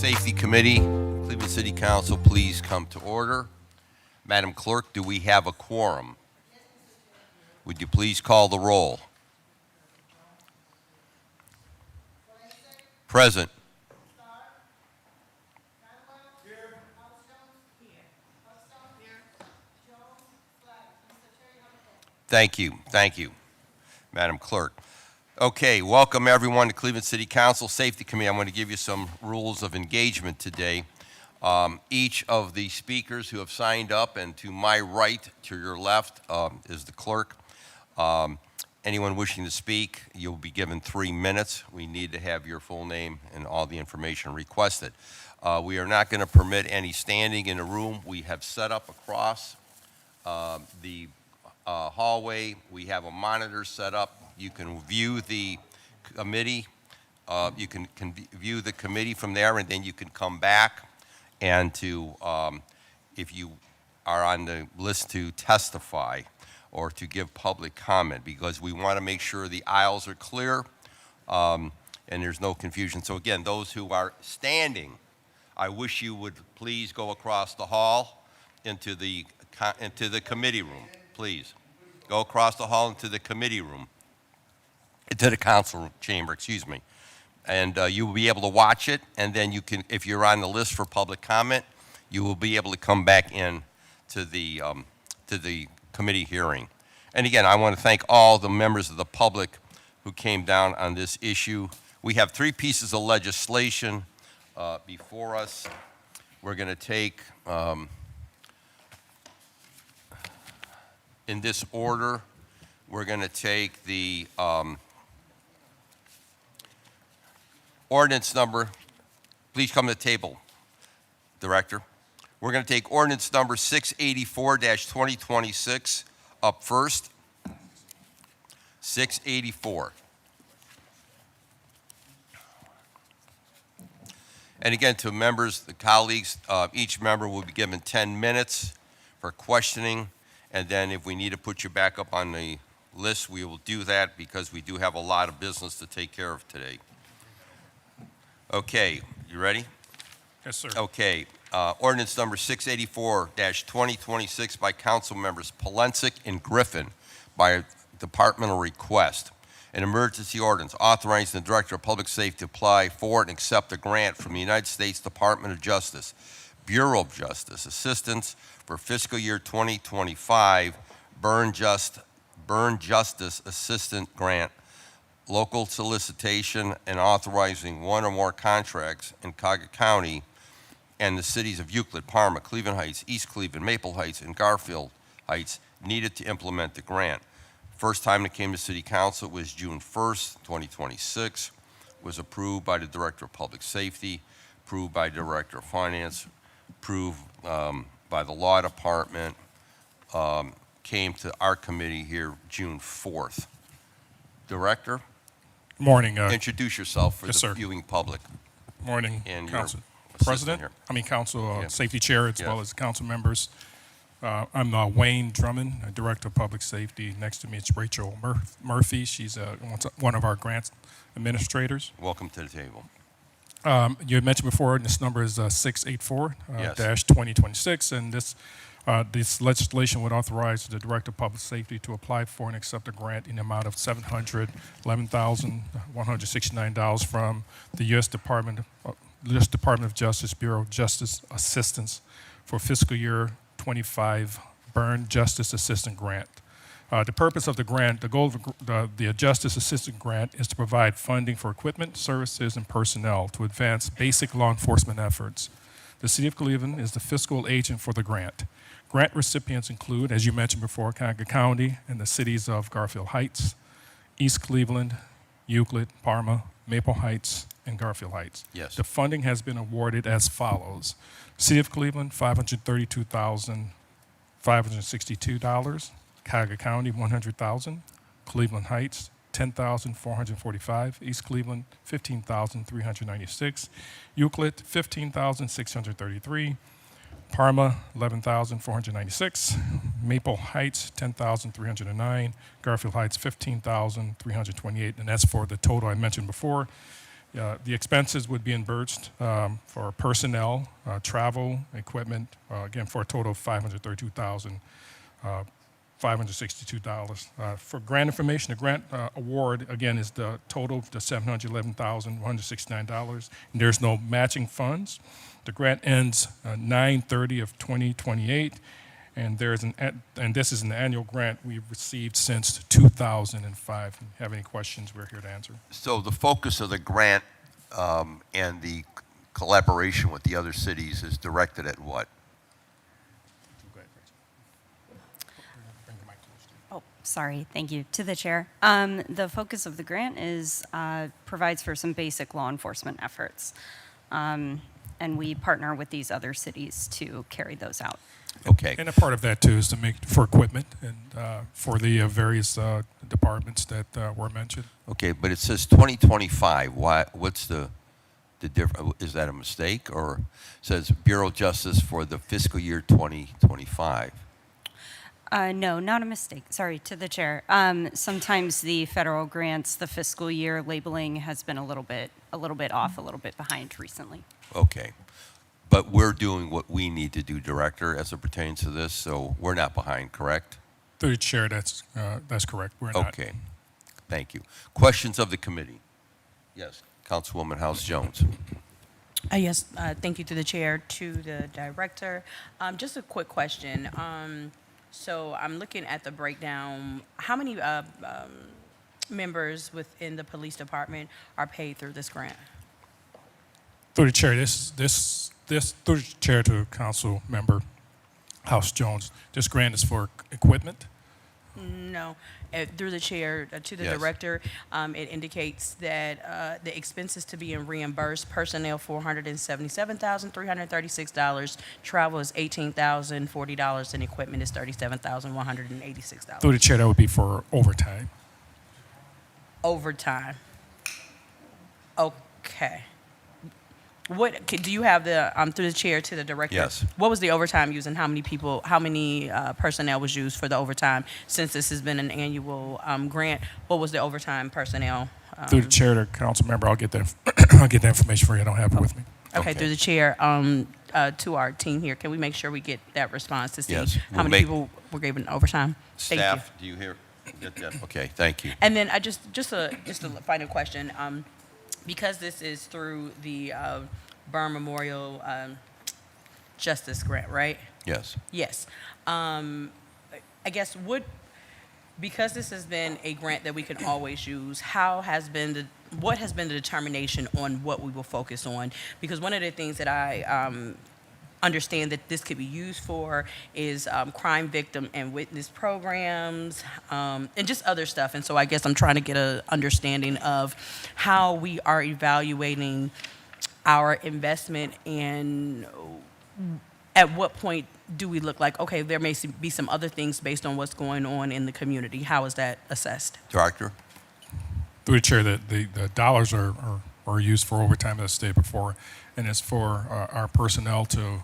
Safety Committee, Cleveland City Council, please come to order. Madam Clerk, do we have a quorum? Would you please call the roll? Present. Thank you, Madam Clerk. Okay, welcome everyone to Cleveland City Council Safety Committee. I'm going to give you some rules of engagement today. Each of the speakers who have signed up, and to my right, to your left, is the clerk. Anyone wishing to speak, you'll be given 3 minutes. We need to have your full name and all the information requested. We are not going to permit any standing in the room. We have set up across the hallway. We have a monitor set up. You can view the committee. You can view the committee from there, and then you can come back and to, if you are on the list to testify or to give public comment, because we want to make sure the aisles are clear and there's no confusion. So again, those who are standing, I wish you would please go across the hall into the committee room, please. Go across the hall into the committee room, into the council chamber, excuse me. And you will be able to watch it, and then you can, if you're on the list for public comment, you will be able to come back in to the committee hearing. And again, I want to thank all the members of the public who came down on this issue. We have 3 pieces of legislation before us. We're going to take, in this order, we're going to take the ordinance number, please come to the table, Director. We're going to take ordinance number 684-2026 up first. 684. And again, to members, the colleagues, each member will be given 10 minutes for questioning, and then if we need to put you back up on the list, we will do that because we do have a lot of business to take care of today. Okay, you ready? Yes, sir. Okay, ordinance number 684-2026 by council members Polensek and Griffin by departmental request. An emergency ordinance authorizing the Director of Public Safety to apply for and accept a grant from the United States Department of Justice, Bureau of Justice Assistance for fiscal year 2025 Burn Justice Assistant Grant, local solicitation, and authorizing one or more contracts in Cuyahoga County and the cities of Euclid, Parma, Cleveland Heights, East Cleveland, Maple Heights, and Garfield Heights needed to implement the grant. First time it came to City Council was June 1st, 2026, was approved by the Director of Public Safety, approved by Director of Finance, approved by the Law Department, came to our committee here June 4th. Director? Morning. Introduce yourself for yes, the sir. viewing public. Morning, And Council your President. here. Council Yeah. Safety Chair, as Yeah. well as council members. I'm Wayne Drummond, Director of Public Safety. Next to me is Rachel Murphy. She's one of our grant administrators. Welcome to the table. You had mentioned before, this number is 684 Yes. dash 2026, and this legislation would authorize the Director of Public Safety to apply for and accept a grant in the amount of $711,169 from the U.S. Department of Justice, Bureau of Justice Assistance for fiscal year 25 Burn Justice Assistant Grant. The purpose of the grant, the goal of the Justice Assistant Grant is to provide funding for equipment, services, and personnel to advance basic law enforcement efforts. The City of Cleveland is the fiscal agent for the grant. Grant recipients include, as you mentioned before, Cuyahoga County and the cities of Garfield Heights, East Cleveland, Euclid, Parma, Maple Heights, and Garfield Heights. Yes. The funding has been awarded as follows. City of Cleveland, $532,562. Cuyahoga County, $100,000. Cleveland Heights, $10,445. East Cleveland, $15,396. Euclid, $15,633. Parma, $11,496. Maple Heights, $10,309. Garfield Heights, $15,328, and that's for the total I mentioned before. The expenses would be reimbursed for personnel, travel, equipment, again, for a total of $532,562. For grant information, the grant award, again, is the total of the $711,169. And there's no matching funds. The grant ends 9/30 of 2028, and this is an annual grant we've received since 2005. If you have any questions, we're here to answer. So the focus of the grant and the collaboration with the other cities is directed at what? Oh, sorry. Thank you. To the chair. The focus of the grant is provides for some basic law enforcement efforts. And we partner with these other cities to carry those out. Okay. And a part of that too is to make for equipment and for the various departments that were mentioned. Okay, but it says 2025. Why? What's the difference? Is that a mistake, or it says Bureau of Justice for the fiscal year 2025? No, not a mistake. Sorry, to the chair. Sometimes the federal grants, the fiscal year labeling has been a little bit off, a little bit behind recently. Okay. But we're doing what we need to do, Director, as it pertains to this, so we're not behind, correct? Through the chair, that's correct. We're not. Okay. Thank you. Questions of the committee? Yes, Councilwoman House Jones. Yes, thank you to the chair, to the director. Just a quick question. So I'm looking at the breakdown. How many members within the police department are paid through this grant? Through the chair, through the chair to Council Member House Jones, this grant is for equipment. No, through the chair to the Yes. director, it indicates that the expenses to be reimbursed, personnel $477,336, travel is $18,040, and equipment is $37,186. Through the chair, that would be for overtime. Overtime. Okay. Do you have the through the chair to the director? Yes. What was the overtime used, and how many personnel was used for the overtime? Since this has been an annual grant, what was the overtime personnel? Through the chair to Council Member, I'll get that. I'll get the information for you. I don't have it with me. Okay, Okay. through the chair to our team here, can we make sure we get that response to see Yes, how we'll many make- people were given overtime? Thank you. Staff, do you hear? Get that? Okay, thank you. And then just a final question, because this is through the Burn Memorial Justice Grant, right? Yes. Yes. I guess because this has been a grant that we can always use, what has been the determination on what we will focus on? Because one of the things that I understand that this could be used for is crime victim and witness programs, and just other stuff. And so I guess I'm trying to get an understanding of how we are evaluating our investment, and at what point do we look like, okay, there may be some other things based on what's going on in the community. How is that assessed? Director? Through the chair, the dollars are used for overtime, as I stated before, and it's for our personnel to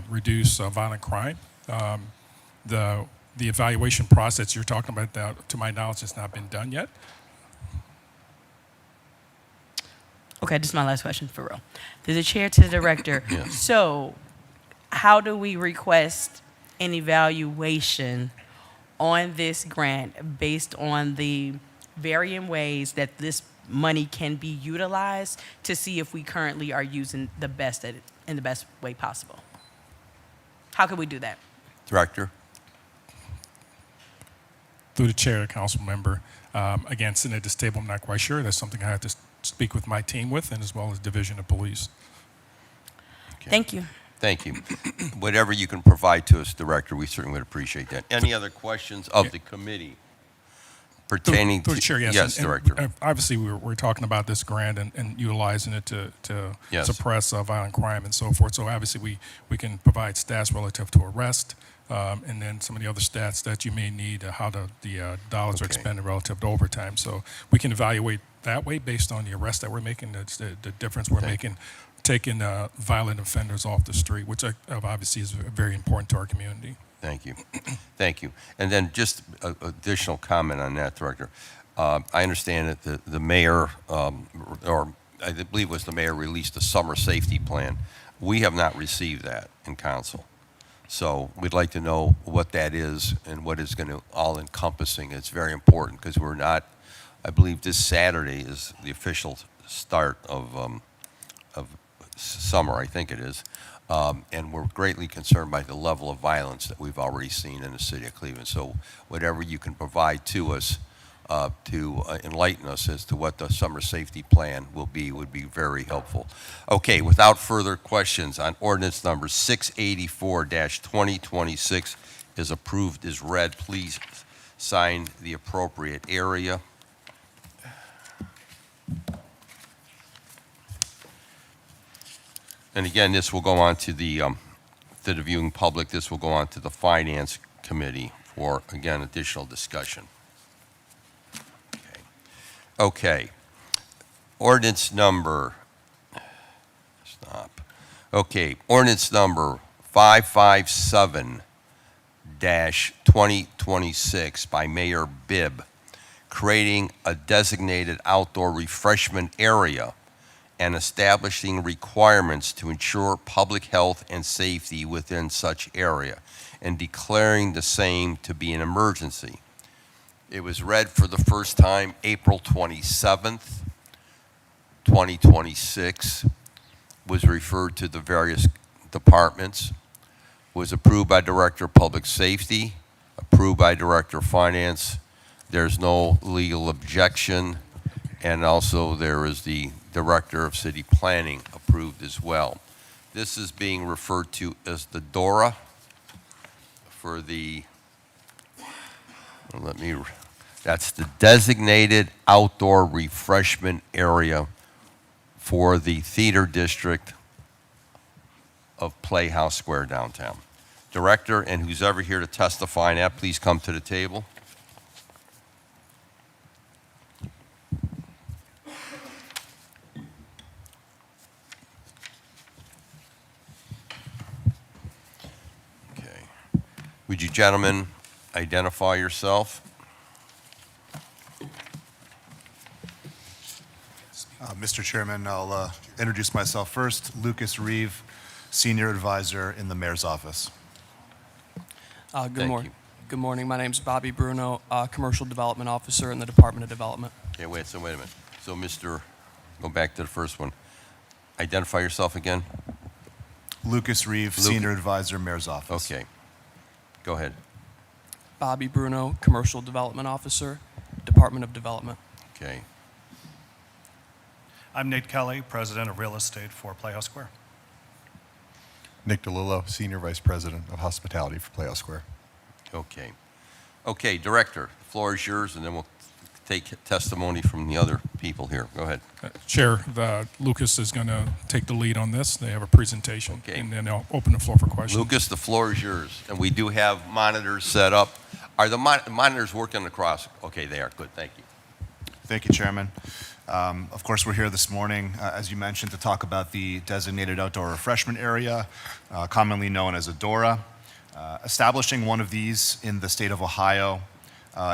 reduce violent crime. The evaluation process you're talking about, that, to my knowledge, has not been done yet. Okay, this is my last question for real. Through the chair to the director. Yes. So, how do we request an evaluation on this grant based on the varying ways that this money can be utilized to see if we currently are using the best at it in the best way possible? How can we do that? Director? Through the chair, Council Member, again, sitting at this table, I'm not quite sure. That's something I have to speak with my team with, and as well as Division of Police. Okay. Thank you. Thank you. Whatever you can provide to us, Director, we certainly would appreciate that. Any other questions of the committee pertaining Through to? the chair, yes. Yes, And Director. obviously, we're talking about this grant and utilizing it to Yes. suppress violent crime and so forth. So obviously, we can provide stats relative to arrest, and then some of the other stats that you may need, how the dollars are Okay. expended relative to overtime. So we can evaluate that way based on the arrest that we're making, the difference we're Okay. making, taking violent offenders off the street, which obviously is very important to our community. Thank you. Thank you. And then just an additional comment on that, Director. I understand that the mayor or I believe it was the mayor, released a summer safety plan. We have not received that in council. So we'd like to know what that is and what it's going to all encompassing. It's very important because we're not, I believe this Saturday is the official start of summer, I think it is. And we're greatly concerned by the level of violence that we've already seen in the city of Cleveland. So whatever you can provide to us to enlighten us as to what the summer safety plan will be would be very helpful. Okay, without further questions on ordinance number 684-2026 is approved as read. Please sign the appropriate area. And again, this will go on to the viewing public. This will go on to the Finance Committee for, again, additional discussion. Okay. Ordinance number, ordinance number 557-2026 by Mayor Bibb, creating a designated outdoor refreshment area and establishing requirements to ensure public health and safety within such area, and declaring the same to be an emergency. It was read for the first time April 27th, 2026, was referred to the various departments, was approved by Director of Public Safety, approved by Director of Finance. There's no legal objection, and also there is the Director of City Planning approved as well. This is being referred to as the DORA for the, that's the Designated Outdoor Refreshment Area for the Theater District of Playhouse Square downtown. Director, and who's ever here to testify on that, please come to the table. Okay. Would you gentlemen identify yourself? Mr. Chairman, I'll introduce myself first. Lucas Reeve, Senior Advisor in the Mayor's Office. Thank Good morning. you. Good morning. My name's Bobby Bruno, Commercial Development Officer in the Department of Development. Okay, wait a minute. So, go back to the first one. Identify yourself again. Lucas Reeve, Luke- Senior Advisor, Mayor's Office. Okay. Go ahead. Bobby Bruno, Commercial Development Officer, Department of Development. Okay. I'm Nate Kelly, President of Real Estate for Playhouse Square. Nick DeLillo, Senior Vice President of Hospitality for Playhouse Square. Okay. Okay, Director, the floor is yours, and then we'll take testimony from the other people here. Go ahead. Chair, Lucas is going to take the lead on this. They have a presentation, Okay. and then I'll open the floor for questions. Lucas, the floor is yours. And we do have monitors set up. Are the monitors working across? Okay, they are. Good, thank you. Thank you, Chairman. Of course, we're here this morning, as you mentioned, to talk about the Designated Outdoor Refreshment Area, commonly known as a DORA. Establishing one of these in the state of Ohio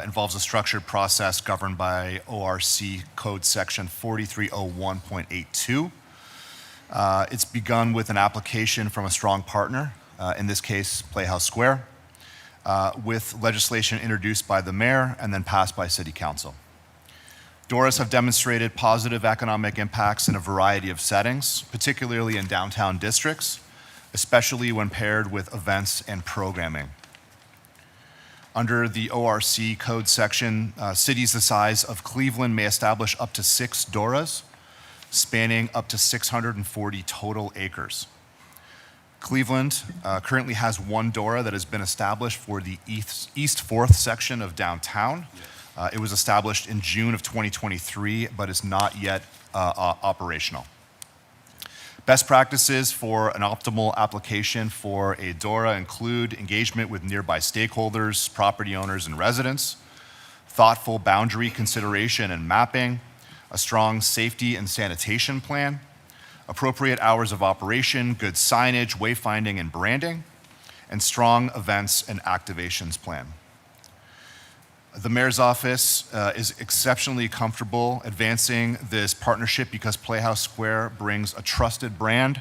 involves a structured process governed by ORC Code Section 4301.82. It's begun with an application from a strong partner, in this case, Playhouse Square, with legislation introduced by the mayor and then passed by City Council. DORAs have demonstrated positive economic impacts in a variety of settings, particularly in downtown districts, especially when paired with events and programming. Under the ORC code section, cities the size of Cleveland may establish up to 6 DORAs, spanning up to 640 total acres. Cleveland currently has 1 DORA that has been established for the East 4th section of downtown. It was established in June of 2023, but is not yet operational. Best practices for an optimal application for a DORA include engagement with nearby stakeholders, property owners, and residents, thoughtful boundary consideration and mapping, a strong safety and sanitation plan, appropriate hours of operation, good signage, wayfinding, and branding, and strong events and activations plan. The mayor's office is exceptionally comfortable advancing this partnership because Playhouse Square brings a trusted brand,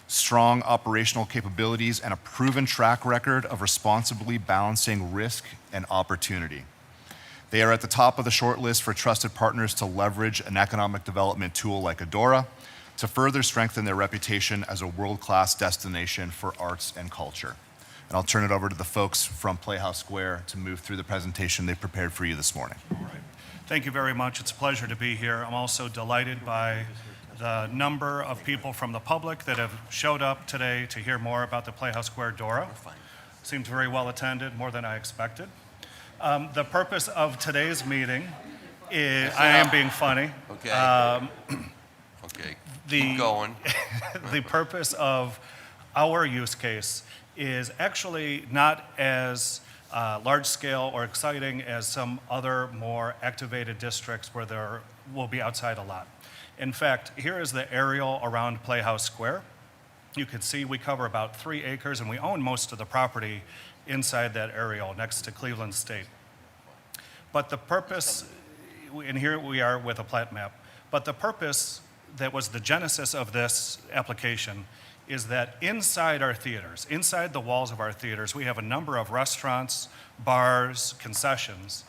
strong operational capabilities, and a proven track record of responsibly balancing risk and opportunity. They are at the top of the short list for trusted partners to leverage an economic development tool like Adora to further strengthen their reputation as a world-class destination for arts and culture. And I'll turn it over to the folks from Playhouse Square to move through the presentation they prepared for you this morning. Thank you very much. It's a pleasure to be here. I'm also delighted by the number of people from the public that have showed up today to hear more about the Playhouse Square Dora. Seemed very well attended, more than I expected. The purpose of today's meeting is, I am being funny. Okay. Okay, keep going. The purpose of our use case is actually not as large scale or exciting as some other more activated districts where there will be outside a lot. In fact, here is the aerial around Playhouse Square. You can see we cover about 3 acres and we own most of the property inside that aerial next to Cleveland State. But the purpose, and here we are with a plat map, but the purpose that was the genesis of this application is that inside our theaters, inside the walls of our theaters, we have a number of restaurants, bars, concessions,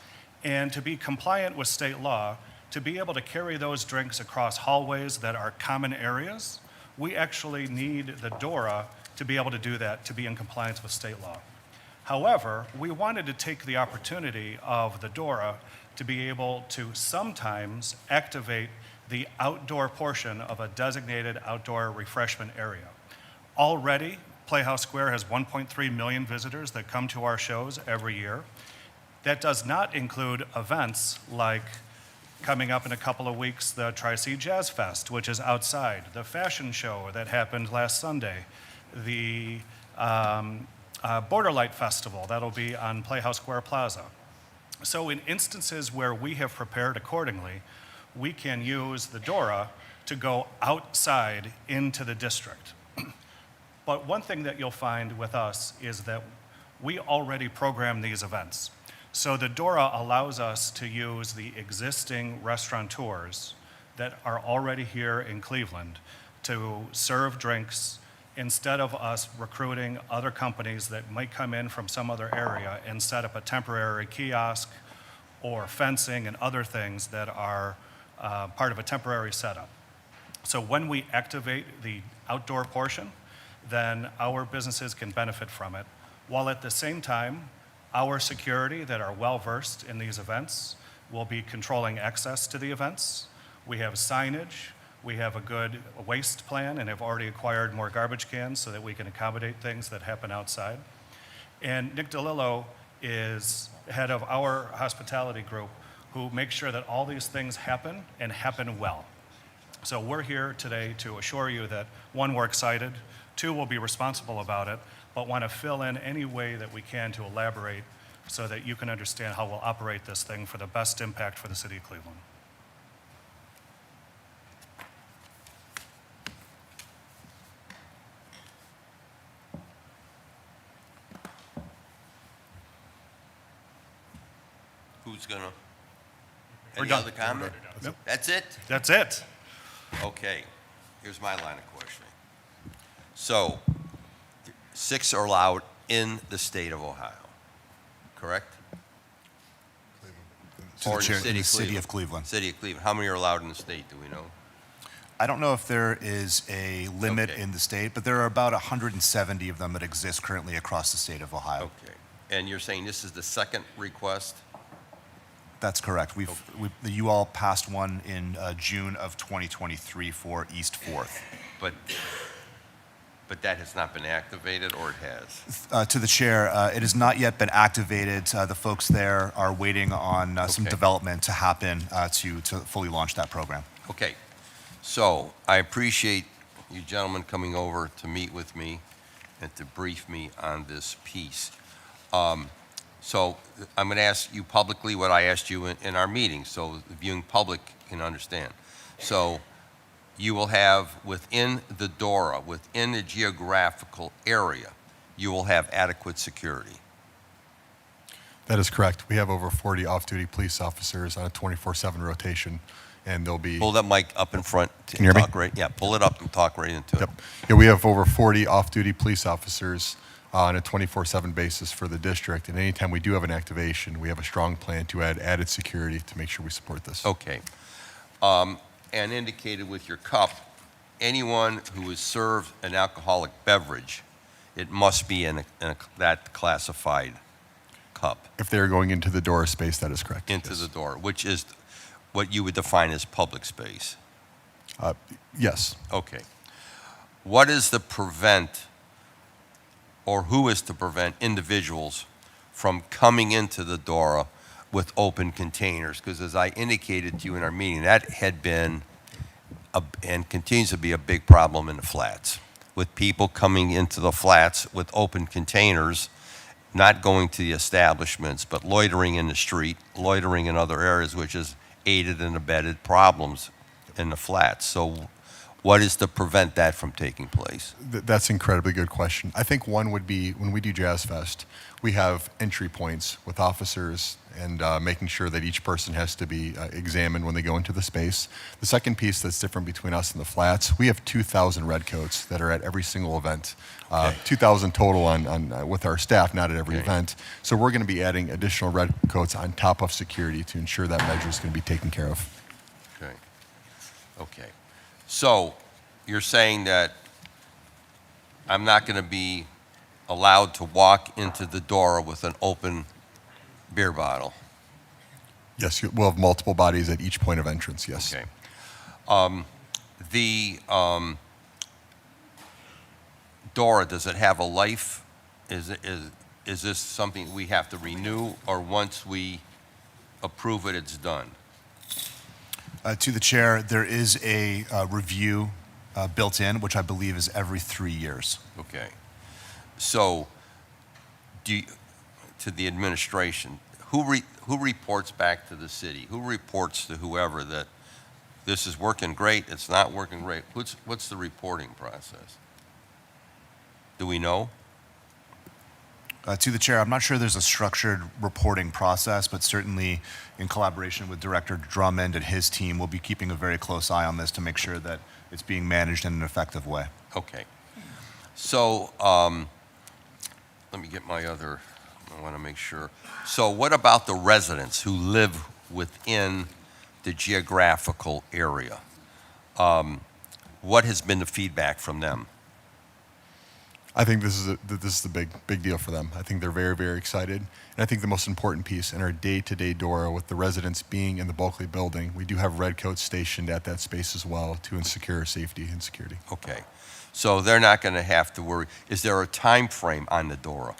and to be compliant with state law, to be able to carry those drinks across hallways that are common areas, we actually need the DORA to be able to do that, to be in compliance with state law. However, we wanted to take the opportunity of the DORA to be able to sometimes activate the outdoor portion of a designated outdoor refreshment area. Already, Playhouse Square has 1.3 million visitors that come to our shows every year. That does not include events like coming up in a couple of weeks, the Tri-C Jazz Fest, which is outside, the fashion show that happened last Sunday, the Borderlight Festival, that'll be on Playhouse Square Plaza. So in instances where we have prepared accordingly, we can use the DORA to go outside into the district. But one thing that you'll find with us is that we already program these events. So the DORA allows us to use the existing restaurateurs that are already here in Cleveland to serve drinks instead of us recruiting other companies that might come in from some other area and set up a temporary kiosk or fencing and other things that are part of a temporary setup. So when we activate the outdoor portion, then our businesses can benefit from it, while at the same time, our security that are well-versed in these events will be controlling access to the events. We have signage, we have a good waste plan, and have already acquired more garbage cans so that we can accommodate things that happen outside. And Nick DeLillo is head of our hospitality group, who makes sure that all these things happen and happen well. So we're here today to assure you that, one, we're excited, two, we'll be responsible about it, but want to fill in any way that we can to elaborate so that you can understand how we'll operate this thing for the best impact for the city of Cleveland. Who's gonna? We're Any done. other comment? Nope. That's it? That's it. Okay, here's my line of questioning. So, 6 are allowed in the state of Ohio, correct? To Or the chair, in the of city of Cleveland. City of Cleveland. How many are allowed in the state, do we know? I don't know if there is a limit Okay. in the state, but there are about 170 of them that exist currently across the state of Ohio. Okay. And you're saying this is the second request? That's correct. You all passed one in June of 2023 for East 4th. But that has not been activated, or it has? To the chair, it has not yet been activated. The folks there are waiting on some Okay. development to happen to fully launch that program. Okay, so I appreciate you gentlemen coming over to meet with me and to brief me on this piece. So I'm going to ask you publicly what I asked you in our meeting, so the viewing public can understand. So you will have within the DORA, within the geographical area, you will have adequate security. That is correct. We have over 40 off-duty police officers on a 24/7 rotation, and they'll be. Pull that mic up in front. Can you hear me? Talk right, yeah, pull it up and talk right into it. Yep. Yeah, we have over 40 off-duty police officers on a 24/7 basis for the district. And anytime we do have an activation, we have a strong plan to add added security to make sure we support this. Okay. And indicated with your cup, anyone who is served an alcoholic beverage, it must be in that classified cup If they're going into the door space, that is correct. into Yes. the door, which is what you would define as public space. Yes. Okay. What is to prevent, or who is to prevent individuals from coming into the DORA with open containers? Because as I indicated to you in our meeting, that had been and continues to be a big problem in the flats, with people coming into the flats with open containers, not going to the establishments, but loitering in the street, loitering in other areas, which has aided and abetted problems in the flats. So what is to prevent that from taking place? That's an incredibly good question. I think one would be when we do Jazz Fest, we have entry points with officers and making sure that each person has to be examined when they go into the space. The second piece that's different between us and the flats, we have 2,000 redcoats that are at every single event. Okay. 2,000 total on with our staff, not at every event. So we're going to be adding additional redcoats on top of security to ensure that measure is going to be taken care of. Okay. Okay. So you're saying that I'm not going to be allowed to walk into the DORA with an open beer bottle? Yes, we'll have multiple bodies at each point of entrance, yes. Okay. The DORA, does it have a life? Is this something we have to renew, or once we approve it, it's done? To the chair, there is a review built in, which I believe is every 3 years. Okay. So, to the administration, who reports back to the city? Who reports to whoever that this is working great, it's not working great? What's the reporting process? Do we know? To the chair, I'm not sure there's a structured reporting process, but certainly in collaboration with Director Drummond and his team, we'll be keeping a very close eye on this to make sure that it's being managed in an effective way. Okay. So, let me get my other, I want to make sure. So what about the residents who live within the geographical area? What has been the feedback from them? I think this is a big deal for them. I think they're very, very excited. And I think the most important piece in our day-to-day DORA, with the residents being in the Bulkley building, we do have redcoats stationed at that space as well to ensure safety and security. Okay. So they're not going to have to worry. Is there a time frame on the DORA?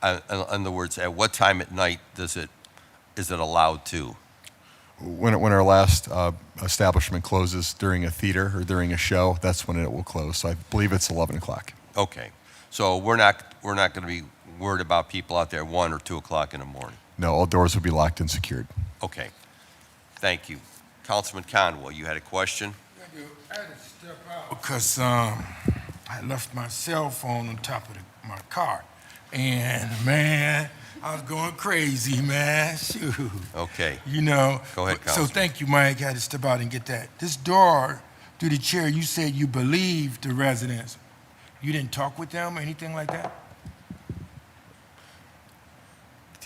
In other words, at what time at night is it allowed to? When our last establishment closes during a theater or during a show, that's when it will close. So I believe it's 11 o'clock. Okay. So we're not going to be worried about people out there 1 or 2 o'clock in the morning. No, all doors will be locked and secured. Okay. Thank you. Councilman Conwell, you had a question? I had to step out because I left my cell phone on top of my car. And, man, I was going crazy, man. Shoot. Okay. You know. Go ahead, So Councilman. thank you, Mike. I had to step out and get that. This door, through the chair, you said you believe the residents. You didn't talk with them or anything like that?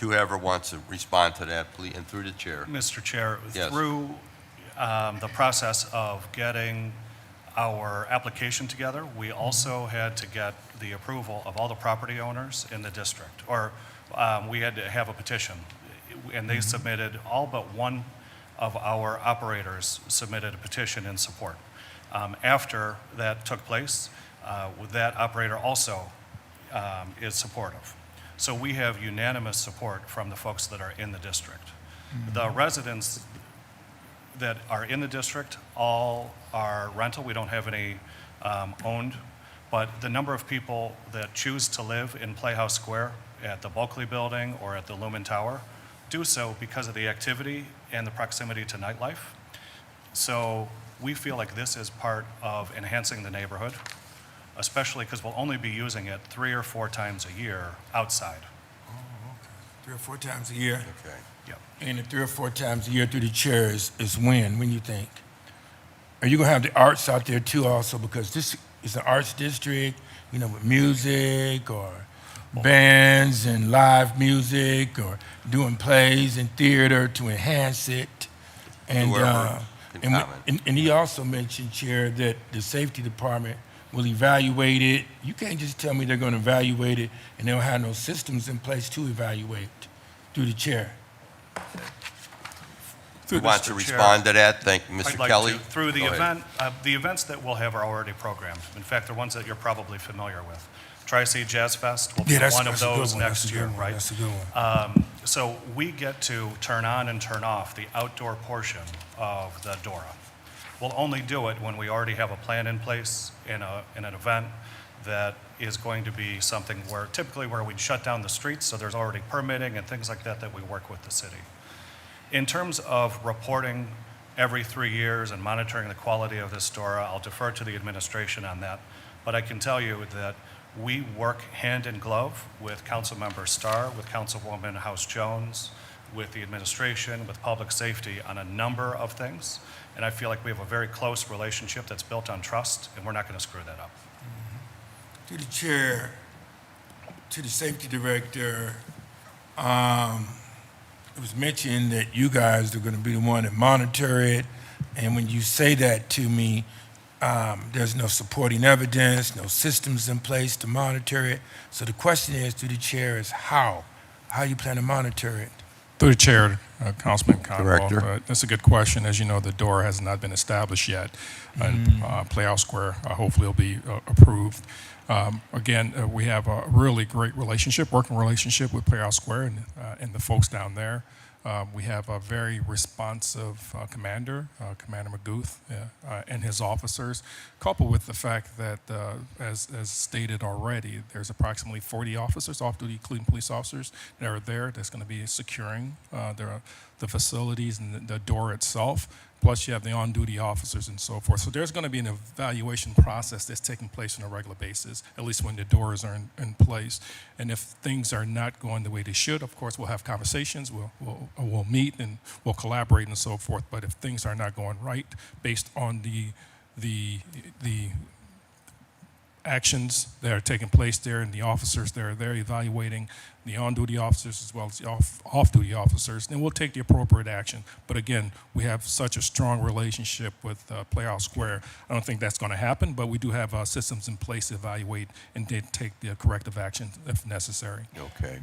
Whoever wants to respond to that, please, and through the chair. Mr. Chair, Yes. through the process of getting our application together, we also had to get the approval of all the property owners in the district, or we had to have a petition, and they submitted, all but one of our operators submitted a petition in support. After that took place, that operator also is supportive. So we have unanimous support from the folks that are in the district. The residents that are in the district all are rental. We don't have any owned, but the number of people that choose to live in Playhouse Square at the Bulkley Building or at the Lumen Tower do so because of the activity and the proximity to nightlife. So we feel like this is part of enhancing the neighborhood, especially because we'll only be using it 3 or 4 times a year outside. 3 or 4 times a year. Okay. Yep. And the 3 or 4 times a year through the chair is when you think? Are you gonna have the arts out there too also? Because this is an arts district, you know, with music or bands and live music or doing plays and theater to enhance it. And, Whoever can and, comment. and he also mentioned, Chair, that the safety department will evaluate it. You can't just tell me they're gonna evaluate it and they don't have no systems in place to evaluate through the chair. Who wants to Mr. Chair, respond to that? Thank you, I'd Mr. like Kelly. to. Through the Go ahead. the events that we'll have are already programmed. In fact, they're ones that you're probably familiar with. Tri-State Jazz Fest will be one of those next year, right? That's a good one. So we get to turn on and turn off the outdoor portion of the DORA. We'll only do it when we already have a plan in place in an event that is going to be something where typically where we'd shut down the streets, so there's already permitting and things like that that we work with the city. In terms of reporting every 3 years and monitoring the quality of this DORA, I'll defer to the administration on that. But I can tell you that we work hand in glove with Councilmember Starr, with Councilwoman House Jones, with the administration, with public safety on a number of things. And I feel like we have a very close relationship that's built on trust, and we're not going to screw that up. To the chair, to the safety director, it was mentioned that you guys are going to be the one that monitor it. And when you say that to me, there's no supporting evidence, no systems in place to monitor it. So the question is to the chair is how? How you plan to monitor it? Through the chair, Councilman Conwell. Director. That's a good question. As you know, the DORA has not been established yet. And Playhouse Square hopefully will be approved. Again, we have a really great relationship, working relationship with Playhouse Square and the folks down there. We have a very responsive commander, Commander McGuth, and his officers, coupled with the fact that, as stated already, there's approximately 40 officers, off-duty Cleveland police officers, that are there that's going to be securing the facilities and the door itself. Plus, you have the on-duty officers and so forth. So there's going to be an evaluation process that's taking place on a regular basis, at least when the doors are in place. And if things are not going the way they should, of course, we'll have conversations, we'll meet, and we'll collaborate and so forth. But if things are not going right, based on the actions that are taking place there and the officers that are there evaluating the on-duty officers as well as the off-duty officers, then we'll take the appropriate action. But again, we have such a strong relationship with Playhouse Square. I don't think that's going to happen, but we do have systems in place to evaluate and then take the corrective action if necessary. Okay.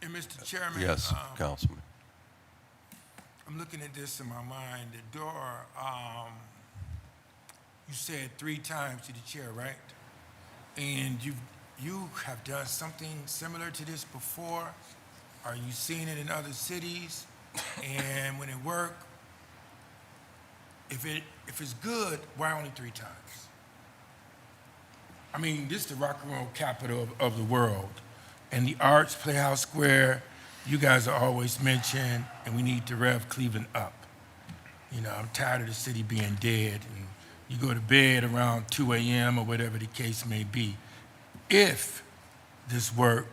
And Mr. Chairman, Yes, Councilman. I'm looking at this in my mind. The door, you said 3 times to the chair, right? And you have done something similar to this before? Are you seeing it in other cities? And when it worked, if it's good, why only 3 times? I mean, this is the rock and roll capital of the world. And the arts, Playhouse Square, you guys are always mentioned, and we need to rev Cleveland up. You know, I'm tired of the city being dead, and you go to bed around 2 a.m. or whatever the case may be. If this work,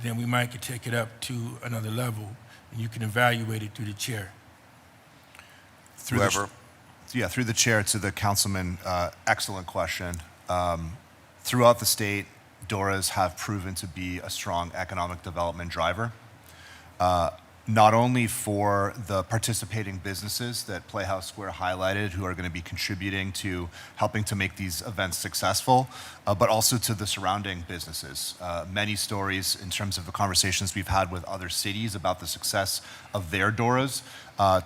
then we might could take it up to another level, and you can evaluate it through the chair. Through Whoever. through the chair to the councilman, excellent question. Throughout the state, DORAs have proven to be a strong economic development driver. Not only for the participating businesses that Playhouse Square highlighted who are going to be contributing to helping to make these events successful, but also to the surrounding businesses. Many stories in terms of the conversations we've had with other cities about the success of their DORAs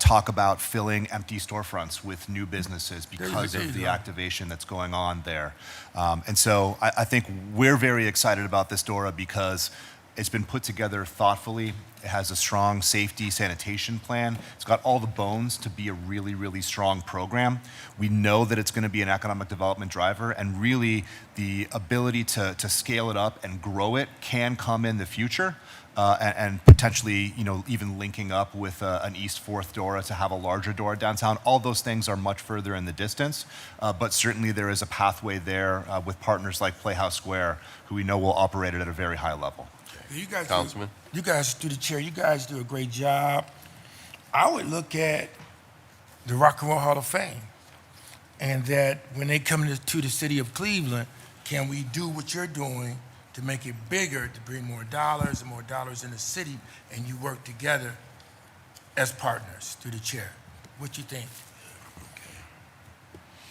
talk about filling empty storefronts with new businesses because of the activation that's going on there. And so I think we're very excited about this DORA because it's been put together thoughtfully. It has a strong safety sanitation plan. It's got all the bones to be a really, really strong program. We know that it's going to be an economic development driver, and really the ability to scale it up and grow it can come in the future. And potentially, you know, even linking up with an East 4th DORA to have a larger DORA downtown. All those things are much further in the distance, but certainly there is a pathway there with partners like Playhouse Square, who we know will operate it at a very high level. You guys, Councilman? you guys, through the chair, you guys do a great job. I would look at the Rock and Roll Hall of Fame, and that when they come to the city of Cleveland, can we do what you're doing to make it bigger, to bring more dollars and more dollars in the city, and you work together as partners through the chair? What you think?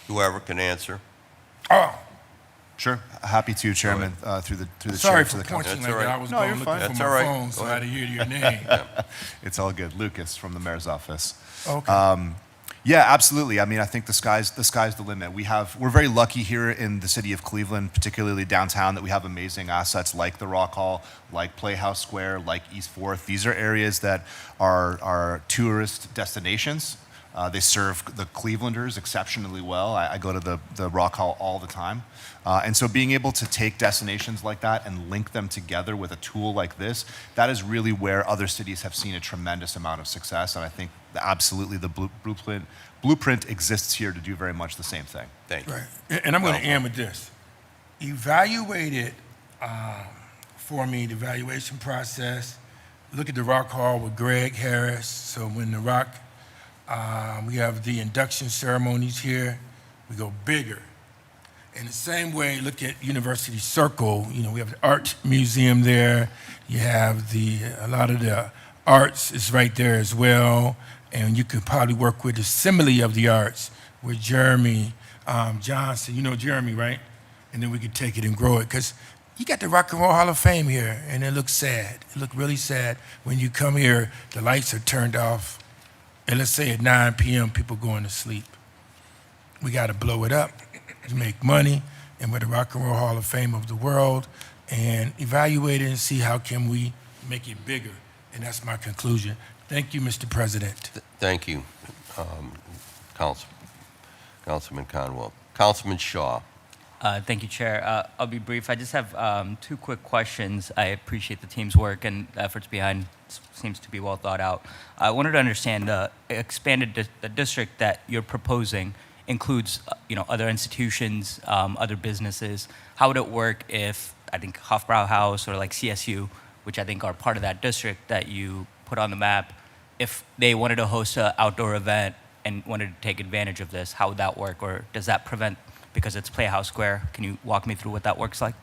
Whoever can answer. Oh, Sure, happy to, Chairman, through the sorry chair to for the council. pointing That's like all that. right. I was No, going you're looking fine. for That's my all right. phone, Go so I ahead. had to hear your name. It's all good. Lucas from the mayor's office. Okay. Yeah, absolutely. I mean, I think the sky's the limit. We're very lucky here in the city of Cleveland, particularly downtown, that we have amazing assets like the Rock Hall, like Playhouse Square, like East Fourth. These are areas that are tourist destinations. They serve the Clevelanders exceptionally well. I go to the Rock Hall all the time. And so being able to take destinations like that and link them together with a tool like this, that is really where other cities have seen a tremendous amount of success. And I think that absolutely the blueprint exists here to do very much the same thing. Thank you. Right. And I'm going to end with this. Evaluate it for me, the evaluation process. Look at the Rock Hall with Greg Harris. So when the Rock, we have the induction ceremonies here, we go bigger. In the same way, look at University Circle. You know, we have the art museum there. You have a lot of the arts is right there as well. And you could probably work with the Assembly of the Arts with Jeremy Johnson. You know Jeremy, right? And then we could take it and grow it. Because you got the Rock and Roll Hall of Fame here, and it looks sad. It looks really sad. When you come here, the lights are turned off. And let's say at 9 p.m., people going to sleep. We got to blow it up to make money, and we're the Rock and Roll Hall of Fame of the world, and evaluate it and see how can we make it bigger. And that's my conclusion. Thank you, Mr. President. Thank you, Councilman Conwell. Councilman Shaw. Thank you, Chair. I'll be brief. I just have two quick questions. I appreciate the team's work and the efforts behind seems to be well thought out. I wanted to understand the expanded the district that you're proposing includes, other institutions, other businesses. How would it work if, I think, Hofbrauhaus or like CSU, which I think are part of that district that you put on the map, if they wanted to host an outdoor event and wanted to take advantage of this, how would that work? Or does that prevent, because it's Playhouse Square? Can you walk me through what that works like?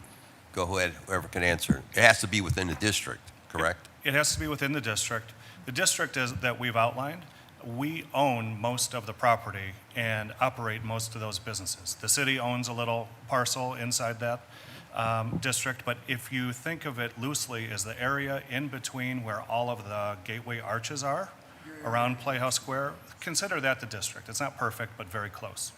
Go ahead, whoever can answer. It has to be within the district, correct? It has to be within the district. The district that we've outlined, we own most of the property and operate most of those businesses. The city owns a little parcel inside that district, but if you think of it loosely as the area in between where all of the gateway arches are, around Playhouse Square, consider that the district. It's not perfect, but very close.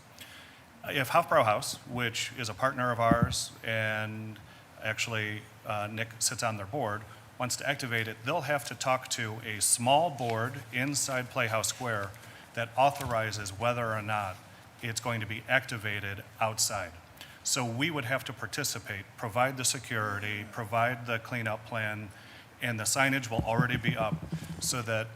If Hofbrauhaus, which is a partner of ours, and actually Nick sits on their board, wants to activate it, they'll have to talk to a small board inside Playhouse Square that authorizes whether or not it's going to be activated outside. So we would have to participate, provide the security, provide the cleanup plan, and the signage will already be up so that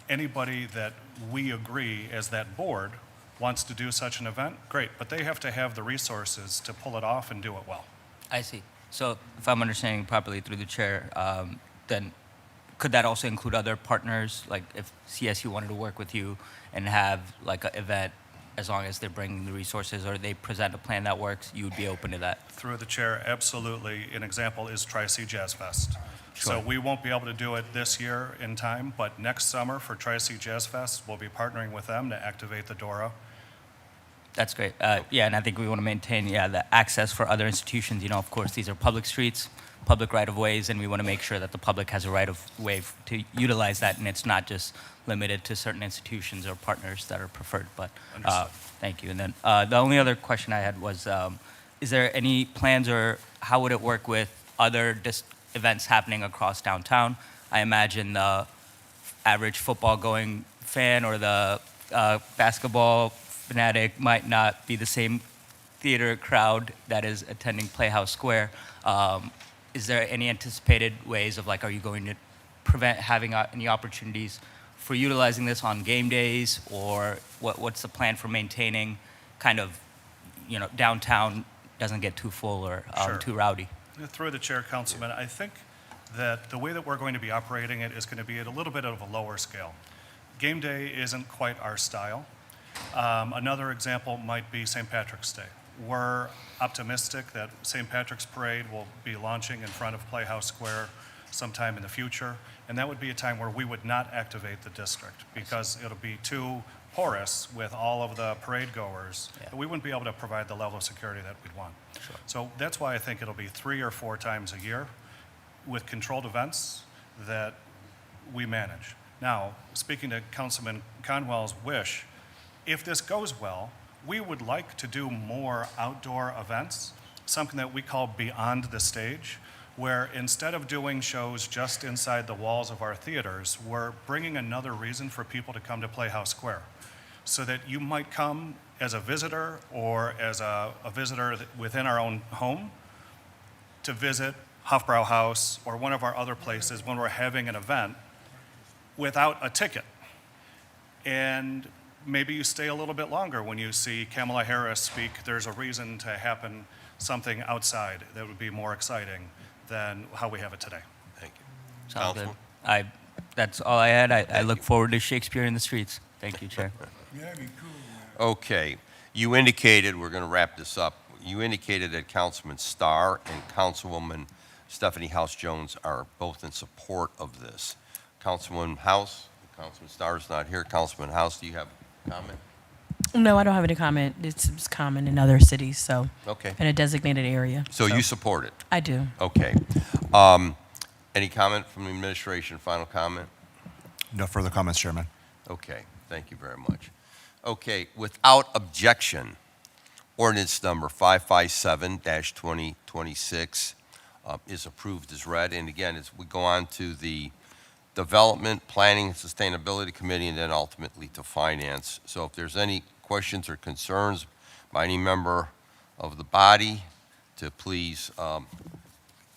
anybody that we agree as that board wants to do such an event, great, but they have to have the resources to pull it off and do it well. I see. So if I'm understanding properly through the chair, then could that also include other partners? Like if CSU wanted to work with you and have like an event, as long as they're bringing the resources or they present a plan that works, you would be open to that? Through the chair, absolutely. An example is Tri-C Jazz Fest. So we won't be able to do it this year in time, but next summer for Tri-C Jazz Fest, we'll be partnering with them to activate the Dora. That's great. Yeah, and I think we want to maintain, the access for other institutions. Of course, these are public streets, public right-of-ways, and we want to make sure that the public has a right-of-way to utilize that, and it's not just limited to certain institutions or partners that are preferred. But thank you. And then the only other question I had was, is there any plans or how would it work with other events happening across downtown? I imagine the average football-going fan or the basketball fanatic might not be the same theater crowd that is attending Playhouse Square. Is there any anticipated ways of are you going to prevent having any opportunities for utilizing this on game days, or what's the plan for maintaining kind of, downtown doesn't get too full or Sure. too rowdy? Through the chair, Councilman, I think that the way that we're going to be operating it is going to be at a little bit of a lower scale. Game day isn't quite our style. Another example might be St. Patrick's Day. We're optimistic that St. Patrick's Parade will be launching in front of Playhouse Square sometime in the future, and that would be a time where we would not activate the district because it'll be too porous with all of the parade goers. Yeah. We wouldn't be able to provide the level of security that we'd want. So that's why I think it'll be 3 or 4 times a year with controlled events that we manage. Now, speaking to Councilman Conwell's wish, if this goes well, we would like to do more outdoor events, something that we call Beyond the Stage, where instead of doing shows just inside the walls of our theaters, we're bringing another reason for people to come to Playhouse Square. So that you might come as a visitor or as a visitor within our own home to visit Hofbrauhaus or one of our other places when we're having an event without a ticket. And maybe you stay a little bit longer when you see Kamala Harris speak. There's a reason to happen something outside that would be more exciting than how we have it today. Thank you. Sounds good. Councilman? That's all I had. I look forward to Shakespeare in the streets. Thank you, Chair. Yeah, that'd be cool, man. Okay, you indicated, we're going to wrap this up, you indicated that Councilman Starr and Councilwoman Stephanie House Jones are both in support of this. Councilwoman House, Councilman Starr is not here. Councilman House, do you have a comment? No, I don't have any comment. It's common in other cities, so Okay, in a designated area. so you support it? I do. Okay. Any comment from the administration, final comment? No further comments, Chairman. Okay, thank you very much. Okay, without objection, ordinance number 557-2026 is approved as read. And again, as we go on to the Development, Planning, and Sustainability Committee, and then ultimately to Finance. So if there's any questions or concerns by any member of the body, to please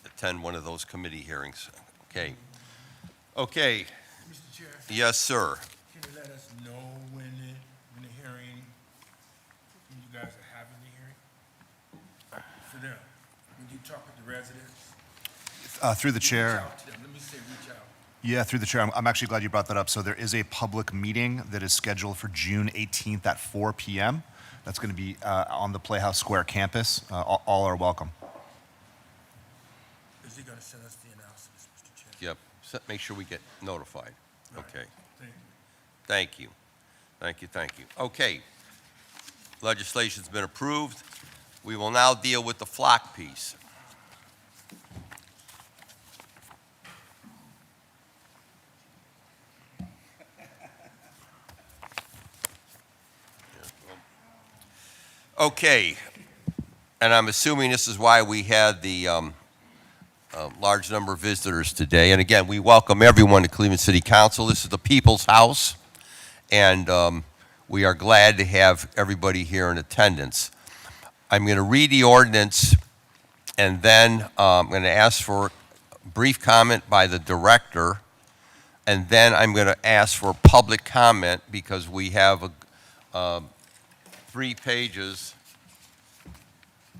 attend one of those committee hearings. Okay. Okay, Mr. Chair, yes, sir. can you let us know when the hearing, when you guys are having the hearing? For them, when you talk with the residents? Through the Reach chair. out to them. Let me say reach out. Yeah, through the chair. I'm actually glad you brought that up. So there is a public meeting that is scheduled for June 18th at 4 p.m. That's going to be on the Playhouse Square campus. All are welcome. Is he gonna send us the announcements, Mr. Chair? Yep, make sure we get notified. Okay, Thank you. thank you. Thank you, thank you. Okay, legislation's been approved. We will now deal with the flock piece. Okay, and I'm assuming this is why we had the large number of visitors today. And again, we welcome everyone to Cleveland City Council. This is the People's House, and we are glad to have everybody here in attendance. I'm going to read the ordinance, and then I'm going to ask for a brief comment by the director, and then I'm going to ask for public comment because we have 3 pages,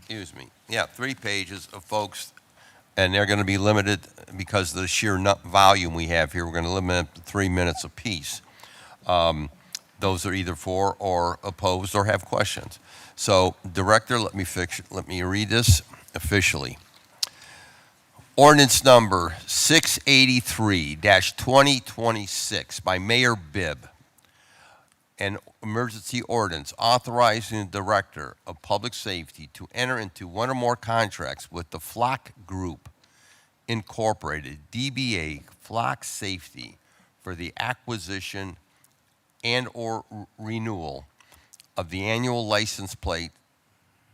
3 pages of folks, and they're going to be limited because of the sheer volume we have here. We're going to limit it to 3 minutes apiece. Those are either for or opposed or have questions. So, Director, let me read this officially. Ordinance number 683-2026 by Mayor Bibb. An emergency ordinance authorizing the Director of Public Safety to enter into one or more contracts with the Flock Group Incorporated, DBA Flock Safety, for the acquisition and or renewal of the annual license plate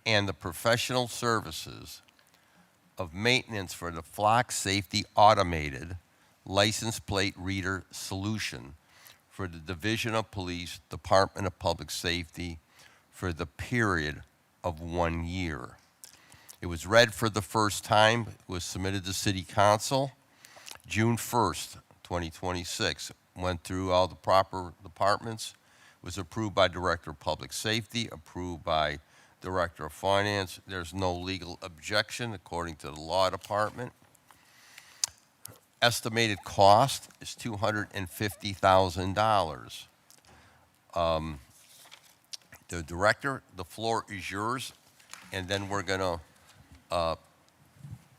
and the professional services of maintenance for the Flock Safety Automated License Plate Reader Solution for the Division of Police, Department of Public Safety for the period of 1 year. It was read for the first time, it was submitted to City Council June 1st, 2026. Went through all the proper departments, was approved by Director of Public Safety, approved by Director of Finance. There's no legal objection according to the Law Department. Estimated cost is $250,000. The director, the floor is yours, and then we're going to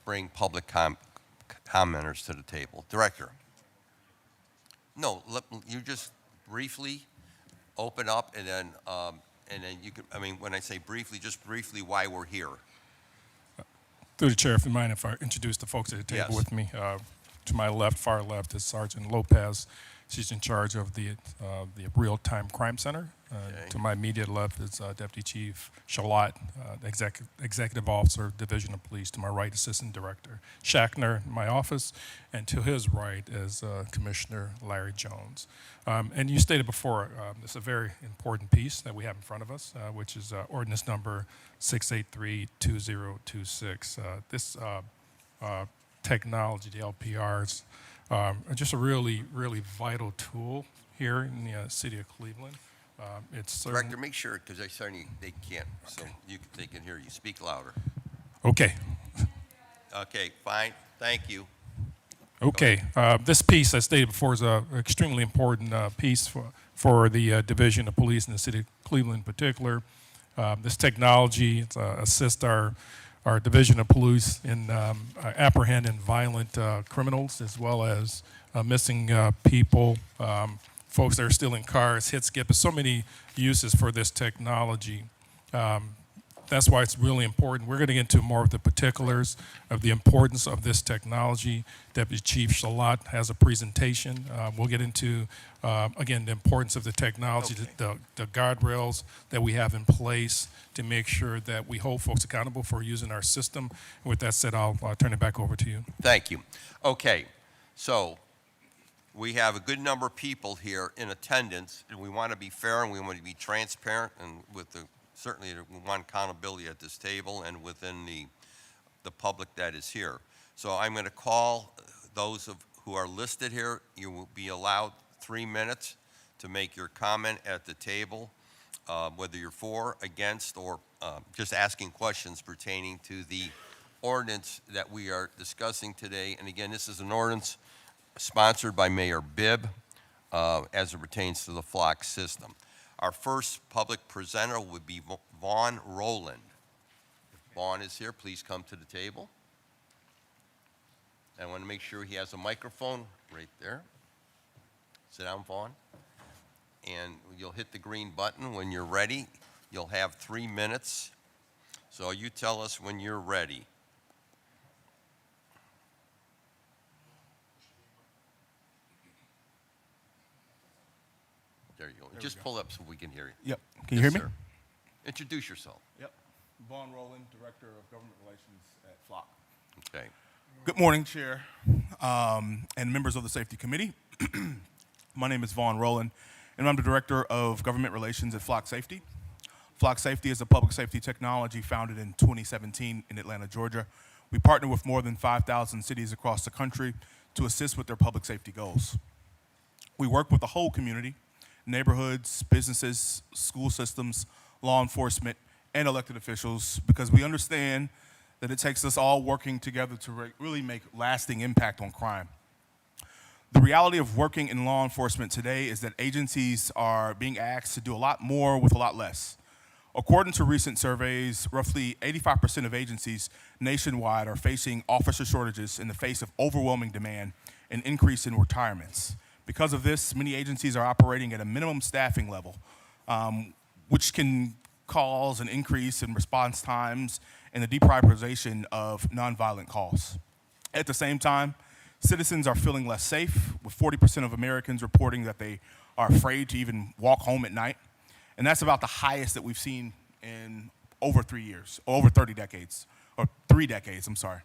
bring public commenters to the table. Director. No, you just briefly open up, and then you can. I mean, when I say briefly, just briefly why we're here. Through the chair, if you mind if I introduce the folks at the table Yes. with me. To my left, far left, is Sergeant Lopez. She's in charge of the Real-Time Crime Center. Okay. To my immediate left is Deputy Chief Shalat, Executive Officer, Division of Police. To my right, Assistant Director Shackner, in my office. And to his right is Commissioner Larry Jones. And you stated before, it's a very important piece that we have in front of us, which is ordinance number 683-2026. This technology, the LPRs, are just a really, really vital tool here in the city of Cleveland. It's Director, make sure, because they can't, so they can hear you. Speak louder. Okay. Okay, fine. Thank you. Okay. This piece, as stated before, is an extremely important piece for the Division of Police in the city of Cleveland in particular. This technology assists our Division of Police in apprehending violent criminals, as well as missing people, folks that are stealing cars, hit skip. There's so many uses for this technology. That's why it's really important. We're going to get into more of the particulars of the importance of this technology. Deputy Chief Shalat has a presentation. We'll get into, again, the importance of the technology, Okay. the guardrails that we have in place to make sure that we hold folks accountable for using our system. And with that said, I'll turn it back over to you. Thank you. Okay, so we have a good number of people here in attendance, and we want to be fair and we want to be transparent, and certainly we want accountability at this table and within the public that is here. So I'm going to call those who are listed here. You will be allowed 3 minutes to make your comment at the table, whether you're for, against, or just asking questions pertaining to the ordinance that we are discussing today. And again, this is an ordinance sponsored by Mayor Bibb as it pertains to the Flock system. Our first public presenter would be Vaughn Rowland. If Vaughn is here, please come to the table. I want to make sure he has a microphone right there. Sit down, Vaughn. And you'll hit the green button when you're ready. You'll have 3 minutes. So you tell us when you're ready. There you go. Just pull up so we can hear you. Yep. Can you hear me? Sir. Introduce yourself. Yep. Vaughn Rowland, Director of Government Relations at Flock. Okay. Good morning, Chair, and members of the Safety Committee. My name is Vaughn Rowland, and I'm the Director of Government Relations at Flock Safety. Flock Safety is a public safety technology founded in 2017 in Atlanta, Georgia. We partner with more than 5,000 cities across the country to assist with their public safety goals. We work with the whole community, neighborhoods, businesses, school systems, law enforcement, and elected officials, because we understand that it takes us all working together to really make lasting impact on crime. The reality of working in law enforcement today is that agencies are being asked to do a lot more with a lot less. According to recent surveys, roughly 85% of agencies nationwide are facing officer shortages in the face of overwhelming demand and increase in retirements. Because of this, many agencies are operating at a minimum staffing level, which can cause an increase in response times and the deprioritization of nonviolent calls. At the same time, citizens are feeling less safe, with 40% of Americans reporting that they are afraid to even walk home at night. And that's about the highest that we've seen in over 3 years, over 30 decades, or 3 decades, I'm sorry.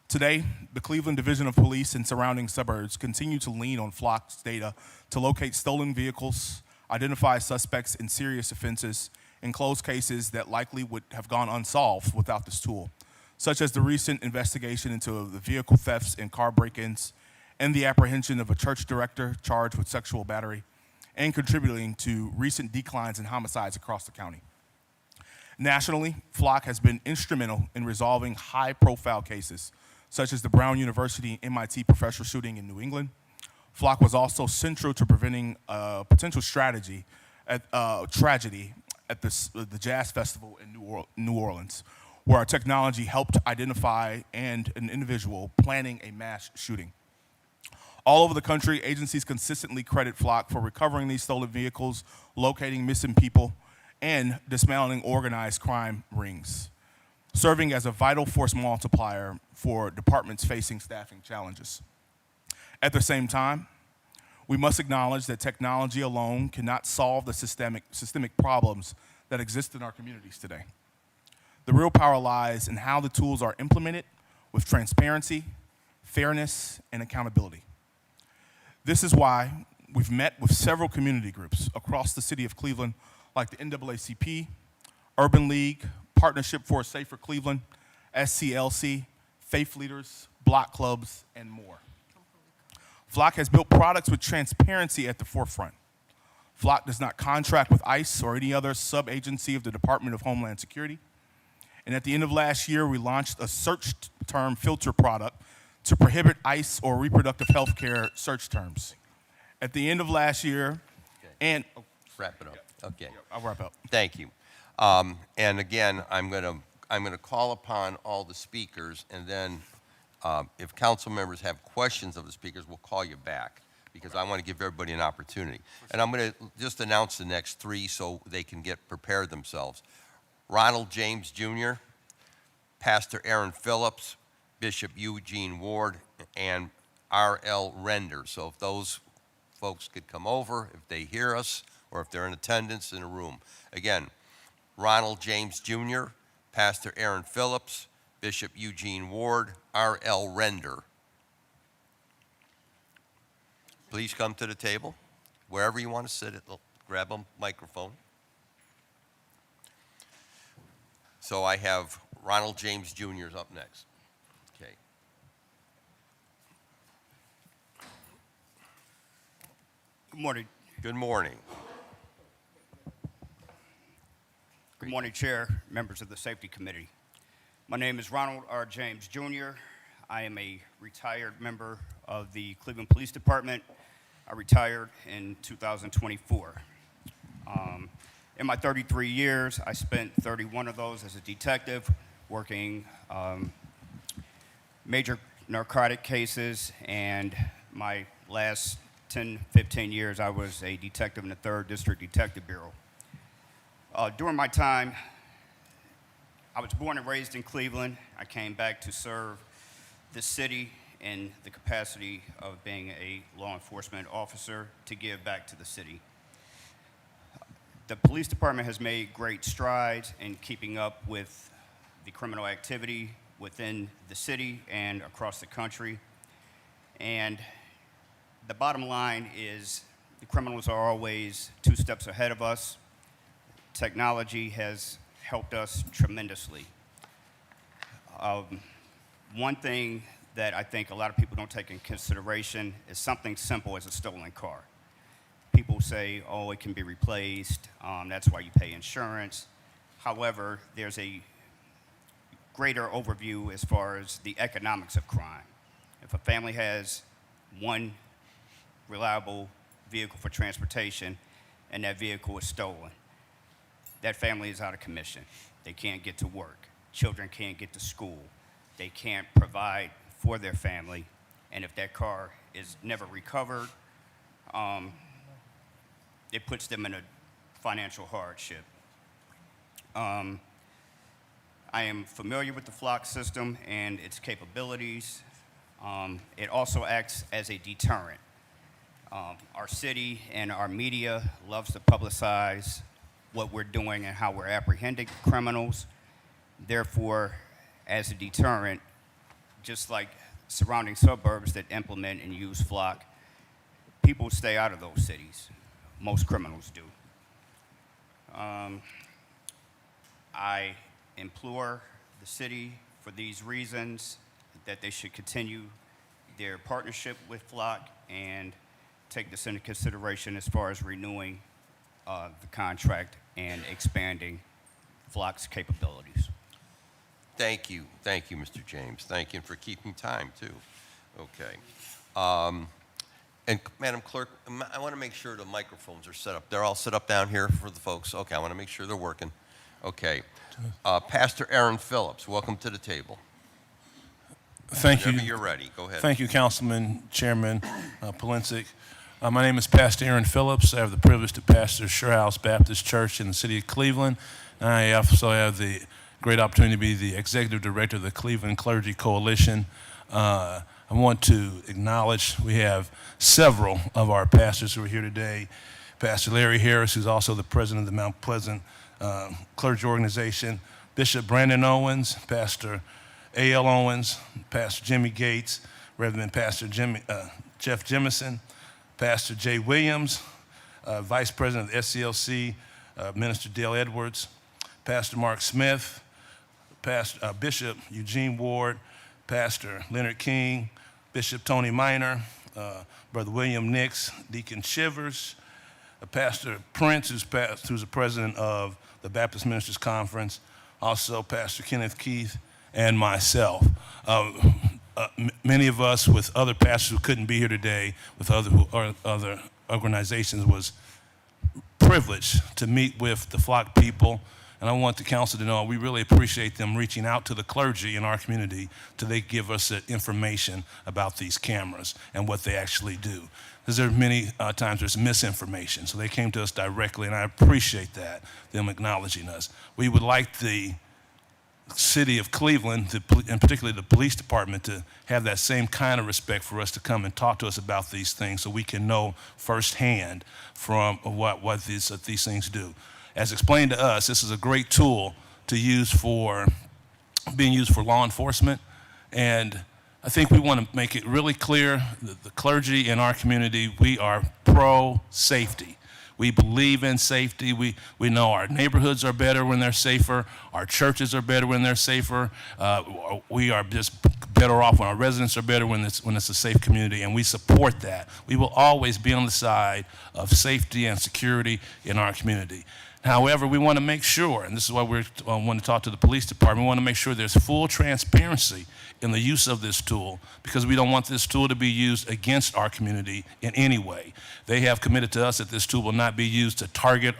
Today, the Cleveland Division of Police and surrounding suburbs continue to lean on Flock's data to locate stolen vehicles, identify suspects in serious offenses, and close cases that likely would have gone unsolved without this tool, such as the recent investigation into the vehicle thefts and car break-ins, and the apprehension of a church director charged with sexual battery, and contributing to recent declines in homicides across the county. Nationally, Flock has been instrumental in resolving high-profile cases, such as the Brown University MIT professor shooting in New England. Flock was also central to preventing a potential tragedy at the Jazz Festival in New Orleans, where our technology helped identify an individual planning a mass shooting. All over the country, agencies consistently credit Flock for recovering these stolen vehicles, locating missing people, and dismantling organized crime rings, serving as a vital force multiplier for departments facing staffing challenges. At the same time, we must acknowledge that technology alone cannot solve the systemic problems that exist in our communities today. The real power lies in how the tools are implemented with transparency, fairness, and accountability. This is why we've met with several community groups across the city of Cleveland, like the NAACP, Urban League, Partnership for a Safer Cleveland, SCLC, Faith Leaders, Block Clubs, and more. Flock has built products with transparency at the forefront. Flock does not contract with ICE or any other sub-agency of the Department of Homeland Security. And at the end of last year, we launched a search term filter product to prohibit ICE or reproductive health care search terms. At the end of last year, and Wrap it up. Okay. I'll wrap up. Thank you. And again, I'm gonna call upon all the speakers, and then if council members have questions of the speakers, we'll call you back, because I want to give everybody an opportunity. And I'm going to just announce the next three so they can get prepared themselves. Ronald James Jr., Pastor Aaron Phillips, Bishop Eugene Ward, and R.L. Render. So if those folks could come over, if they hear us, or if they're in attendance in a room. Again, Ronald James Jr., Pastor Aaron Phillips, Bishop Eugene Ward, R.L. Render. Please come to the table, wherever you want to sit, grab a microphone. So I have Ronald James Jr. is up next. Okay. Good morning. Good morning. Good morning, Chair, members of the Safety Committee. My name is Ronald R. James Jr. I am a retired member of the Cleveland Police Department. I retired in 2024. In my 33 years, I spent 31 of those as a detective, working major narcotic cases, and my last 10, 15 years, I was a detective in the 3rd District Detective Bureau. During my time, I was born and raised in Cleveland. I came back to serve the city in the capacity of being a law enforcement officer to give back to the city. The police department has made great strides in keeping up with the criminal activity within the city and across the country. And the bottom line is the criminals are always 2 steps ahead of us. Technology has helped us tremendously. One thing that I think a lot of people don't take in consideration is something simple as a stolen car. People say, oh, it can be replaced, that's why you pay insurance. However, there's a greater overview as far as the economics of crime. If a family has one reliable vehicle for transportation and that vehicle is stolen, that family is out of commission. They can't get to work. Children can't get to school. They can't provide for their family. And if that car is never recovered, it puts them in a financial hardship. I am familiar with the Flock system and its capabilities. It also acts as a deterrent. Our city and our media loves to publicize what we're doing and how we're apprehending criminals. Therefore, as a deterrent, just like surrounding suburbs that implement and use Flock, people stay out of those cities. Most criminals do. I implore the city for these reasons that they should continue their partnership with Flock and take this into consideration as far as renewing the contract and expanding Flock's capabilities. Thank you, Mr. James. Thank you for keeping time, too. Okay. And Madam Clerk, I want to make sure the microphones are set up. They're all set up down here for the folks. Okay, I want to make sure they're working. Okay. Pastor Aaron Phillips, welcome to the table. Thank you. Whenever you're ready, go ahead. Thank you, Councilman Chairman Polincic. My name is Pastor Aaron Phillips. I have the privilege to pastor Sure House Baptist Church in the city of Cleveland. And I also have the great opportunity to be the executive director of the Cleveland Clergy Coalition. I want to acknowledge we have several of our pastors who are here today. Pastor Larry Harris, who's also the president of the Mount Pleasant Clergy Organization, Bishop Brandon Owens, Pastor A.L. Owens, Pastor Jimmy Gates, Reverend Pastor Jeff Jemison, Pastor Jay Williams, Vice President of the SCLC, Minister Dale Edwards, Pastor Mark Smith, Bishop Eugene Ward, Pastor Leonard King, Bishop Tony Minor, Brother William Nix, Deacon Shivers, Pastor Prince, who's the president of the Baptist Ministers Conference, also Pastor Kenneth Keith, and myself. Many of us with other pastors who couldn't be here today, with other organizations, was privileged to meet with the Flock people. And I want the council to know we really appreciate them reaching out to the clergy in our community till they give us information about these cameras and what they actually do. Because there are many times there's misinformation. So they came to us directly, and I appreciate that, them acknowledging us. We would like the city of Cleveland, and particularly the police department, to have that same kind of respect for us to come and talk to us about these things so we can know firsthand from what these things do. As explained to us, this is a great tool to use being used for law enforcement, and I think we want to make it really clear that the clergy in our community, we are pro-safety. We believe in safety. We know our neighborhoods are better when they're safer. Our churches are better when they're safer. We are just better off when our residents are better when it's a safe community, and we support that. We will always be on the side of safety and security in our community. However, we want to make sure, and this is why we want to talk to the police department, we want to make sure there's full transparency in the use of this tool, because we don't want this tool to be used against our community in any way. They have committed to us that this tool will not be used to target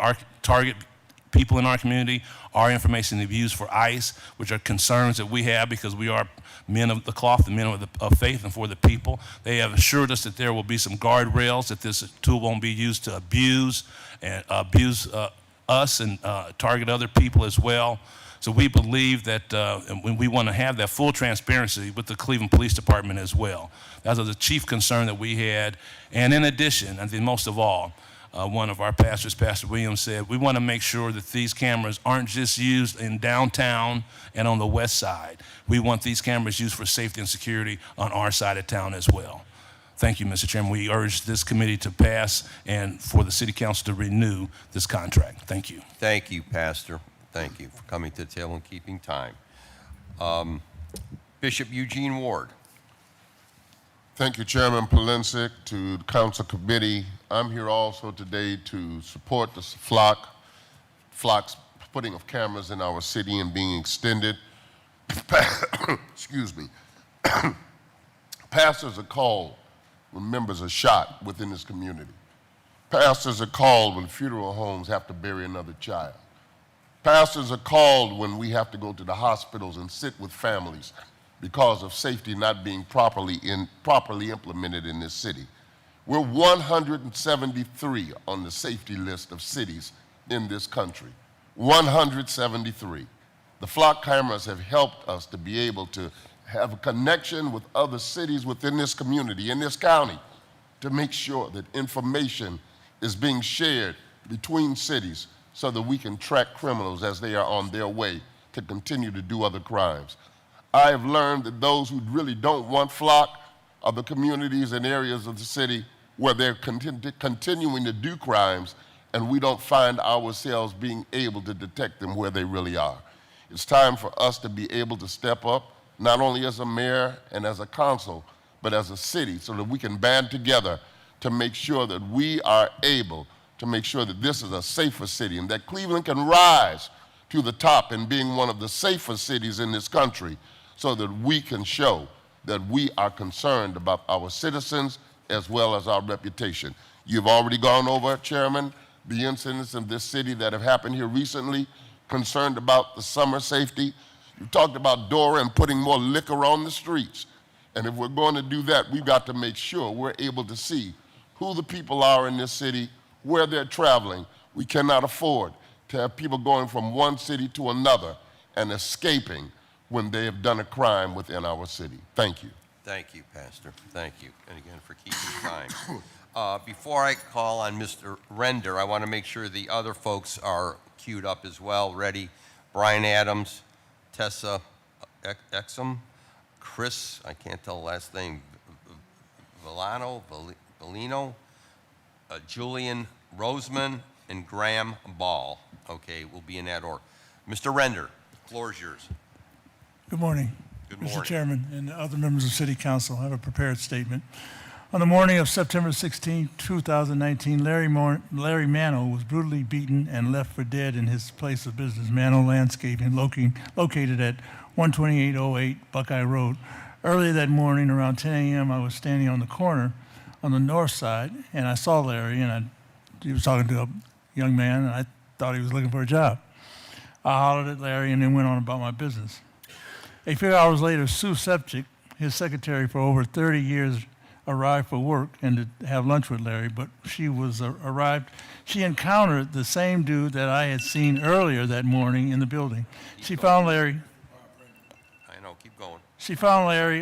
people in our community. Our information will be used for ICE, which are concerns that we have because we are men of the cloth and men of faith and for the people. They have assured us that there will be some guardrails, that this tool won't be used to abuse us and target other people as well. So we believe that we want to have that full transparency with the Cleveland Police Department as well. That was the chief concern that we had. And in addition, I think most of all, one of our pastors, Pastor Williams, said, we want to make sure that these cameras aren't just used in downtown and on the west side. We want these cameras used for safety and security on our side of town as well. Thank you, Mr. Chairman. We urge this committee to pass and for the City Council to renew this contract. Thank you. Thank you, Pastor. Thank you for coming to the table and keeping time. Bishop Eugene Ward. Thank you, Chairman Polincic, to the Council Committee. I'm here also today to support the Flock's putting of cameras in our city and being extended. Excuse me. Pastors are called when members are shot within this community. Pastors are called when funeral homes have to bury another child. Pastors are called when we have to go to the hospitals and sit with families because of safety not being properly implemented in this city. We're 173 on the safety list of cities in this country. 173. The Flock cameras have helped us to be able to have a connection with other cities within this community, in this county, to make sure that information is being shared between cities so that we can track criminals as they are on their way to continue to do other crimes. I have learned that those who really don't want Flock are the communities and areas of the city where they're continuing to do crimes, and we don't find ourselves being able to detect them where they really are. It's time for us to be able to step up, not only as a mayor and as a council, but as a city, so that we can band together to make sure that we are able to make sure that this is a safer city and that Cleveland can rise to the top and being one of the safest cities in this country so that we can show that we are concerned about our citizens as well as our reputation. You've already gone over, Chairman, the incidents in this city that have happened here recently, concerned about the summer safety. You talked about DORA and putting more liquor on the streets. And if we're going to do that, we've got to make sure we're able to see who the people are in this city, where they're traveling. We cannot afford to have people going from one city to another and escaping when they have done a crime within our city. Thank you. Thank you, Pastor. Thank you. And again, for keeping time. Before I call on Mr. Render, I want to make sure the other folks are queued up as well, ready. Brian Adams, Tessa Exum, Chris, I can't tell the last name, Valino, Julian Roseman, and Graham Ball. Okay, we'll be in that order. Mr. Render, the floor is yours. Good morning. Good morning. Mr. Chairman and other members of City Council. I have a prepared statement. On the morning of September 16, 2019, Larry Mano was brutally beaten and left for dead in his place of business, Mano Landscaping, located at 12808 Buckeye Road. Early that morning, around 10 a.m., I was standing on the corner on the north side, and I saw Larry, and he was talking to a young man, and I thought he was looking for a job. I hollered at Larry and then went on about my business. A few hours later, Sue Sepchik, his secretary for over 30 years, arrived for work and to have lunch with Larry, but she encountered the same dude that I had seen earlier that morning in the building. She found Larry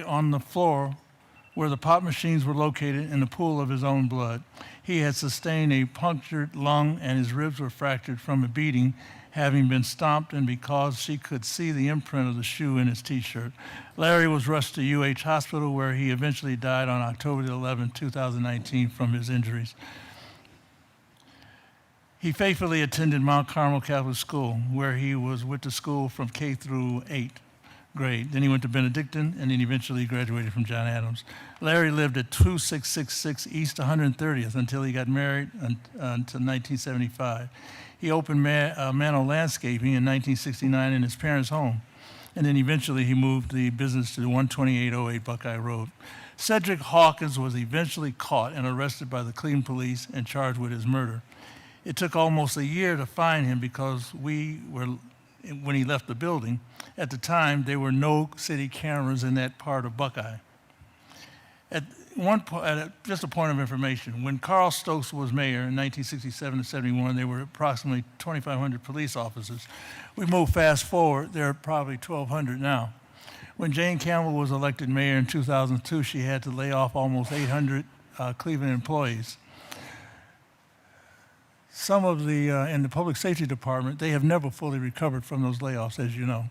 on the floor where the pop machines were located in a pool of his own blood. He had sustained a punctured lung and his ribs were fractured from a beating, having been stomped, and because she could see the imprint of the shoe in his T-shirt. Larry was rushed to UH Hospital, where he eventually died on October 11, 2019 from his injuries. He faithfully attended Mount Carmel Catholic School, where he went to school from K through 8th grade. Then he went to Benedictine, and then eventually graduated from John Adams. Larry lived at 2666 East 130th until he got married until 1975. He opened Mano Landscaping in 1969 in his parents' home, and then eventually he moved the business to 12808 Buckeye Road. Cedric Hawkins was eventually caught and arrested by the Cleveland police and charged with his murder. It took almost a year to find him because when he left the building, at the time there were no city cameras in that part of Buckeye. Just a point of information, when Carl Stokes was mayor in 1967 and 71, there were approximately 2,500 police officers. We move fast forward, there are probably 1,200 now. When Jane Campbell was elected mayor in 2002, she had to lay off almost 800 Cleveland employees. Some of in the public safety department, they have never fully recovered from those layoffs, as you know.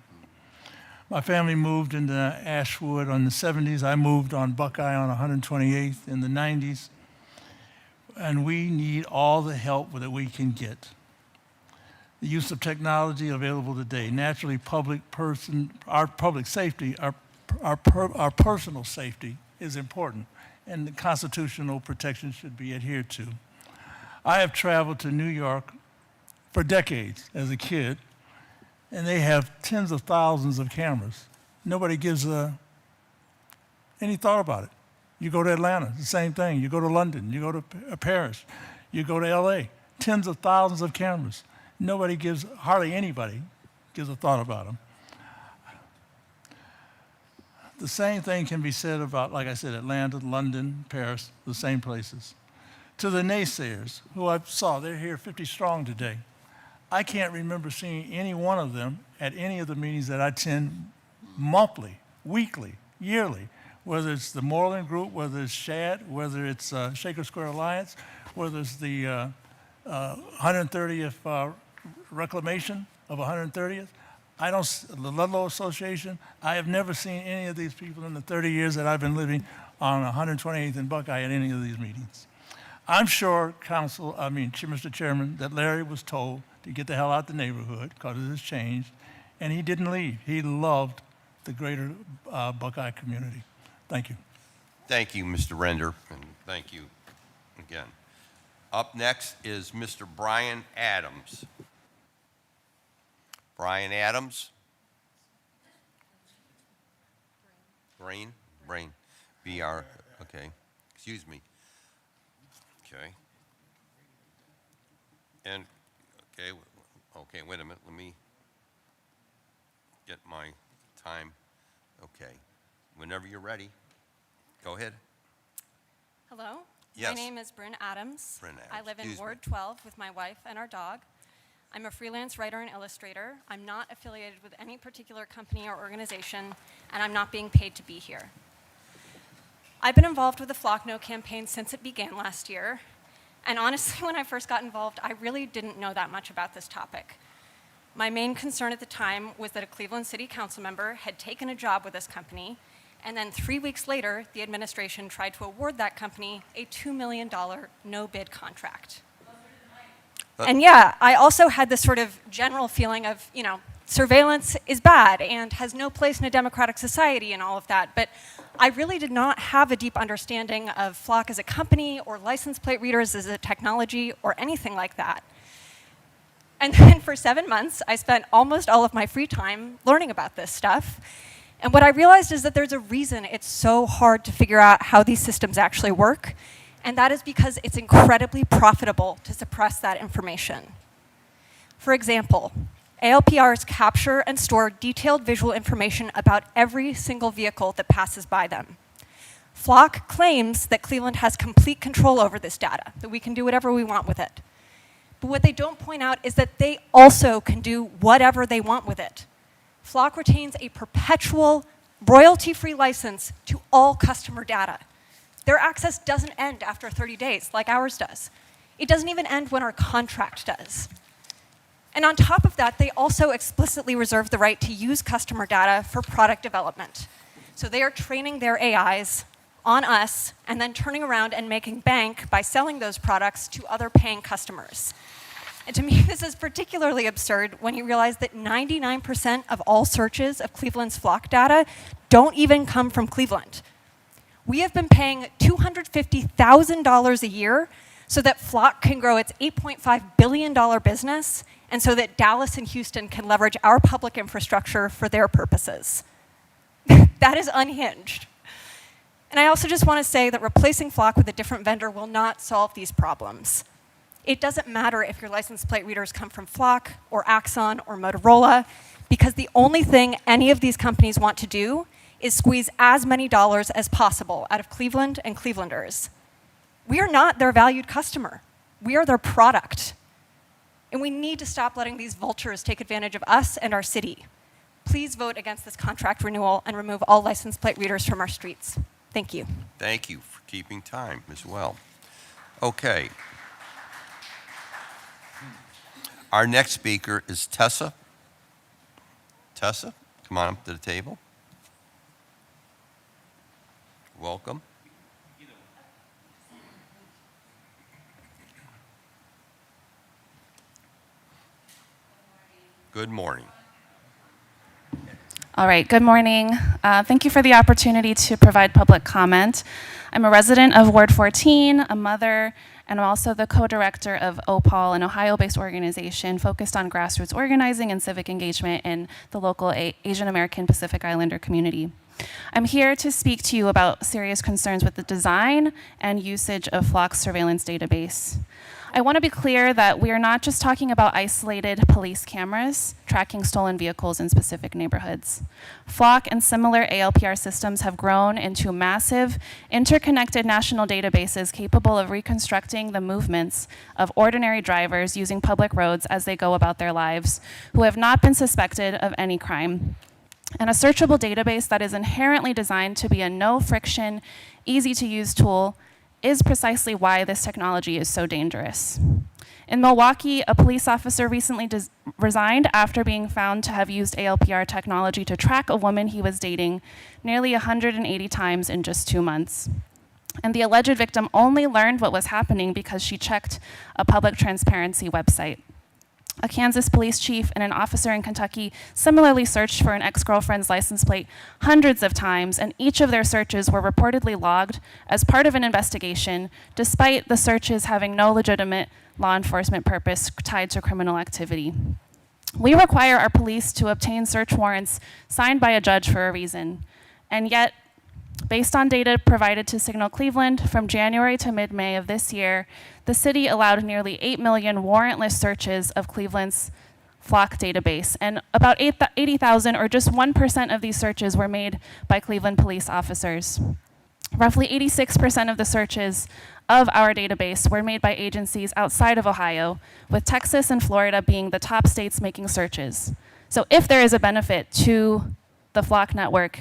My family moved into Ashwood in the 70s. I moved on Buckeye on 128th in the 90s. And we need all the help that we can get. The use of technology available today. Naturally, our public safety, our personal safety is important, and the constitutional protection should be adhered to. I have traveled to New York for decades as a kid, and they have tens of thousands of cameras. Nobody gives any thought about it. You go to Atlanta, the same thing. You go to London, you go to Paris, you go to LA, tens of thousands of cameras. Hardly anybody gives a thought about them. The same thing can be said about, like I said, Atlanta, London, Paris, the same places. To the naysayers, who I saw, they're here 50 strong today. I can't remember seeing any one of them at any of the meetings that I attend monthly, weekly, yearly, whether it's the Moreland Group, whether it's SHAD, whether it's Shaker Square Alliance, whether it's the 130th reclamation of 130th. The Ludlow Association, I have never seen any of these people in the 30 years that I've been living on 128th and Buckeye at any of these meetings. I'm sure, Mr. Chairman, that Larry was told to get the hell out the neighborhood because it has changed, and he didn't leave. He loved the greater Buckeye community. Thank you. Thank you, Mr. Render, and thank you again. Up next is Mr. Brian Adams. Brian Adams? Brain? Brain. BR, okay. Excuse me. Okay. And, okay, wait a minute, let me get my time. Okay. Whenever you're ready, go ahead. Hello. Yes. My name is Bryn Adams. Bryn I Adams, live in excuse Ward me. 12 with my wife and our dog. I'm a freelance writer and illustrator. I'm not affiliated with any particular company or organization, and I'm not being paid to be here. I've been involved with the Flock No campaign since it began last year, and honestly, when I first got involved, I really didn't know that much about this topic. My main concern at the time was that a Cleveland City Council member had taken a job with this company, and then 3 weeks later, the administration tried to award that company a $2 million no-bid contract. And yeah, I also had this sort of general feeling of, surveillance is bad and has no place in a democratic society and all of that, but I really did not have a deep understanding of Flock as a company or license plate readers as a technology or anything like that. And then for 7 months, I spent almost all of my free time learning about this stuff. And what I realized is that there's a reason it's so hard to figure out how these systems actually work, and that is because it's incredibly profitable to suppress that information. For example, ALPRs capture and store detailed visual information about every single vehicle that passes by them. Flock claims that Cleveland has complete control over this data, that we can do whatever we want with it. But what they don't point out is that they also can do whatever they want with it. Flock retains a perpetual, royalty-free license to all customer data. Their access doesn't end after 30 days, like ours does. It doesn't even end when our contract does. And on top of that, they also explicitly reserve the right to use customer data for product development. So they are training their AIs on us and then turning around and making bank by selling those products to other paying customers. And to me, this is particularly absurd when you realize that 99% of all searches of Cleveland's Flock data don't even come from Cleveland. We have been paying $250,000 a year so that Flock can grow its $8.5 billion business and so that Dallas and Houston can leverage our public infrastructure for their purposes. That is unhinged. And I also just want to say that replacing Flock with a different vendor will not solve these problems. It doesn't matter if your license plate readers come from Flock or Axon or Motorola, because the only thing any of these companies want to do is squeeze as many dollars as possible out of Cleveland and Clevelanders. We are not their valued customer. We are their product. And we need to stop letting these vultures take advantage of us and our city. Please vote against this contract renewal and remove all license plate readers from our streets. Thank you. Thank you for keeping time as well. Okay. Our next speaker is Tessa. Tessa, come on up to the table. Welcome. Good morning. All right, good morning. Thank you for the opportunity to provide public comment. I'm a resident of Ward 14, a mother, and I'm also the co-director of OPAL, an Ohio-based organization focused on grassroots organizing and civic engagement in the local Asian American Pacific Islander community. I'm here to speak to you about serious concerns with the design and usage of Flock's surveillance database. I want to be clear that we are not just talking about isolated police cameras tracking stolen vehicles in specific neighborhoods. Flock and similar ALPR systems have grown into massive, interconnected national databases capable of reconstructing the movements of ordinary drivers using public roads as they go about their lives, who have not been suspected of any crime. And a searchable database that is inherently designed to be a no-friction, easy-to-use tool is precisely why this technology is so dangerous. In Milwaukee, a police officer recently resigned after being found to have used ALPR technology to track a woman he was dating nearly 180 times in just 2 months. And the alleged victim only learned what was happening because she checked a public transparency website. A Kansas police chief and an officer in Kentucky similarly searched for an ex-girlfriend's license plate hundreds of times, and each of their searches were reportedly logged as part of an investigation, despite the searches having no legitimate law enforcement purpose tied to criminal activity. We require our police to obtain search warrants signed by a judge for a reason. And yet, based on data provided to Signal Cleveland from January to mid-May of this year, the city allowed nearly 8 million warrantless searches of Cleveland's Flock database, and about 80,000, or just 1% of these searches, were made by Cleveland police officers. Roughly 86% of the searches of our database were made by agencies outside of Ohio, with Texas and Florida being the top states making searches. So if there is a benefit to the Flock network,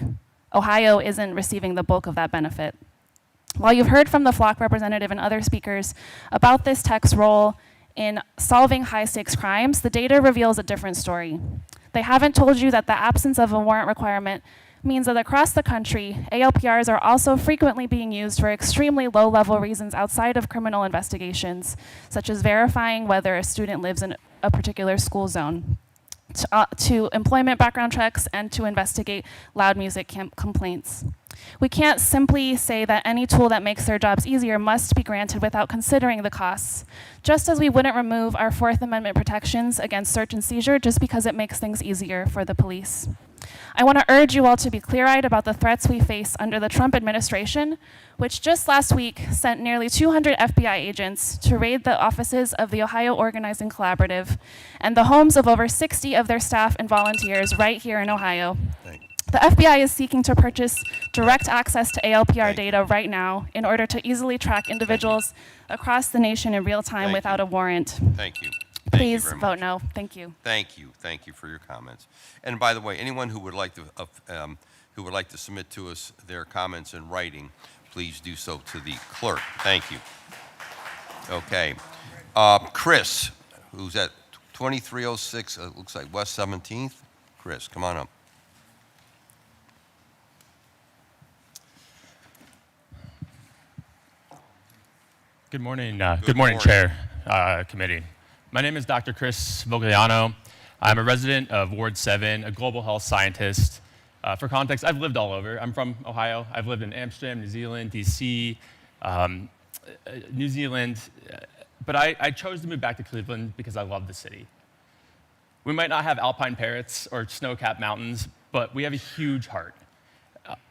Ohio isn't receiving the bulk of that benefit. While you've heard from the Flock representative and other speakers about this tech's role in solving high-stakes crimes, the data reveals a different story. They haven't told you that the absence of a warrant requirement means that across the country, ALPRs are also frequently being used for extremely low-level reasons outside of criminal investigations, such as verifying whether a student lives in a particular school zone, to employment background checks, and to investigate loud music complaints. We can't simply say that any tool that makes their jobs easier must be granted without considering the costs, just as we wouldn't remove our Fourth Amendment protections against search and seizure just because it makes things easier for the police. I want to urge you all to be clear-eyed about the threats we face under the Trump administration, which just last week sent nearly 200 FBI agents to raid the offices of the Ohio Organizing Collaborative and the homes of over 60 of their staff and volunteers right here in Ohio. The FBI is seeking to purchase direct access to ALPR data right now in order to easily track individuals across the nation in real time without a warrant. Thank you. Please vote no. Thank you. Thank you. Thank you for your comments. And by the way, anyone who would like to submit to us their comments in writing, please do so to the clerk. Thank you. Okay. Chris, who's at 2306, looks like West 17th. Chris, come on up. Good morning. Good morning, Chair, Committee. My name is Dr. Chris Vogliano. I'm a resident of Ward 7, a global health scientist. For context, I've lived all over. I'm from Ohio. I've lived in Amsterdam, New Zealand, DC, New Zealand, but I chose to move back to Cleveland because I love the city. We might not have alpine parrots or snow-capped mountains, but we have a huge heart.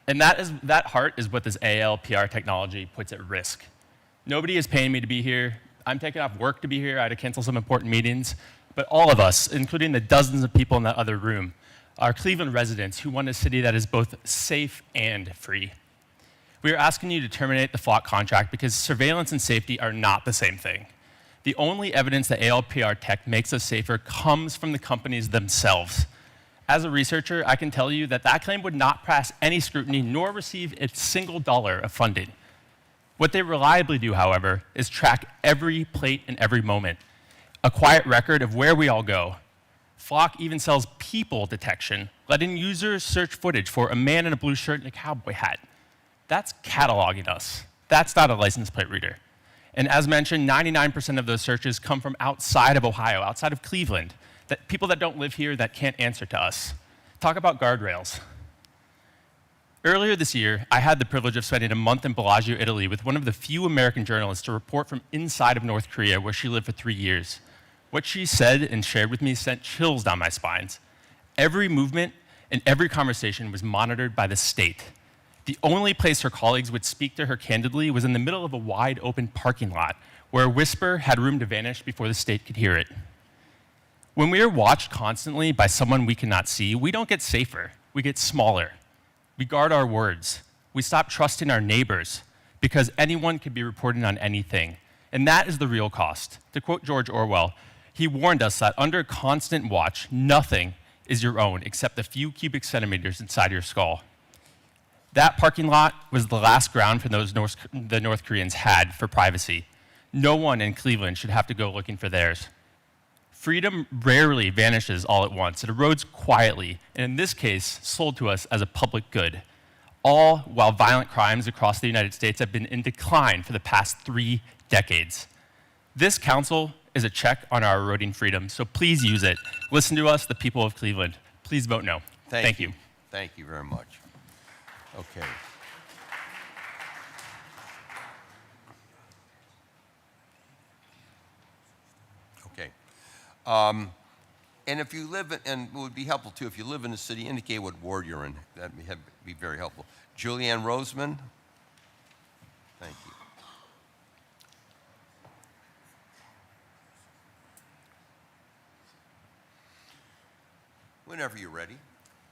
And that heart is what this ALPR technology puts at risk. Nobody is paying me to be here. I'm taking off work to be here. I had to cancel some important meetings. But all of us, including the dozens of people in that other room, are Cleveland residents who want a city that is both safe and free. We are asking you to terminate the Flock contract because surveillance and safety are not the same thing. The only evidence that ALPR tech makes us safer comes from the companies themselves. As a researcher, I can tell you that that claim would not pass any scrutiny nor receive a single dollar of funding. What they reliably do, however, is track every plate and every moment, a quiet record of where we all go. Flock even sells people detection, letting users search footage for a man in a blue shirt and a cowboy hat. That's cataloging us. That's not a license plate reader. And as mentioned, 99% of those searches come from outside of Ohio, outside of Cleveland, that people that don't live here that can't answer to us. Talk about guardrails. Earlier this year, I had the privilege of spending a month in Bellagio, Italy, with one of the few American journalists to report from inside of North Korea, where she lived for 3 years. What she said and shared with me sent chills down my spines. Every movement and every conversation was monitored by the state. The only place her colleagues would speak to her candidly was in the middle of a wide open parking lot, where a whisper had room to vanish before the state could hear it. When we are watched constantly by someone we cannot see, we don't get safer, we get smaller. We guard our words. We stop trusting our neighbors because anyone can be reporting on anything. And that is the real cost. To quote George Orwell, he warned us that under constant watch, nothing is your own except the few cubic centimeters inside your skull. That parking lot was the last ground for the North Koreans had for privacy. No one in Cleveland should have to go looking for theirs. Freedom rarely vanishes all at once. It erodes quietly, and in this case, sold to us as a public good, all while violent crimes across the United States have been in decline for the past 3 decades. This council is a check on our eroding freedom, so please use it. Listen to us, the people of Cleveland. Please vote no. Thank you. Thank you very much. Okay. Okay. And if you live in, and it would be helpful too, if you live in the city, indicate what ward you're in. That'd be very helpful. Julianne Roseman? Thank you. Whenever you're ready.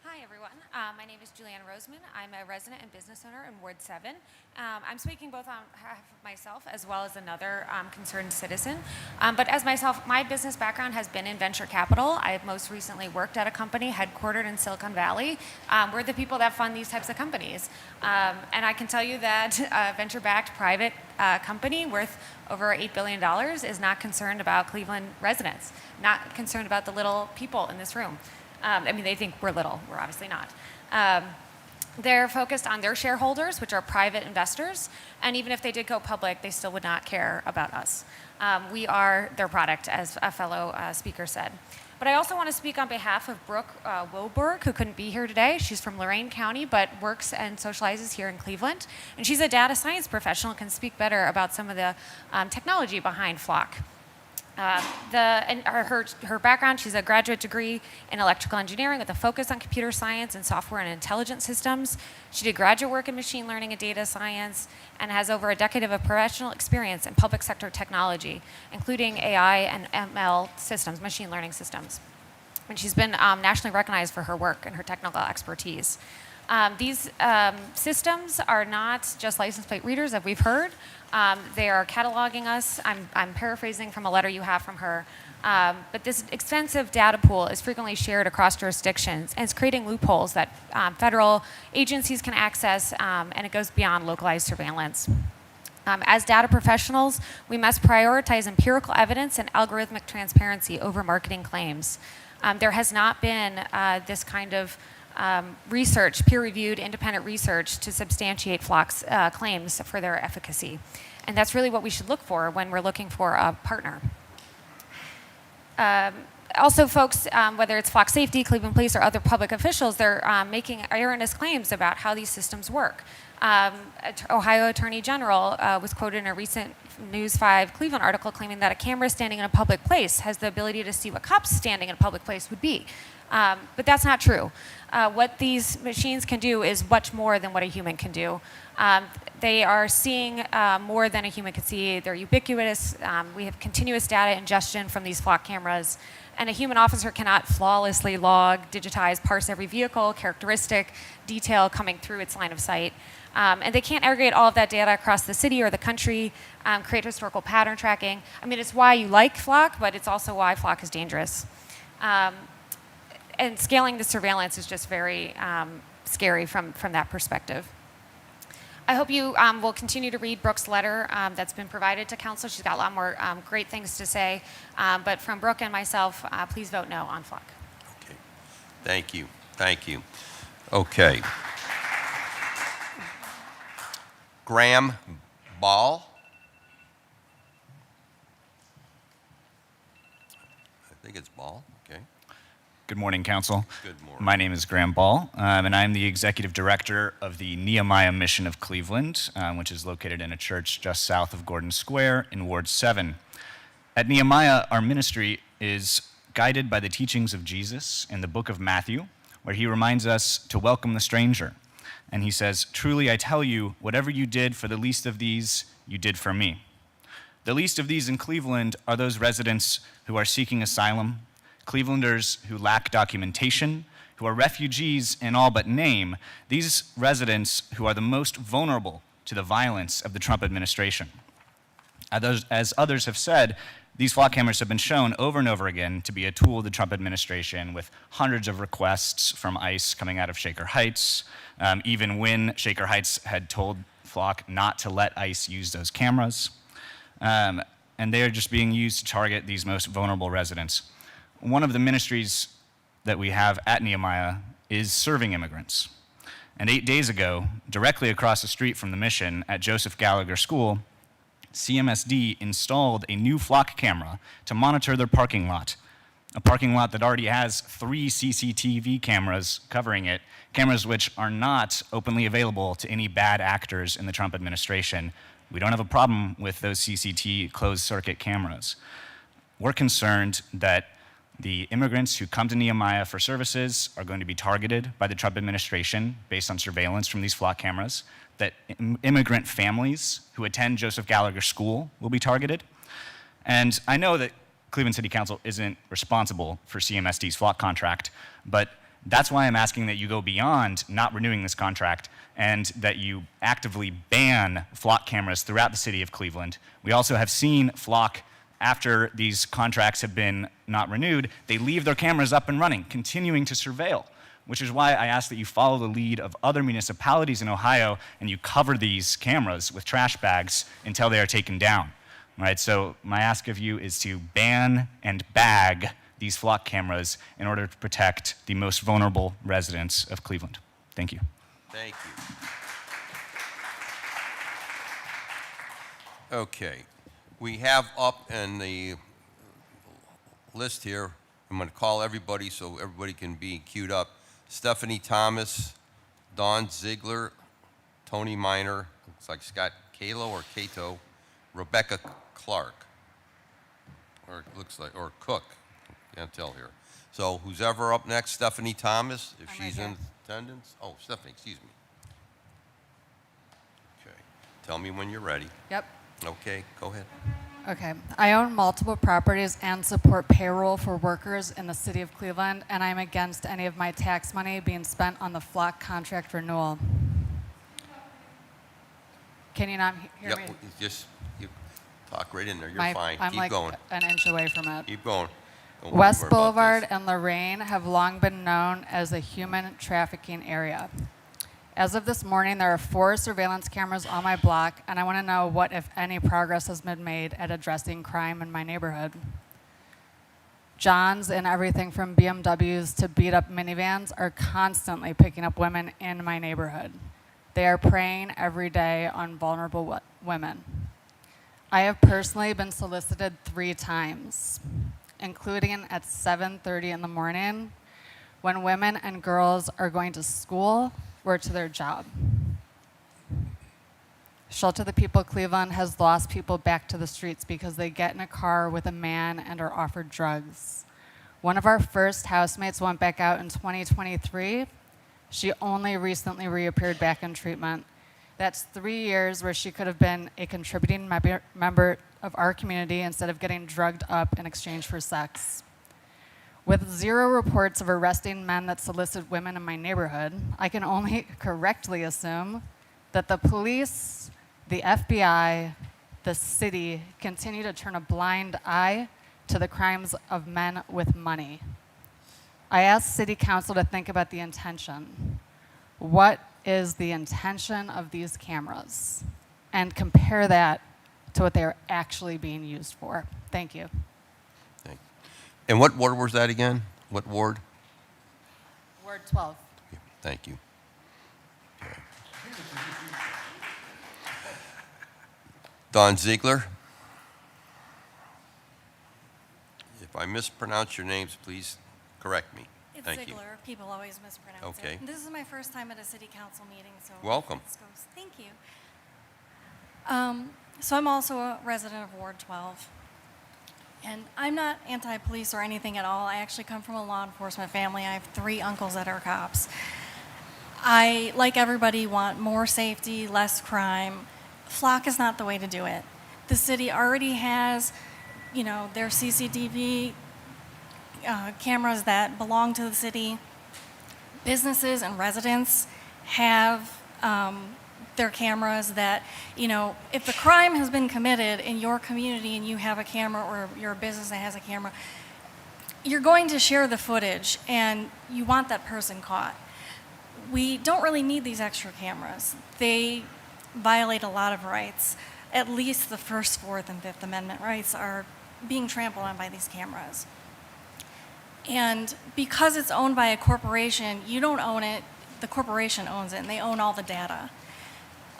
Hi, everyone. My name is Julianne Roseman. I'm a resident and business owner in Ward 7. I'm speaking both on behalf of myself as well as another concerned citizen. But as myself, my business background has been in venture capital. I most recently worked at a company headquartered in Silicon Valley. We're the people that fund these types of companies. And I can tell you that a venture-backed private company worth over $8 billion is not concerned about Cleveland residents, not concerned about the little people in this room. I mean, they think we're little. We're obviously not. They're focused on their shareholders, which are private investors, and even if they did go public, they still would not care about us. We are their product, as a fellow speaker said. But I also want to speak on behalf of Brooke Woburg, who couldn't be here today. She's from Lorain County, but works and socializes here in Cleveland. And she's a data science professional and can speak better about some of the technology behind Flock. Her background, she's a graduate degree in electrical engineering with a focus on computer science and software and intelligence systems. She did graduate work in machine learning and data science and has over a decade of professional experience in public sector technology, including AI and ML systems, machine learning systems. And she's been nationally recognized for her work and her technical expertise. These systems are not just license plate readers, as we've heard. They are cataloging us. I'm paraphrasing from a letter you have from her. But this extensive data pool is frequently shared across jurisdictions, and it's creating loopholes that federal agencies can access, and it goes beyond localized surveillance. As data professionals, we must prioritize empirical evidence and algorithmic transparency over marketing claims. There has not been this kind of research, peer-reviewed independent research to substantiate Flock's claims for their efficacy. And that's really what we should look for when we're looking for a partner. Also, folks, whether it's Flock Safety, Cleveland Police, or other public officials, they're making erroneous claims about how these systems work. Ohio Attorney General was quoted in a recent News 5 Cleveland article claiming that a camera standing in a public place has the ability to see what cops standing in a public place would be. But that's not true. What these machines can do is much more than what a human can do. They are seeing more than a human can see. They're ubiquitous. We have continuous data ingestion from these Flock cameras. And a human officer cannot flawlessly log, digitize, parse every vehicle, characteristic, detail coming through its line of sight. And they can't aggregate all of that data across the city or the country, create historical pattern tracking. I mean, it's why you like Flock, but it's also why Flock is dangerous. And scaling the surveillance is just very scary from that perspective. I hope you will continue to read Brooke's letter that's been provided to council. She's got a lot more great things to say. But from Brooke and myself, please vote no on Flock. Okay. Thank you. Thank you. Okay. Graham Ball. I think it's Ball. Okay. Good morning, Council. Good morning. My name is Graham Ball, and I'm the Executive Director of the Nehemiah Mission of Cleveland, which is located in a church just south of Gordon Square in Ward 7. At Nehemiah, our ministry is guided by the teachings of Jesus in the book of Matthew, where he reminds us to welcome the stranger. And he says, "Truly I tell you, whatever you did for the least of these, you did for me." The least of these in Cleveland are those residents who are seeking asylum, Clevelanders who lack documentation, who are refugees in all but name, these residents who are the most vulnerable to the violence of the Trump administration. As others have said, these Flock cameras have been shown over and over again to be a tool of the Trump administration, with hundreds of requests from ICE coming out of Shaker Heights, even when Shaker Heights had told Flock not to let ICE use those cameras. And they are just being used to target these most vulnerable residents. One of the ministries that we have at Nehemiah is serving immigrants. And 8 days ago, directly across the street from the mission at Joseph Gallagher School, CMSD installed a new Flock camera to monitor their parking lot, a parking lot that already has 3 CCTV cameras covering it, cameras which are not openly available to any bad actors in the Trump administration. We don't have a problem with those CCTV closed-circuit cameras. We're concerned that The immigrants who come to Nehemiah for services are going to be targeted by the Trump administration based on surveillance from these flock cameras, that immigrant families who attend Joseph Gallagher School will be targeted. And I know that Cleveland City Council isn't responsible for CMSD's flock contract, but that's why I'm asking that you go beyond not renewing this contract and that you actively ban flock cameras throughout the city of Cleveland. We also have seen flock, after these contracts have been not renewed, they leave their cameras up and running, continuing to surveil, which is why I ask that you follow the lead of other municipalities in Ohio and you cover these cameras with trash bags until they are taken down. Right? So my ask of you is to ban and bag these flock cameras in order to protect the most vulnerable residents of Cleveland. Thank you. Thank you. Okay. We have up in the list here, I'm going to call everybody so everybody can be queued up. Stephanie Thomas, Dawn Ziegler, Tony Miner, looks like Scott Kalo or Cato, Rebecca Clark, or it looks like, or Cook, can't tell here. So who's ever up next, Stephanie Thomas, if she's in attendance? Oh, Stephanie, excuse me. Okay, tell me when you're ready. Yep. Okay, go ahead. Okay. I own multiple properties and support payroll for workers in the city of Cleveland, and I'm against any of my tax money being spent on the flock contract renewal. Can you not hear me? Just you talk right in there. You're My- fine. I'm Keep like going. an inch away from it. Keep going. Don't West worry about Boulevard this. and Lorraine have long been known as a human trafficking area. As of this morning, there are 4 surveillance cameras on my block, and I want to know what, if any, progress has been made at addressing crime in my neighborhood. Johns and everything from BMWs to beat-up minivans are constantly picking up women in my neighborhood. They are preying every day on vulnerable women. I have personally been solicited 3 times, including at 7:30 in the morning when women and girls are going to school or to their job. Shelter the People Cleveland has lost people back to the streets because they get in a car with a man and are offered drugs. One of our first housemates went back out in 2023. She only recently reappeared back in treatment. That's 3 years where she could have been a contributing member of our community instead of getting drugged up in exchange for sex. With 0 reports of arresting men that solicit women in my neighborhood, I can only correctly assume that the police, the FBI, the city continue to turn a blind eye to the crimes of men with money. I asked City Council to think about the intention. What is the intention of these cameras? And compare that to what they are actually being used for. Thank you. And what ward was that again? What ward? Ward 12. Thank you. Okay. Don Ziegler. If I mispronounce your names, please correct me. It's Thank you. Ziegler. People always mispronounce Okay. it. This is my first time at a city council meeting, so Welcome. this goes- Thank you. So I'm also a resident of Ward 12. And I'm not anti-police or anything at all. I actually come from a law enforcement family. I have 3 uncles that are cops. I, like everybody, want more safety, less crime. Flock is not the way to do it. The city already has, their CCTV cameras that belong to the city. Businesses and residents have their cameras that, if the crime has been committed in your community and you have a camera or you're a business that has a camera, you're going to share the footage and you want that person caught. We don't really need these extra cameras. They violate a lot of rights. At least the First, Fourth, and Fifth Amendment rights are being trampled on by these cameras. And because it's owned by a corporation, you don't own it, the corporation owns it, and they own all the data.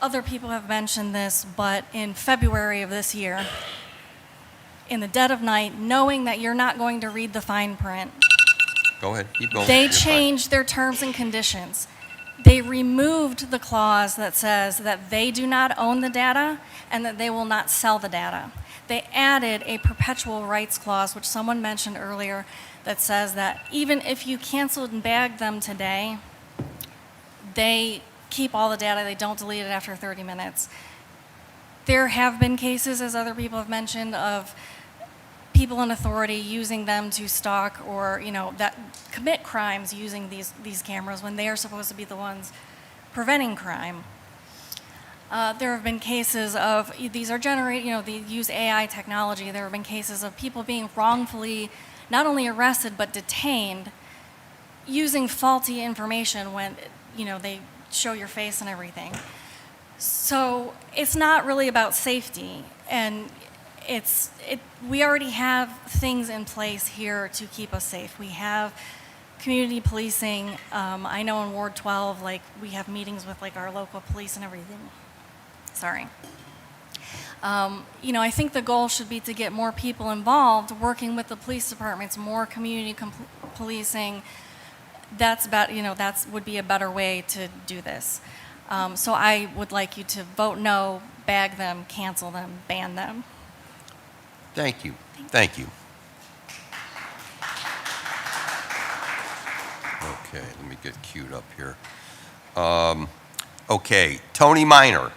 Other people have mentioned this, but in February of this year, in the dead of night, knowing that you're not going to read the fine print, Go ahead. Keep going. they You're fine. changed their terms and conditions. They removed the clause that says that they do not own the data and that they will not sell the data. they added a perpetual rights clause, which someone mentioned earlier, that says that even if you canceled and bagged them today, they keep all the data, they don't delete it after 30 minutes. There have been cases, as other people have mentioned, of people in authority using them to stalk or, that commit crimes using these cameras when they are supposed to be the ones preventing crime. There have been cases of, these are generated, they use AI technology. There have been cases of people being wrongfully not only arrested but detained using faulty information when, they show your face and everything. So it's not really about safety, and we already have things in place here to keep us safe. We have community policing. I know in Ward 12, we have meetings with our local police and everything. Sorry. I think the goal should be to get more people involved, working with the police departments, more community policing. That's would be a better way to do this. So I would like you to vote no, bag them, cancel them, ban them. Thank you. Thank you. Okay, let me get queued up here. Okay, Tony Minor.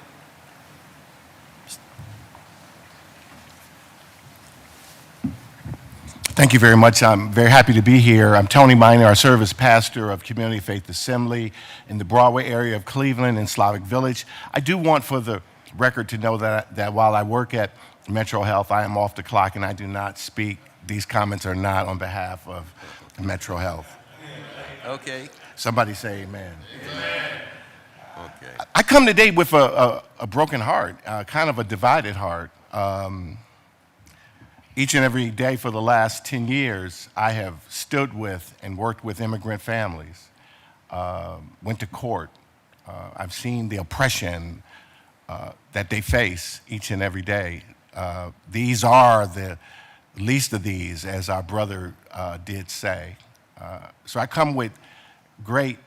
Thank you very much. I'm very happy to be here. I'm Tony Minor. I serve as pastor of Community Faith Assembly in the Broadway area of Cleveland and Slavic Village. I do want for the record to know that while I work at Metro Health, I am off the clock and I do not speak. These comments are not on behalf of Metro Health. Okay. Somebody say amen. Amen. Okay. I come today with a broken heart, kind of a divided heart. Each and every day for the last 10 years, I have stood with and worked with immigrant families, went to court. I've seen the oppression that they face each and every day. These are the least of these, as our brother did say. So I come with great,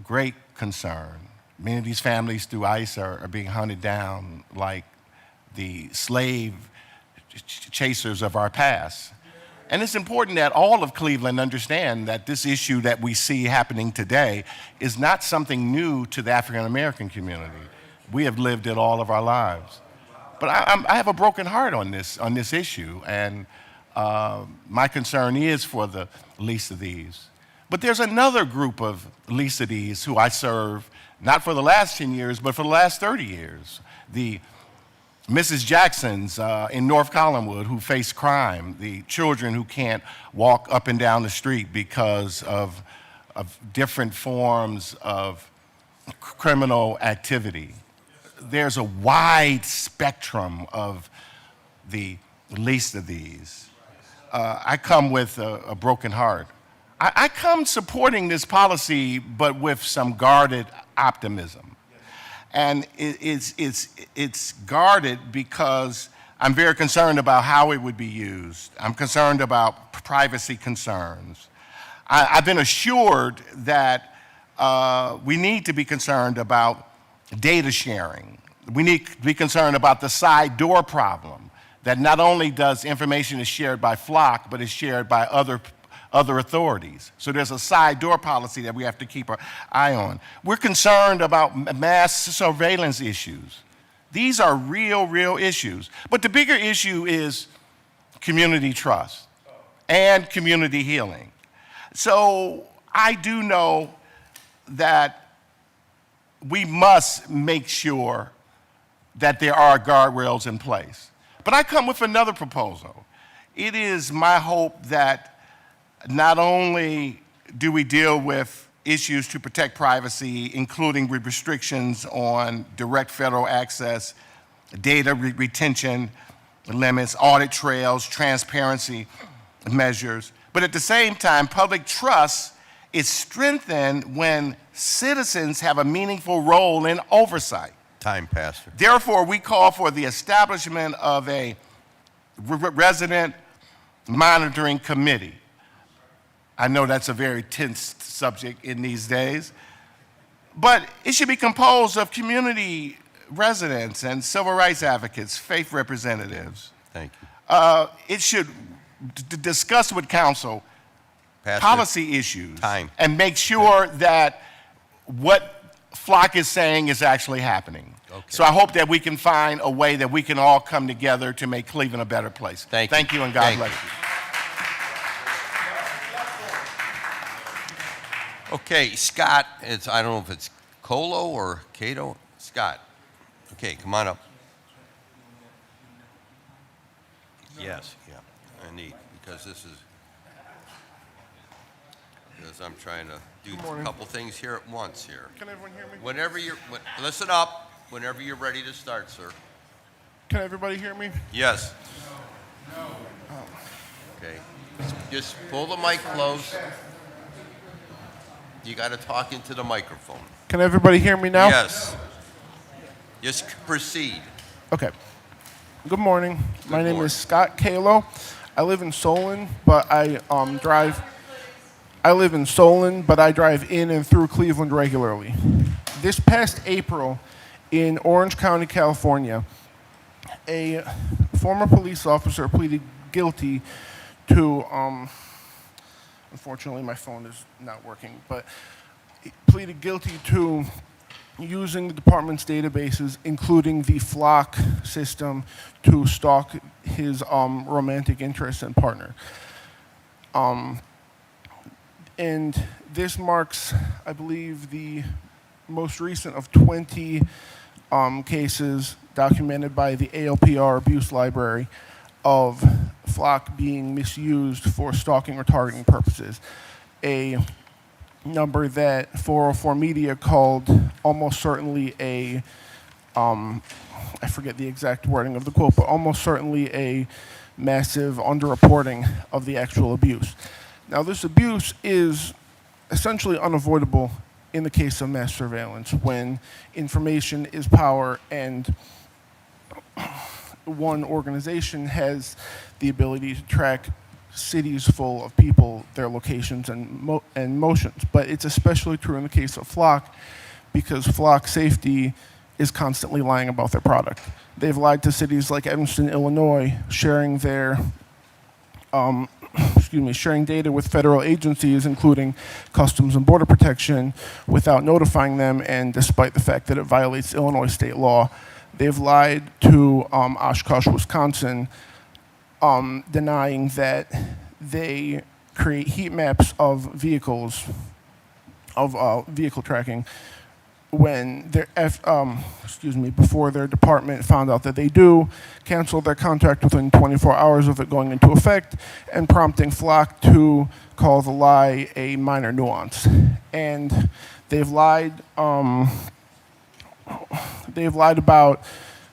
great concern. Many of these families through ICE are being hunted down like the slave chasers of our past. And it's important that all of Cleveland understand that this issue that we see happening today is not something new to the African American community. We have lived it all of our lives. But I have a broken heart on this issue, and my concern is for the least of these. But there's another group of least of these who I serve, not for the last 10 years, but for the last 30 years. The Mrs. Jacksons in North Collinwood who face crime, the children who can't walk up and down the street because of different forms of criminal activity. There's a wide spectrum of the least of these. I come with a broken heart. I come supporting this policy, but with some guarded optimism. And it's guarded because I'm very concerned about how it would be used. I'm concerned about privacy concerns. I've been assured that we need to be concerned about data sharing. We need to be concerned about the side door problem, that not only does information is shared by Flock, but is shared by other authorities. So there's a side door policy that we have to keep our eye on. We're concerned about mass surveillance issues. These are real issues. But the bigger issue is community trust and community healing. So I do know that we must make sure that there are guardrails in place. But I come with another proposal. It is my hope that not only do we deal with issues to protect privacy, including restrictions on direct federal access, data retention limits, audit trails, transparency measures, but at the same time, public trust is strengthened when citizens have a meaningful role in oversight. Time, Pastor. Therefore, we call for the establishment of a resident monitoring committee. I know that's a very tense subject in these days, but it should be composed of community residents and civil rights advocates, faith representatives. Thank it should discuss with council Pastor, policy issues time. and make sure that what Flock is saying is actually happening. Okay. So I hope that we can find a way that we can all come together to make Cleveland a better place. Thank you, and God Thank bless you. you. Okay, Scott, I don't know if it's Colo or Cato. Scott. Okay, come on up. Yes, yeah, I need, because I'm trying to do a couple things here at once here. Can everyone hear me? Listen up, whenever you're ready to start, sir. Can everybody hear me? Yes. Okay, just pull the mic close. You got to talk into the microphone. Can everybody hear me now? Yes. Just proceed. Okay. Good morning. My name is Scott Kalo. I live in Solon, but I drive in and through Cleveland regularly. This past April, in Orange County, California, a former police officer pleaded guilty to, unfortunately my phone is not working, but he pleaded guilty to using the department's databases, including the Flock system, to stalk his romantic interest and partner. And this marks, I believe, the most recent of 20 cases documented by the ALPR Abuse Library of Flock being misused for stalking or targeting purposes. A number that 404 Media called almost certainly a, I forget the exact wording of the quote, but almost certainly a massive underreporting of the actual abuse. Now, this abuse is essentially unavoidable in the case of mass surveillance when information is power and one organization has the ability to track cities full of people, their locations and motions. But it's especially true in the case of Flock because Flock Safety is constantly lying about their product. They've lied to cities like Evanston, Illinois, sharing their sharing data with federal agencies, including Customs and Border Protection, without notifying them, and despite the fact that it violates Illinois state law. They've lied to Oshkosh, Wisconsin, denying that they create heat maps of vehicles, of vehicle tracking, when before their department found out that they do, canceled their contract within 24 hours of it going into effect, and prompting Flock to call the lie a minor nuance. And they've lied about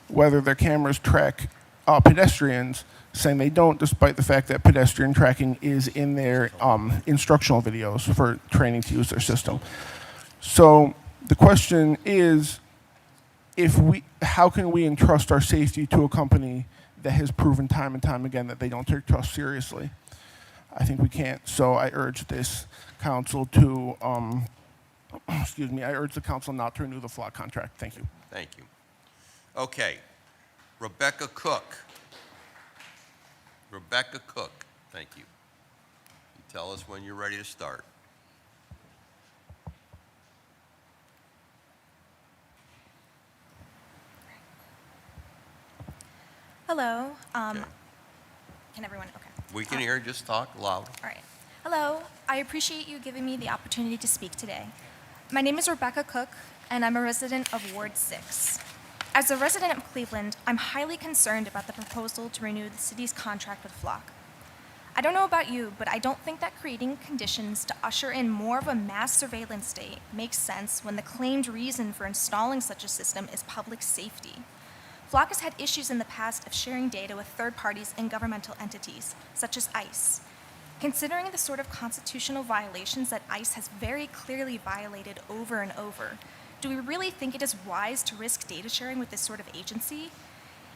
whether their cameras track pedestrians, saying they don't, despite the fact that pedestrian tracking is in their instructional videos for training to use their system. So the question is, how can we entrust our safety to a company that has proven time and time again that they don't take trust seriously? I think we can't. So I urge this council to, I urge the council not to renew the Flock contract. Thank you. Thank you. Okay, Rebecca Cook. Rebecca Cook, thank you. Tell us when you're ready to start. Hello. Okay. Can everyone? Okay. We can hear, just talk loud. All right. Hello. I appreciate you giving me the opportunity to speak today. My name is Rebecca Cook, and I'm a resident of Ward 6. As a resident of Cleveland, I'm highly concerned about the proposal to renew the city's contract with Flock. I don't know about you, but I don't think that creating conditions to usher in more of a mass surveillance state makes sense when the claimed reason for installing such a system is public safety. Flock has had issues in the past of sharing data with third parties and governmental entities, such as ICE. Considering the sort of constitutional violations that ICE has very clearly violated over and over, do we really think it is wise to risk data sharing with this sort of agency?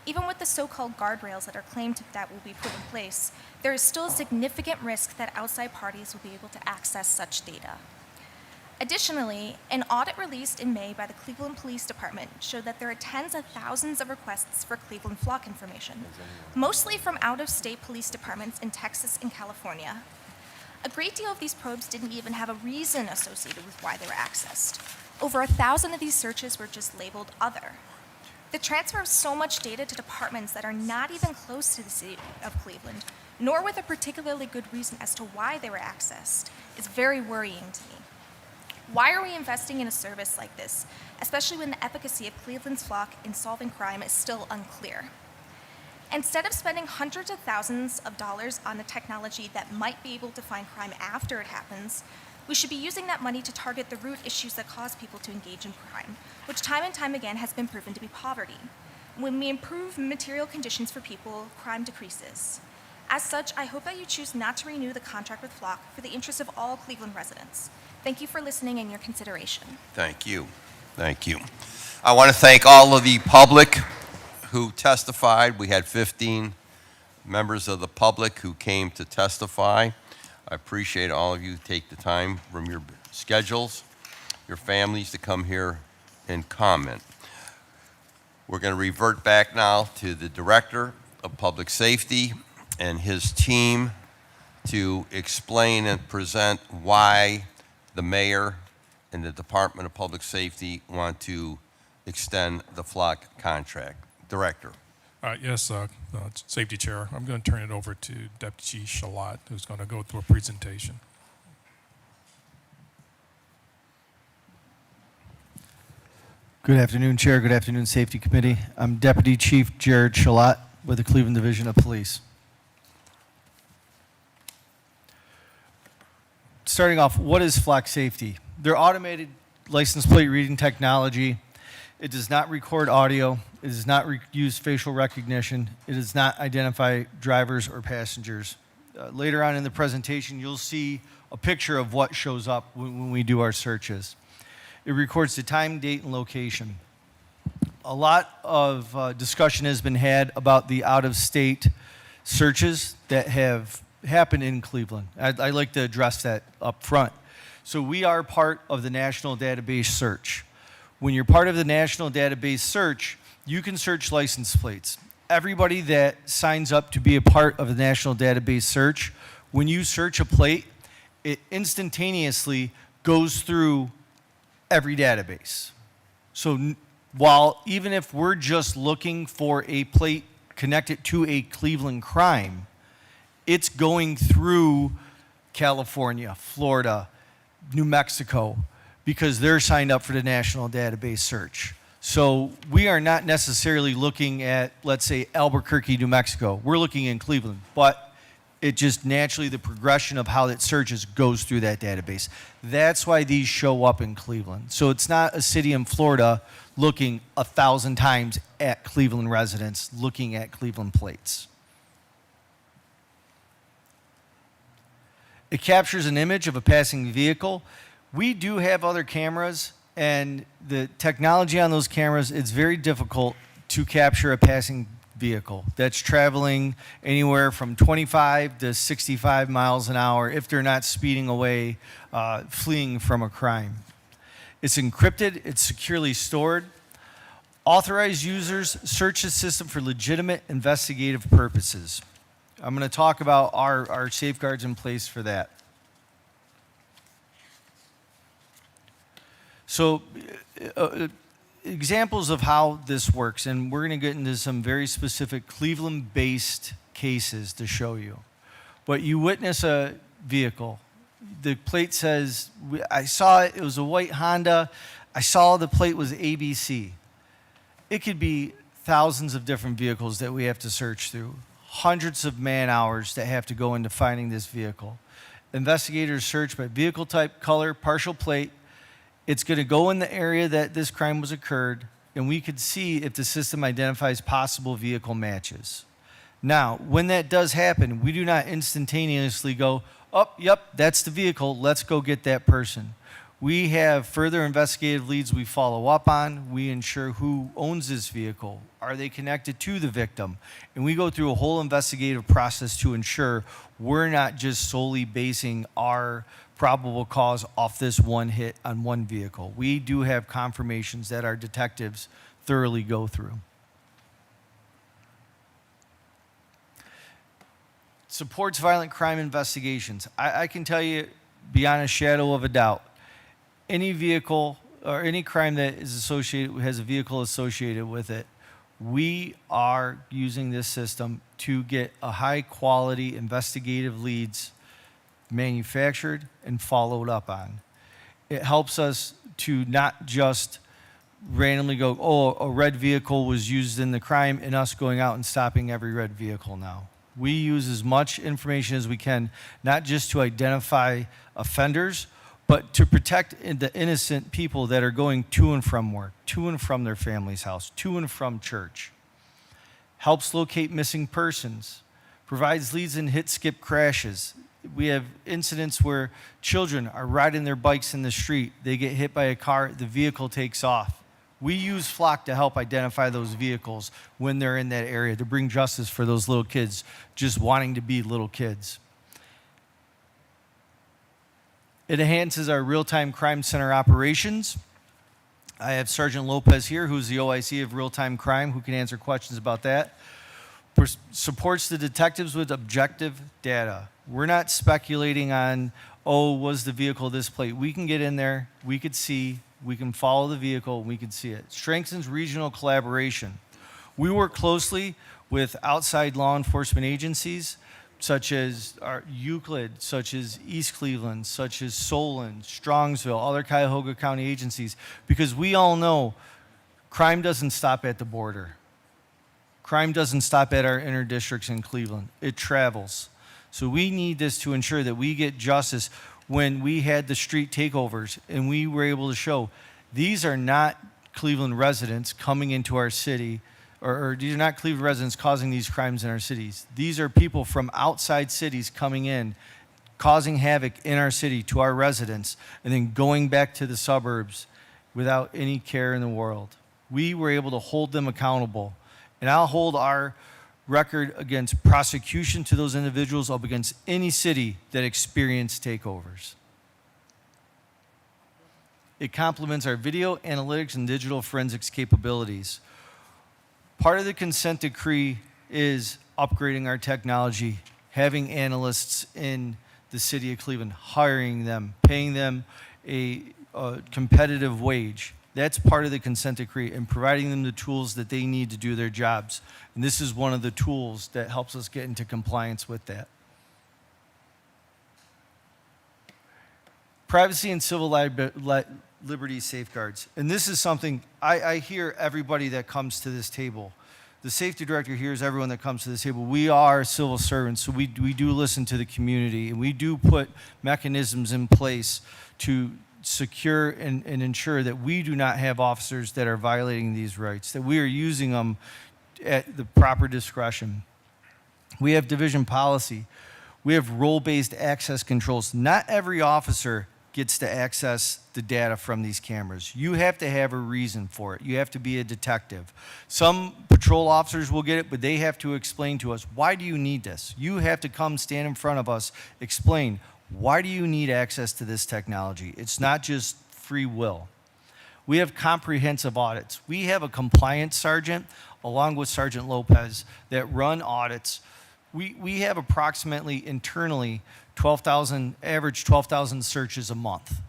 Even with the so-called guardrails that are claimed that will be put in place, there is still a significant risk that outside parties will be able to access such data. Additionally, an audit released in May by the Cleveland Police Department showed that there are tens of thousands of requests for Cleveland flock information, mostly from out-of-state police departments in Texas and California. A great deal of these probes didn't even have a reason associated with why they were accessed. Over 1,000 of these searches were just labeled other. The transfer of so much data to departments that are not even close to the city of Cleveland, nor with a particularly good reason as to why they were accessed, is very worrying to me. Why are we investing in a service like this, especially when the efficacy of Cleveland's flock in solving crime is still unclear? Instead of spending hundreds of thousands of dollars on the technology that might be able to find crime after it happens, we should be using that money to target the root issues that cause people to engage in crime, which time and time again has been proven to be poverty. When we improve material conditions for people, crime decreases. As such, I hope that you choose not to renew the contract with Flock for the interest of all Cleveland residents. Thank you for listening and your consideration. Thank you. Thank you. I want to thank all of the public who testified. We had 15 members of the public who came to testify. I appreciate all of you who take the time from your schedules, your families to come here and comment. We're going to revert back now to the Director of Public Safety and his team to explain and present why the mayor and the Department of Public Safety want to extend the flock contract. Director. Yes, Safety Chair. I'm going to turn it over to Deputy Chief Shalat, who's going to go through a presentation. Good afternoon, Chair. Good afternoon, Safety Committee. I'm Deputy Chief Jared Shalat with the Cleveland Division of Police. Starting off, what is flock safety? They're automated license plate reading technology. It does not record audio. It does not use facial recognition. It does not identify drivers or passengers. Later on in the presentation, you'll see a picture of what shows up when we do our searches. It records the time, date, and location. A lot of discussion has been had about the out-of-state searches that have happened in Cleveland. I'd like to address that up front. So we are part of the National Database Search. When you're part of the National Database Search, you can search license plates. Everybody that signs up to be a part of the National Database Search, when you search a plate, it instantaneously goes through every database. So while even if we're just looking for a plate connected to a Cleveland crime, it's going through California, Florida, New Mexico, because they're signed up for the National Database Search. So we are not necessarily looking at, let's say, Albuquerque, New Mexico. We're looking in Cleveland, but it just naturally, the progression of how it searches goes through that database. That's why these show up in Cleveland. So it's not a city in Florida looking 1,000 times at Cleveland residents looking at Cleveland plates. It captures an image of a passing vehicle. We do have other cameras, and the technology on those cameras, it's very difficult to capture a passing vehicle that's traveling anywhere from 25 to 65 miles an hour if they're not speeding away, fleeing from a crime. It's encrypted, it's securely stored. Authorized users search the system for legitimate investigative purposes. I'm going to talk about our safeguards in place for that. So examples of how this works, and we're going to get into some very specific Cleveland-based cases to show you. But you witness a vehicle. The plate says, I saw it, it was a white Honda. I saw the plate was ABC. It could be thousands of different vehicles that we have to search through. Hundreds of man-hours that have to go into finding this vehicle. Investigators search by vehicle type, color, partial plate. It's going to go in the area that this crime was occurred, and we could see if the system identifies possible vehicle matches. Now, when that does happen, we do not instantaneously go, oh, yep, that's the vehicle, let's go get that person. We have further investigative leads we follow up on. We ensure who owns this vehicle. Are they connected to the victim? And we go through a whole investigative process to ensure we're not just solely basing our probable cause off this one hit on one vehicle. We do have confirmations that our detectives thoroughly go through. Supports violent crime investigations. I can tell you beyond a shadow of a doubt, any vehicle or any crime that is associated, has a vehicle associated with it, we are using this system to get a high quality investigative leads manufactured and followed up on. It helps us to not just randomly go, oh, a red vehicle was used in the crime, and us going out and stopping every red vehicle now. We use as much information as we can, not just to identify offenders, but to protect the innocent people that are going to and from work, to and from their family's house, to and from church. Helps locate missing persons, provides leads in hit-skip crashes. We have incidents where children are riding their bikes in the street, they get hit by a car, the vehicle takes off. We use Flock to help identify those vehicles when they're in that area, to bring justice for those little kids just wanting to be little kids. It enhances our real-time crime center operations. I have Sergeant Lopez here, who's the OIC of real-time crime, who can answer questions about that. Supports the detectives with objective data. We're not speculating on, oh, was the vehicle this plate? We can get in there, we could see, we can follow the vehicle, we can see it. Strengthens regional collaboration. We work closely with outside law enforcement agencies, such as our Euclid, such as East Cleveland, such as Solon, Strongsville, other Cuyahoga County agencies, because we all know crime doesn't stop at the border. Crime doesn't stop at our inner districts in Cleveland. It travels. So we need this to ensure that we get justice. When we had the street takeovers and we were able to show these are not Cleveland residents coming into our city, or these are not Cleveland residents causing these crimes in our cities. These are people from outside cities coming in, causing havoc in our city to our residents, and then going back to the suburbs without any care in the world. We were able to hold them accountable. And I'll hold our record against prosecution to those individuals up against any city that experienced takeovers. It complements our video analytics and digital forensics capabilities. Part of the consent decree is upgrading our technology, having analysts in the city of Cleveland, hiring them, paying them a competitive wage. That's part of the consent decree, and providing them the tools that they need to do their jobs. And this is one of the tools that helps us get into compliance with that. Privacy and civil liberty safeguards. And this is something I hear everybody that comes to this table. The safety director hears everyone that comes to this table. We are civil servants, so we do listen to the community, and we do put mechanisms in place to secure and ensure that we do not have officers that are violating these rights, that we are using them at the proper discretion. We have division policy. We have role-based access controls. Not every officer gets to access the data from these cameras. You have to have a reason for it. You have to be a detective. Some patrol officers will get it, but they have to explain to us, why do you need this? You have to come stand in front of us, explain, why do you need access to this technology? It's not just free will. We have comprehensive audits. We have a compliance sergeant, along with Sergeant Lopez, that run audits. We have approximately internally 12,000, average 12,000 searches a month.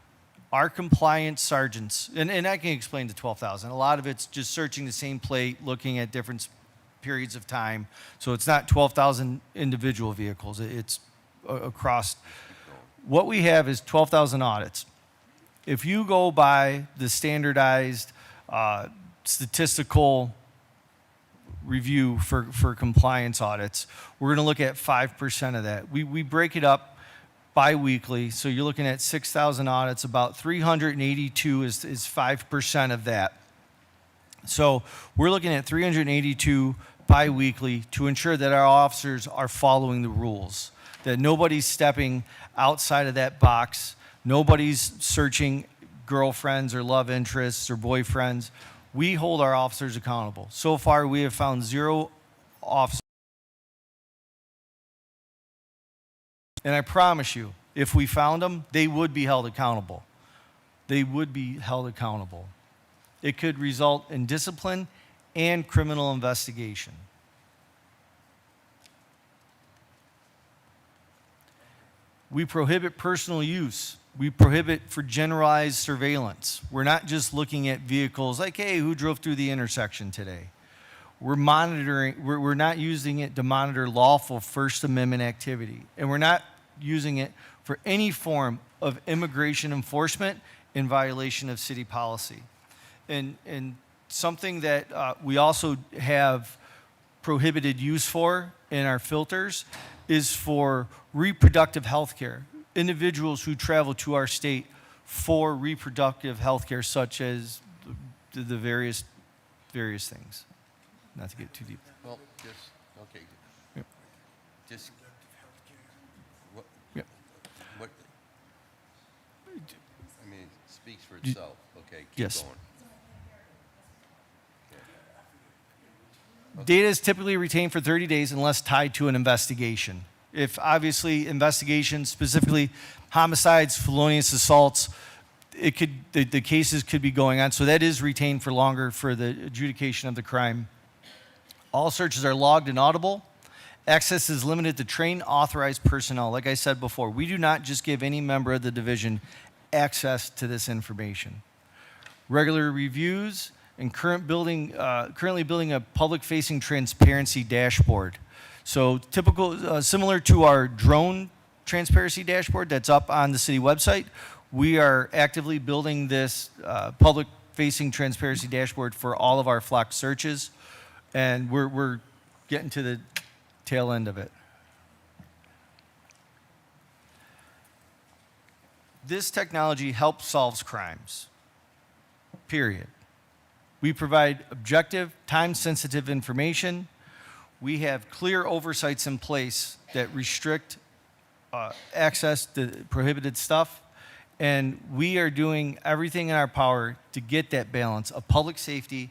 Our compliance sergeants, and I can explain the 12,000. A lot of it's just searching the same plate, looking at different periods of time. So it's not 12,000 individual vehicles. It's across. What we have is 12,000 audits. If you go by the standardized statistical review for compliance audits, we're going to look at 5% of that. We break it up bi-weekly, so you're looking at 6,000 audits. About 382 is 5% of that. So we're looking at 382 bi-weekly to ensure that our officers are following the rules, that nobody's stepping outside of that box, nobody's searching girlfriends or love interests or boyfriends. We hold our officers accountable. So far, we have found 0 officers. And I promise you, if we found them, they would be held accountable. They would be held accountable. It could result in discipline and criminal investigation. We prohibit personal use. We prohibit for generalized surveillance. We're not just looking at vehicles like, hey, who drove through the intersection today? We're monitoring, we're not using it to monitor lawful First Amendment activity. And we're not using it for any form of immigration enforcement in violation of city policy. And something that we also have prohibited use for in our filters is for reproductive health care. Individuals who travel to our state for reproductive health care, such as the various things. Not to get too deep. Well, just, okay. Yep. Just, what, Yep. what, I mean, it speaks for itself. Okay, keep Yes. going. Data is typically retained for 30 days unless tied to an investigation. If obviously investigations, specifically homicides, felonious assaults, the cases could be going on. So that is retained for longer for the adjudication of the crime. All searches are logged and audible. Access is limited to trained, authorized personnel. Like I said before, we do not just give any member of the division access to this information. Regular reviews and currently building a public-facing transparency dashboard. So similar to our drone transparency dashboard that's up on the city website, we are actively building this public-facing transparency dashboard for all of our Flock searches, and we're getting to the tail end of it. This technology helps solve crimes, period. We provide objective, time-sensitive information. We have clear oversights in place that restrict access to prohibited stuff. And we are doing everything in our power to get that balance of public safety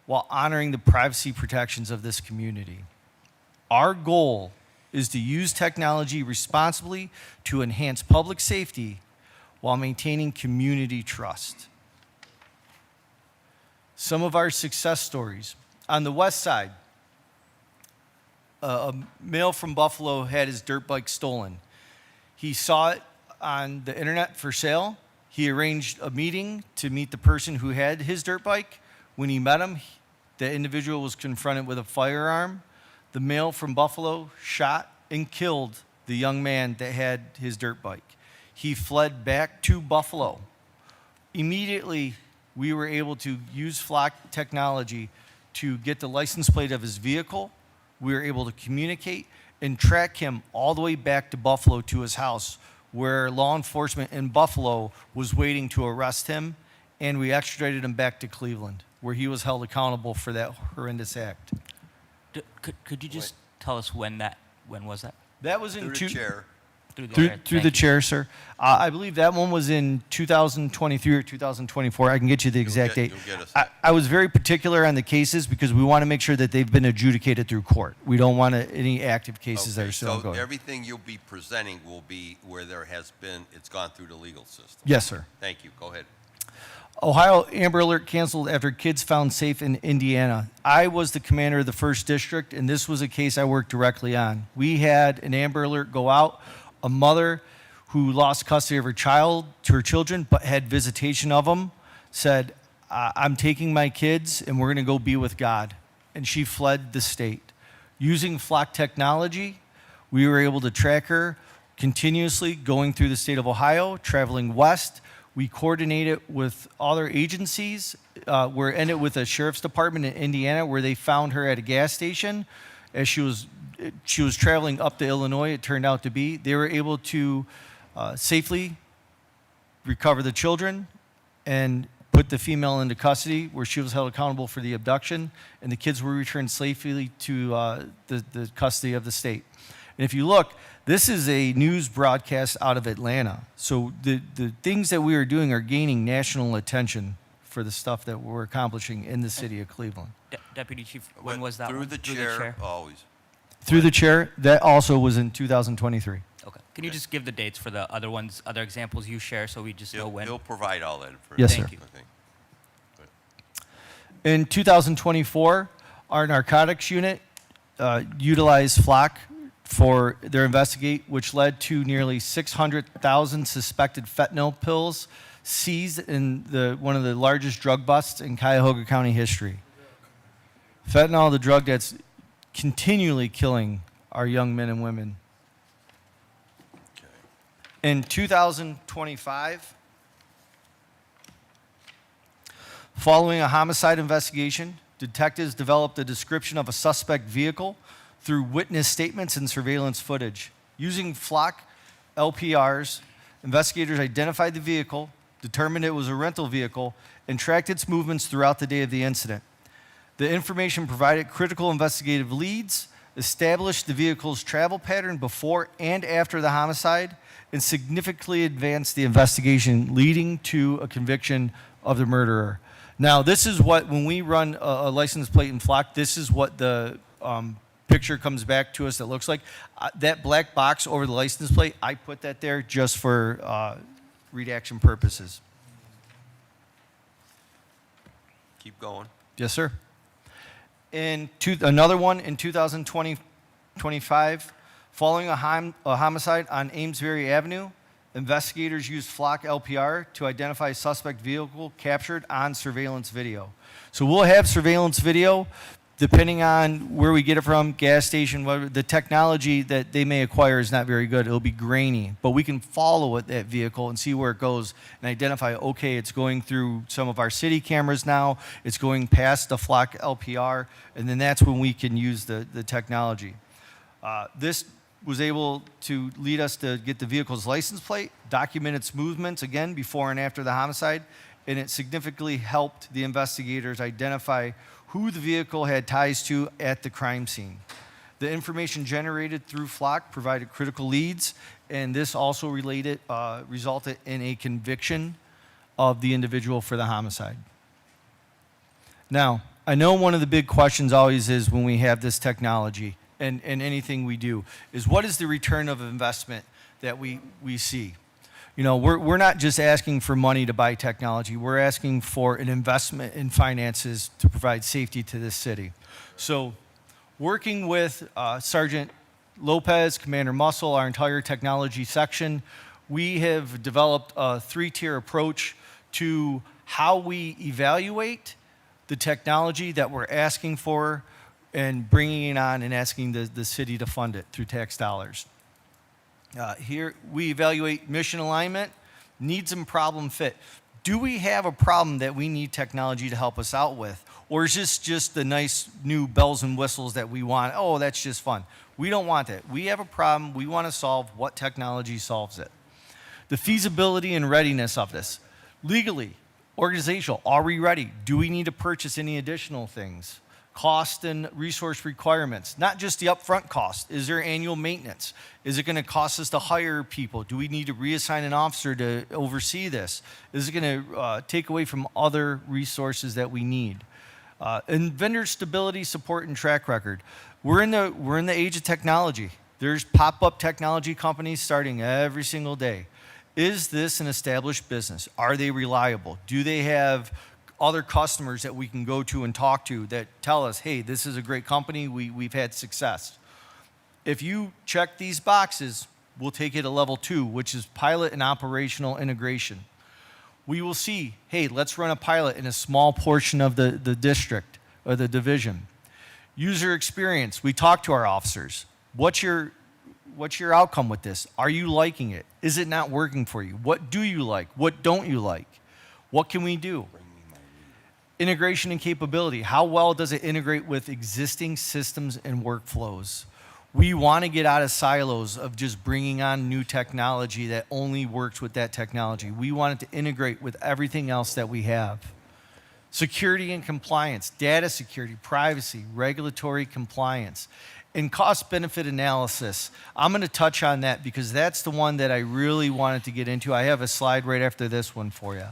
while honoring the privacy protections of this community. Our goal is to use technology responsibly to enhance public safety while maintaining community trust. Some of our success stories. On the west side, a male from Buffalo had his dirt bike stolen. He saw it on the internet for sale. He arranged a meeting to meet the person who had his dirt bike. When he met him, the individual was confronted with a firearm. The male from Buffalo shot and killed the young man that had his dirt bike. He fled back to Buffalo. Immediately, we were able to use Flock technology to get the license plate of his vehicle. We were able to communicate and track him all the way back to Buffalo to his house, where law enforcement in Buffalo was waiting to arrest him, and we extradited him back to Cleveland, where he was held accountable for that horrendous act. Could you just tell us when was that? That was in Through the chair. Through the chair, sir. I believe that one was in 2023 or 2024. I can get you the exact date. You'll get us I was very particular on the cases because we want to make sure that they've been adjudicated through court. We don't want any active cases that are still so ongoing. everything you'll be presenting will be where there has been, it's gone through the legal system. Yes, sir. Thank you. Go ahead. Ohio Amber Alert canceled after kids found safe in Indiana. I was the commander of the 1st District, and this was a case I worked directly on. We had an Amber Alert go out. A mother who lost custody of her child to her children but had visitation of them said, I'm taking my kids and we're going to go be with God. And she fled the state. Using Flock technology, we were able to track her continuously going through the state of Ohio, traveling west. We coordinated with other agencies. We ended with a sheriff's department in Indiana where they found her at a gas station as she was traveling up to Illinois, it turned out to be. They were able to safely recover the children and put the female into custody where she was held accountable for the abduction, and the kids were returned safely to the custody of the state. And if you look, this is a news broadcast out of Atlanta. So the things that we are doing are gaining national attention for the stuff that we're accomplishing in the city of Cleveland. Deputy Chief, when was that Through one? the chair, always. Through the chair, that also was in 2023. Okay. Can you just give the dates for the other ones, other examples you share, so we just know when? He'll provide all that information. Yes, Thank sir. you. In 2024, our narcotics unit utilized Flock for their investigate, which led to nearly 600,000 suspected fentanyl pills seized in one of the largest drug busts in Cuyahoga County history. Fentanyl, the drug that's continually killing our young men and women. In 2025, following a homicide investigation, detectives developed a description of a suspect vehicle through witness statements and surveillance footage. Using Flock LPRs, investigators identified the vehicle, determined it was a rental vehicle, and tracked its movements throughout the day of the incident. The information provided critical investigative leads, established the vehicle's travel pattern before and after the homicide, and significantly advanced the investigation, leading to a conviction of the murderer. Now, this is what, when we run a license plate in Flock, this is what the picture comes back to us that looks like. That black box over the license plate, I put that there just for redaction purposes. Keep going. Yes, sir. Another one in 2025, following a homicide on Amesbury Avenue, investigators used Flock LPR to identify a suspect vehicle captured on surveillance video. So we'll have surveillance video, depending on where we get it from, gas station, whatever. The technology that they may acquire is not very good. It'll be grainy, but we can follow that vehicle and see where it goes and identify, okay, it's going through some of our city cameras now, it's going past the Flock LPR, and then that's when we can use the technology. This was able to lead us to get the vehicle's license plate, document its movements, again, before and after the homicide, and it significantly helped the investigators identify who the vehicle had ties to at the crime scene. The information generated through Flock provided critical leads, and this also resulted in a conviction of the individual for the homicide. Now, I know one of the big questions always is when we have this technology, and anything we do, is what is the return of investment that we see? You know, we're not just asking for money to buy technology. We're asking for an investment in finances to provide safety to this city. So working with Sergeant Lopez, Commander Muscle, our entire technology section, we have developed a three-tier approach to how we evaluate the technology that we're asking for and bringing it on and asking the city to fund it through tax dollars. Here, we evaluate mission alignment, needs and problem fit. Do we have a problem that we need technology to help us out with? Or is this just the nice new bells and whistles that we want? Oh, that's just fun. We don't want that. We have a problem. We want to solve what technology solves it. The feasibility and readiness of this. Legally, organizational, are we ready? Do we need to purchase any additional things? Cost and resource requirements, not just the upfront cost. Is there annual maintenance? Is it going to cost us to hire people? Do we need to reassign an officer to oversee this? Is it going to take away from other resources that we need? And vendor stability, support, and track record. We're in the age of technology. There's pop-up technology companies starting every single day. Is this an established business? Are they reliable? Do they have other customers that we can go to and talk to that tell us, hey, this is a great company, we've had success? If you check these boxes, we'll take it to level 2, which is pilot and operational integration. We will see, hey, let's run a pilot in a small portion of the district or the division. User experience, we talk to our officers. What's your outcome with this? Are you liking it? Is it not working for you? What do you like? What don't you like? What can we do? Integration and capability. How well does it integrate with existing systems and workflows? We want to get out of silos of just bringing on new technology that only works with that technology. We want it to integrate with everything else that we have. security and compliance, data security, privacy, regulatory compliance, and cost-benefit analysis. I'm going to touch on that because that's the one that I really wanted to get into. I have a slide right after this one for you.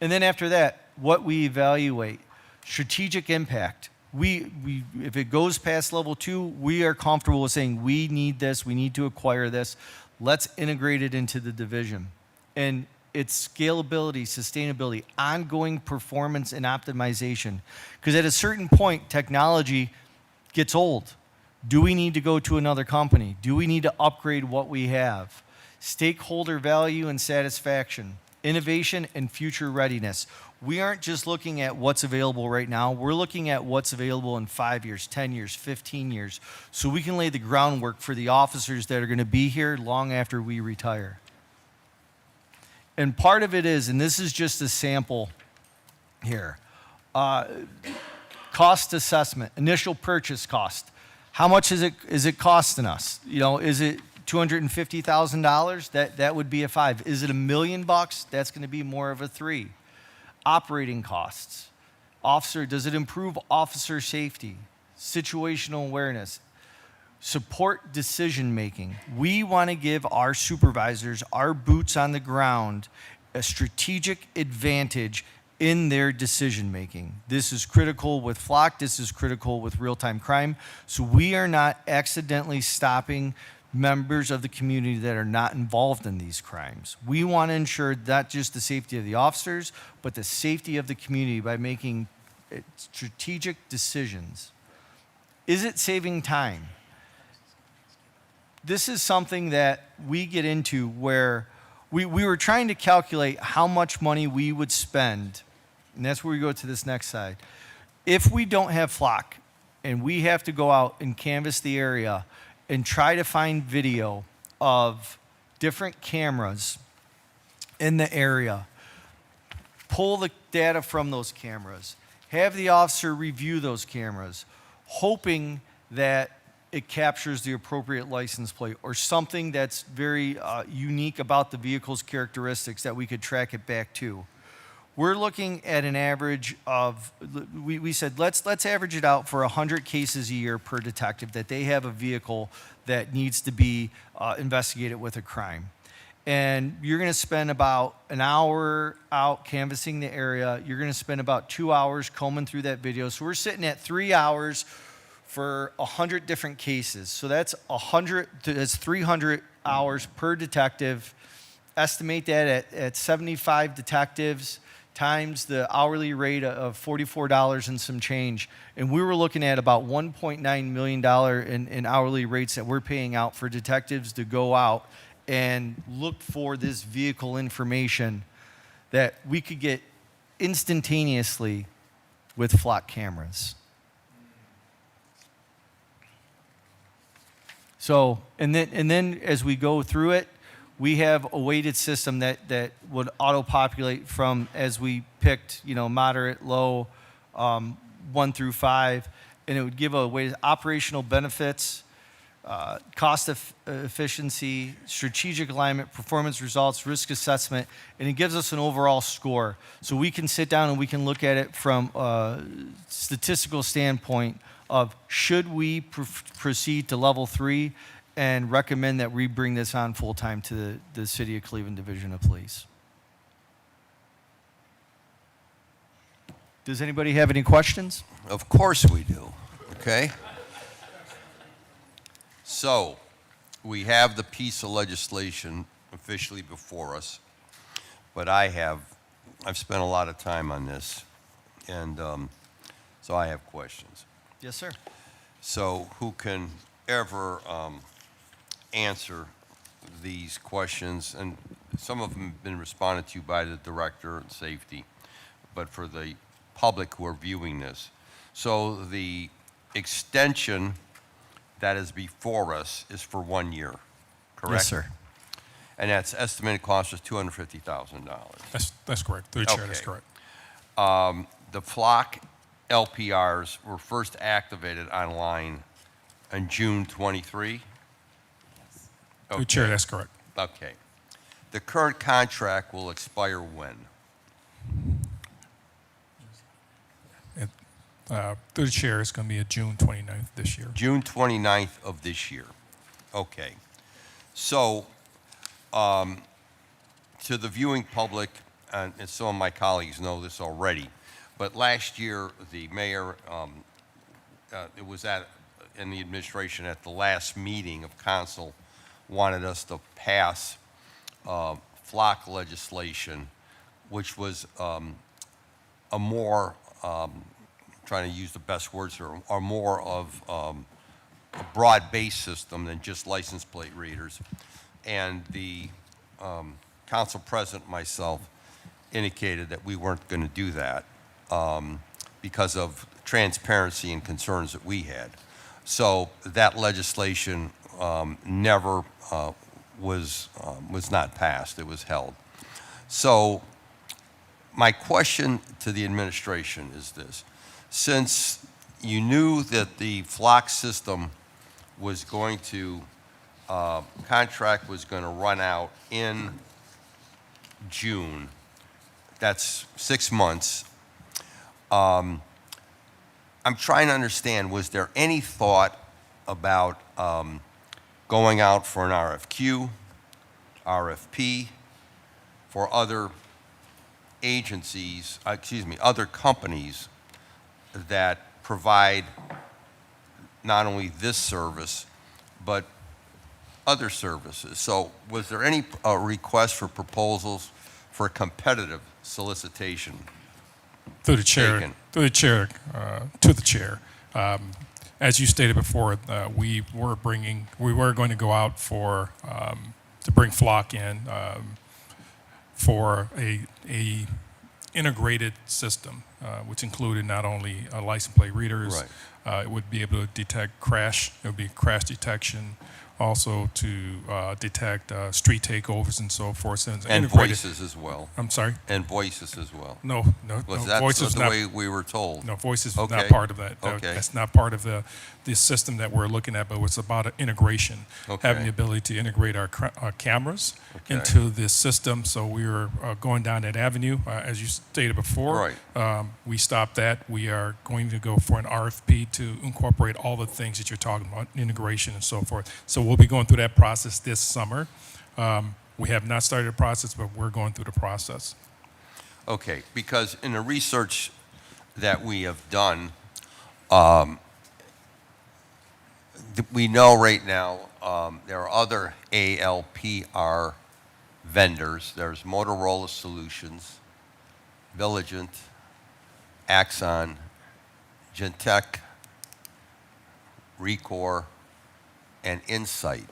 And then after that, what we evaluate, strategic impact. If it goes past level 2, we are comfortable with saying we need this, we need to acquire this. Let's integrate it into the division. And it's scalability, sustainability, ongoing performance and optimization. Because at a certain point, technology gets old. Do we need to go to another company? Do we need to upgrade what we have? Stakeholder value and satisfaction, innovation and future readiness. We aren't just looking at what's available right now. We're looking at what's available in 5 years, 10 years, 15 years, so we can lay the groundwork for the officers that are going to be here long after we retire. And part of it is, and this is just a sample here, cost assessment, initial purchase cost. How much is it costing us? You know, is it $250,000? That would be a 5. Is it $1 million? That's going to be more of a 3. Operating costs. Does it improve officer safety? Situational awareness. Support decision making. We want to give our supervisors, our boots on the ground, a strategic advantage in their decision making. This is critical with FLOC. This is critical with real-time crime. So we are not accidentally stopping members of the community that are not involved in these crimes. We want to ensure not just the safety of the officers, but the safety of the community by making strategic decisions. Is it saving time? This is something that we get into where we were trying to calculate how much money we would spend, and that's where we go to this next slide. If we don't have FLOC and we have to go out and canvass the area and try to find video of different cameras in the area, pull the data from those cameras, have the officer review those cameras, hoping that it captures the appropriate license plate or something that's very unique about the vehicle's characteristics that we could track it back to. We're looking at an average of, we said, let's average it out for 100 cases a year per detective that they have a vehicle that needs to be investigated with a crime. And you're going to spend about an hour out canvassing the area. You're going to spend about 2 hours combing through that video. So we're sitting at 3 hours for 100 different cases. So that's 300 hours per detective. Estimate that at 75 detectives times the hourly rate of $44 and some change. And we were looking at about $1.9 million in hourly rates that we're paying out for detectives to go out and look for this vehicle information that we could get instantaneously with FLOC cameras. So, and then as we go through it, we have a weighted system that would auto-populate from, as we picked, moderate, low, 1 through 5, and it would give a weighted operational benefits, cost efficiency, strategic alignment, performance results, risk assessment, and it gives us an overall score. So we can sit down and we can look at it from a statistical standpoint of should we proceed to level 3 and recommend that we bring this on full-time to the City of Cleveland Division of Police. Does anybody have any questions? Of course we do, okay? So, we have the piece of legislation officially before us, but I've spent a lot of time on this, and so I have questions. Yes, sir. So, who can ever answer these questions? And some of them have been responded to by the Director of Safety, but for the public who are viewing this. So the extension that is before us is for 1 year, correct? Yes, sir. And that's estimated cost is $250,000. That's correct. Through the chair, that's correct. The FLOC LPRs were first activated online in June 23? Through the chair, that's correct. Okay. The current contract will expire when? through the chair, it's going to be a June 29th this year. June 29th of this year. Okay. So, to the viewing public, and some of my colleagues know this already, but last year, the mayor, it was in the administration at the last meeting of council, wanted us to pass flock legislation, which was a more, trying to use the best words here, are more of a broad-based system than just license plate readers. And the council president, myself, indicated that we weren't going to do that because of transparency and concerns that we had. So that legislation never was not passed. It was held. So my question to the administration is this. Since you knew that the flock system was going to, contract was going to run out in June, that's 6 months, I'm trying to understand, was there any thought about going out for an RFQ, RFP, for other agencies, other companies that provide not only this service, but other services? So was there any request for proposals for competitive solicitation? Through the chair, taken? to the chair. As you stated before, we were going to go out for to bring flock in for a integrated system, which included not only license plate readers. Right. It would be able to detect crash. It would be crash detection, also to detect street takeovers and so forth. So it's And integrated. voices as well. I'm sorry? And voices as well. No, Was that voices the not, way we were told? No, voices is Okay. not part of that. Okay. That's not part of the system that we're looking at, but it's about integration, Okay. having the ability to integrate our cameras Okay. into this system. So we were going down that avenue. As you stated before, we stopped that. We are going to go for an RFP to incorporate all the things that you're talking about, integration and so forth. So we'll be going through that process this summer. We have not started the process, but we're going through the process. Okay, because in the research that we have done, we know right now there are other ALPR vendors. There's Motorola Solutions, Villigent, Axon, Gentech, Recor, and Insight.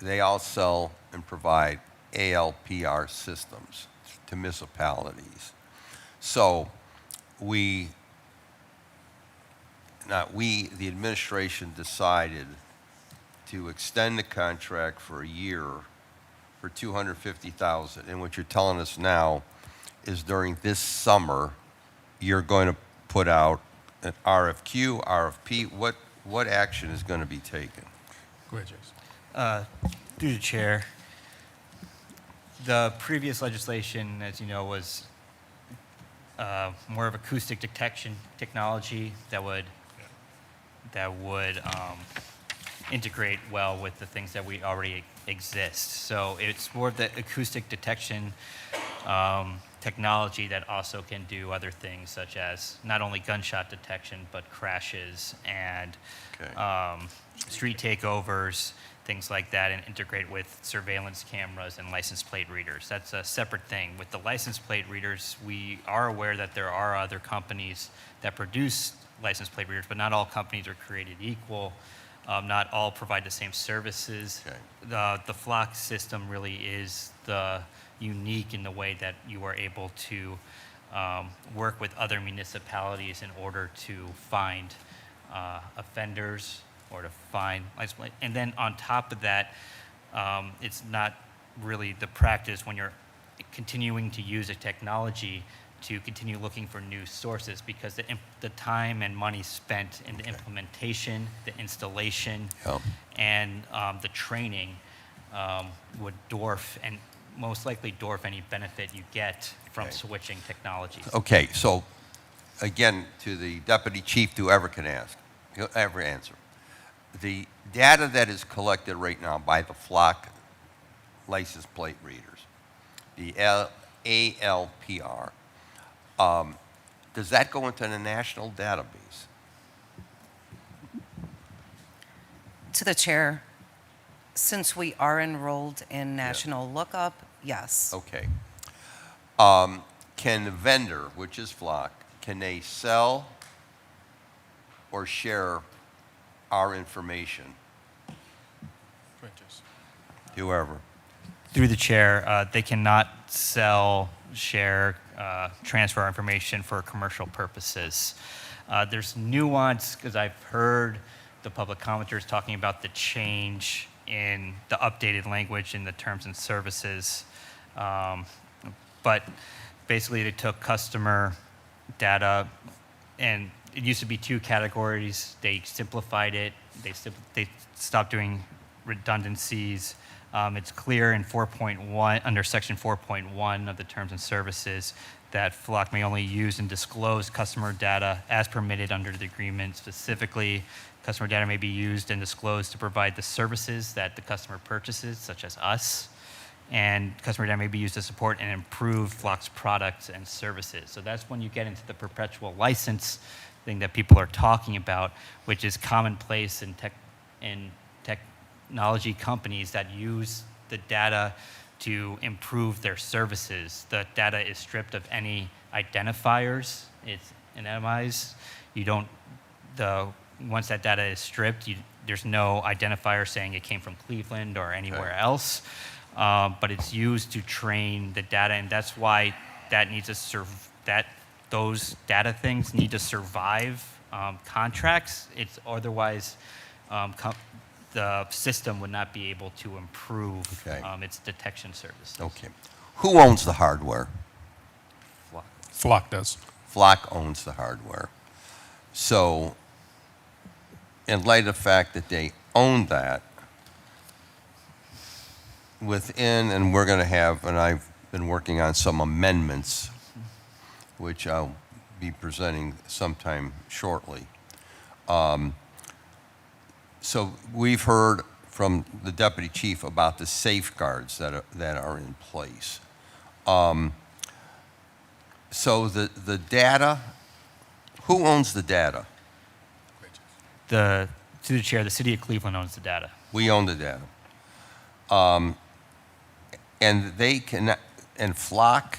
They all sell and provide ALPR systems to municipalities. So the administration decided to extend the contract for a year for $250,000. And what you're telling us now is during this summer, you're going to put out an RFQ, RFP. What action is going to be taken? Go ahead, Jason. Through the chair, the previous legislation, as you know, was more of acoustic detection technology that would integrate well with the things that we already exist. So it's more of the acoustic detection technology that also can do other things, such as not only gunshot detection, but crashes and street takeovers, things like that, and integrate with surveillance cameras and license plate readers. That's a separate thing. With the license plate readers, we are aware that there are other companies that produce license plate readers, but not all companies are created equal. Not all provide the same services. The flock system really is unique in the way that you are able to work with other municipalities in order to find offenders or to find license plate. And then on top of that, it's not really the practice when you're continuing to use a technology to continue looking for new sources, because the time and money spent in the implementation, the installation, and the training would dwarf and most likely dwarf any benefit you get from switching technologies. Okay, so again, to the deputy chief, whoever can ask, whoever answer. The data that is collected right now by the Flock license plate readers, the ALPR, does that go into the national database? To the chair, since we are enrolled in National Lookup, yes. Okay. Can the vendor, which is Flock, can they sell or share our information? Whoever. Through the chair, they cannot sell, share, transfer our information for commercial purposes. There's nuance, because I've heard the public commenters talking about the change in the updated language in the terms and services. But basically, they took customer data, and it used to be 2 categories. They simplified it. They stopped doing redundancies. It's clear in 4.1, under section 4.1 of the terms and services, that Flock may only use and disclose customer data as permitted under the agreement. Specifically, customer data may be used and disclosed to provide the services that the customer purchases, such as us, and customer data may be used to support and improve Flock's products and services. So that's when you get into the perpetual license thing that people are talking about, which is commonplace in technology companies that use the data to improve their services. The data is stripped of any identifiers. It's anonymized. Once that data is stripped, there's no identifier saying it came from Cleveland or anywhere else. But it's used to train the data, and that's why that needs to those data things need to survive contracts. It's otherwise the system would not be able to improve its detection services. Okay. Who owns the hardware? Flock does. Flock owns the hardware. So, in light of the fact that they own that, within, and we're going to have, and I've been working on some amendments, which I'll be presenting sometime shortly. So we've heard from the deputy chief about the safeguards that are in place. So the data, who owns the data? To the chair, the city of Cleveland owns the data. We own the data. And they cannot, and Flock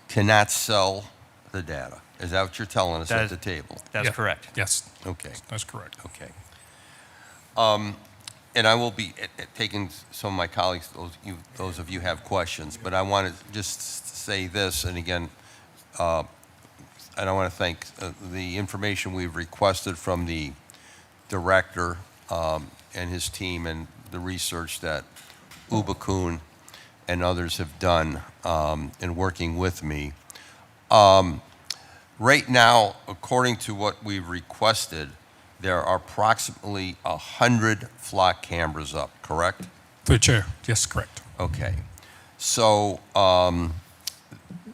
cannot sell the data. Is that what you're telling us at the table? That's correct. Yes. Okay. That's correct. Okay. And I will be taking some of my colleagues, those of you have questions, but I want to just say this, and again, and I want to thank the information we've requested from the director and his team, and the research that Uba Kuhn and others have done in working with me. Right now, according to what we've requested, there are approximately 100 Flock cameras up, correct? Through the chair, yes, correct. Okay. So, and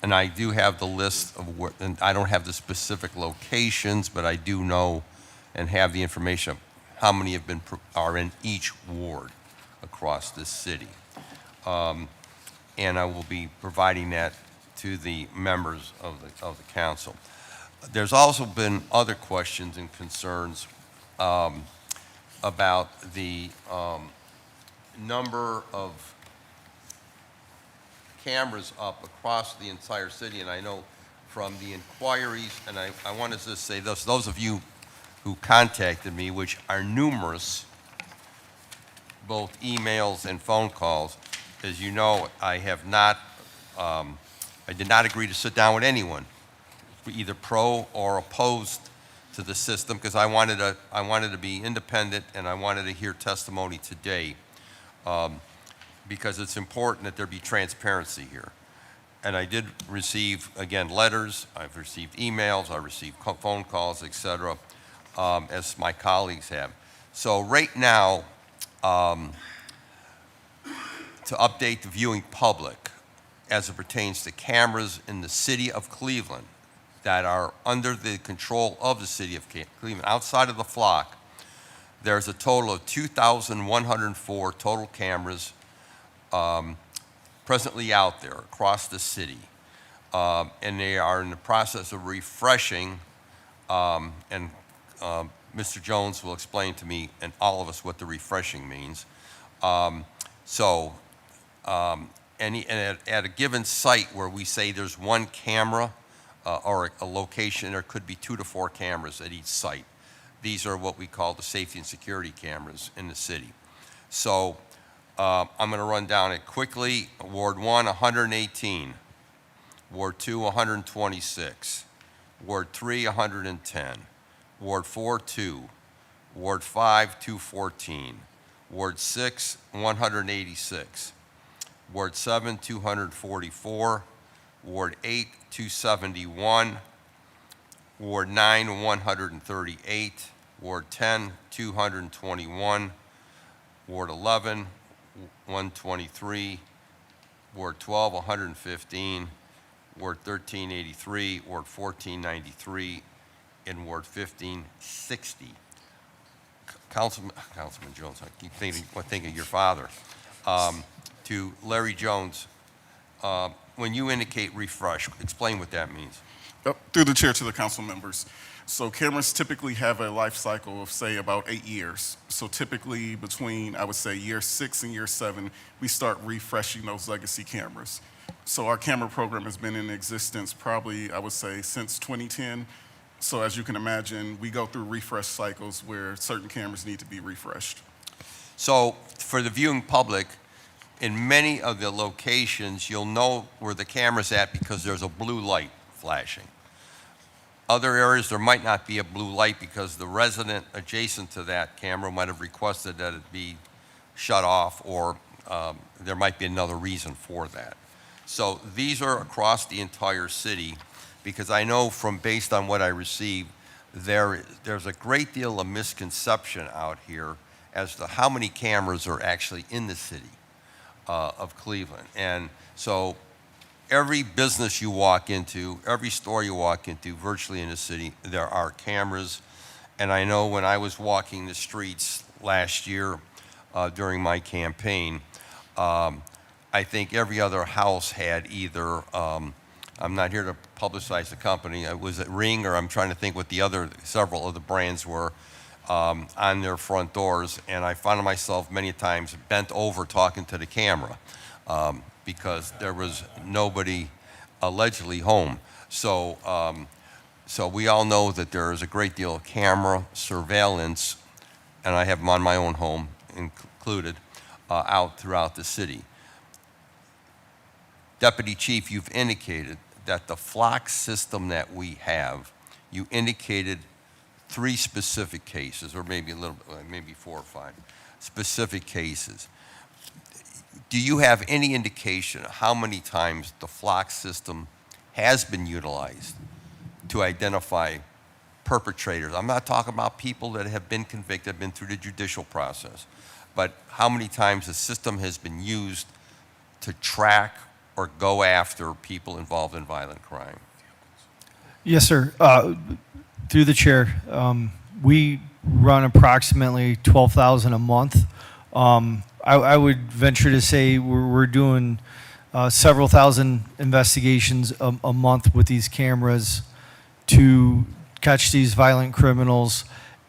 I do have the list of where, and I don't have the specific locations, but I do know and have the information of how many are in each ward across this city. And I will be providing that to the members of the council. There's also been other questions and concerns about the number of cameras up across the entire city, and I know from the inquiries, and I want to just say this, those of you who contacted me, which are numerous, both emails and phone calls, as you know, I did not agree to sit down with anyone, either pro or opposed to the system, because I wanted to be independent, and I wanted to hear testimony today, because it's important that there be transparency here. And I did receive, again, letters, I've received emails, I received phone calls, et cetera, as my colleagues have. So right now, to update the viewing public as it pertains to cameras in the city of Cleveland, that are under the control of the city of Cleveland. Outside of the flock, there's a total of 2,104 total cameras presently out there across the city. And they are in the process of refreshing, and Mr. Jones will explain to me and all of us what the refreshing means. And at a given site where we say there's one camera or a location, there could be 2 to 4 cameras at each site. These are what we call the safety and security cameras in the city. So I'm going to run down it quickly. Ward 1, 118. Ward 2, 126. Ward 3, 110. Ward 4, 2. Ward 5, 214. Ward 6, 186. Ward 7, 244. Ward 8, 271. Ward 9, 138. Ward 10, 221. Ward 11, 123. Ward 12, 115. Ward 13, 83. Ward 14, 93. And Ward 15, 60. Councilman Jones, I keep thinking of your father. To Larry Jones, when you indicate refresh, explain what that means. Through the chair to the council members. So cameras typically have a life cycle of, say, about 8 years. So typically between, I would say, year 6 and year 7, we start refreshing those legacy cameras. So our camera program has been in existence probably, I would say, since 2010. So as you can imagine, we go through refresh cycles where certain cameras need to be refreshed. So for the viewing public, in many of the locations, you'll know where the camera's at because there's a blue light flashing. Other areas, there might not be a blue light because the resident adjacent to that camera might have requested that it be shut off, or there might be another reason for that. So these are across the entire city, because I know from based on what I received, there's a great deal of misconception out here as to how many cameras are actually in the city of Cleveland. And so every business you walk into, every store you walk into, virtually in the city, there are cameras. And I know when I was walking the streets last year during my campaign, I think every other house had either, I'm not here to publicize the company, was it Ring, or I'm trying to think what the other, several of the brands were on their front doors. And I found myself many times bent over talking to the camera because there was nobody allegedly home. So, so we all know that there is a great deal of camera surveillance, and I have them on my own home included, out throughout the city. Deputy Chief, you've indicated that the flock system that we have, you indicated 3 specific cases, or maybe a little, maybe 4 or 5 specific cases. Do you have any indication of how many times the flock system has been utilized to identify perpetrators? I'm not talking about people that have been convicted, been through the judicial process, but how many times the system has been used to track or go after people involved in violent crime? Yes, sir. Through the chair, we run approximately 12,000 a month. I would venture to say we're doing several thousand investigations a month with these cameras to catch these violent criminals.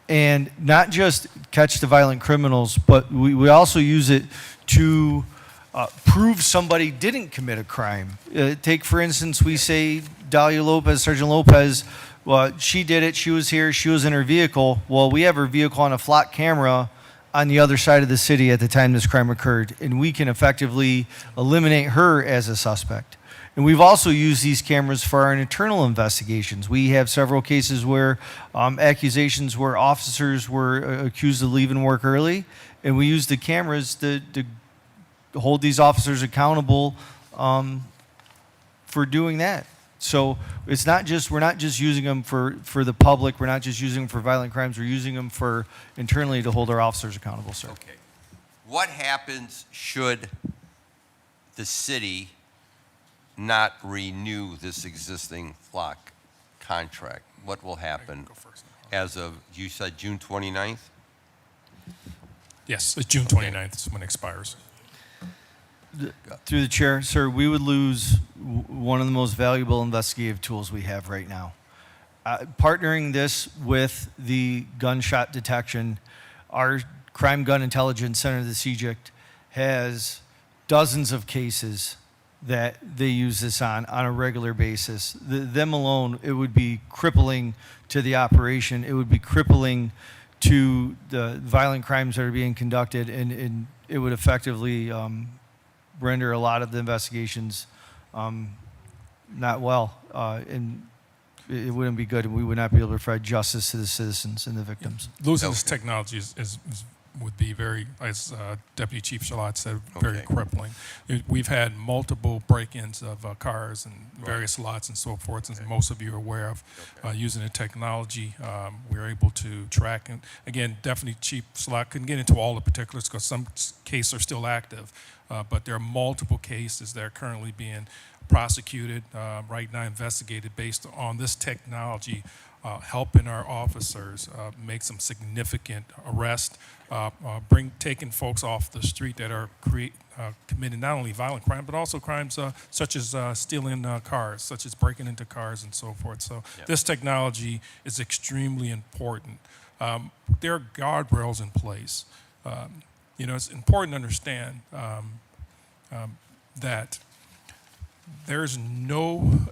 And not just catch the violent criminals, but we also use it to prove somebody didn't commit a crime. Take, for instance, we say Dahlia Lopez, Sergeant Lopez, well, she did it, she was here, she was in her vehicle. Well, we have her vehicle on a flock camera on the other side of the city at the time this crime occurred, and we can effectively eliminate her as a suspect. And we've also used these cameras for our internal investigations. We have several cases where accusations where officers were accused of leaving work early, and we use the cameras to hold these officers accountable for doing that. So it's not just, we're not just using them for the public, we're not just using them for violent crimes, we're using them for internally to hold our officers accountable, sir. Okay. What happens should the city not renew this existing flock contract? What will happen as of, you said June 29th? Yes, it's June 29th is when it expires. Through the chair, sir, we would lose one of the most valuable investigative tools we have right now. Partnering this with the gunshot detection, our Crime Gun Intelligence Center, the CJIC, has dozens of cases that they use this on a regular basis. Them alone, it would be crippling to the operation. It would be crippling to the violent crimes that are being conducted, and it would effectively render a lot of the investigations not well, and it wouldn't be good, and we would not be able to provide justice to the citizens and the victims. Losing this technology would be very, as Deputy Chief Shalat said, very crippling. We've had multiple break-ins of cars and various lots and so forth, as most of you are aware of. Using the technology, we're able to track. And again, definitely Chief Shalat couldn't get into all the particulars because some cases are still active, but there are multiple cases that are currently being prosecuted, right now investigated based on this technology, helping our officers make some significant arrests, taking folks off the street that are committing not only violent crime, but also crimes such as stealing cars, such as breaking into cars and so forth. So this technology is extremely important. There are guardrails in place. It's important to understand that there's no,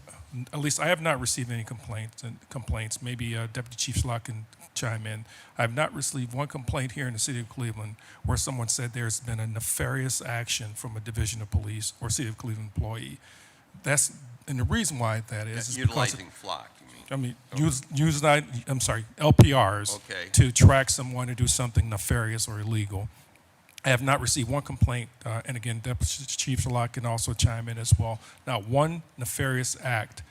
at least I have not received any complaints. Maybe Deputy Chief Shalat can chime in. I have not received one complaint here in the city of Cleveland where someone said there's been a nefarious action from a division of police or city of Cleveland employee. And the reason why that is Utilizing Flock, you mean? LPRs to track someone to do something nefarious or illegal. I have not received one complaint, and again, Deputy Chief Shalat can also chime in as well. Not one nefarious act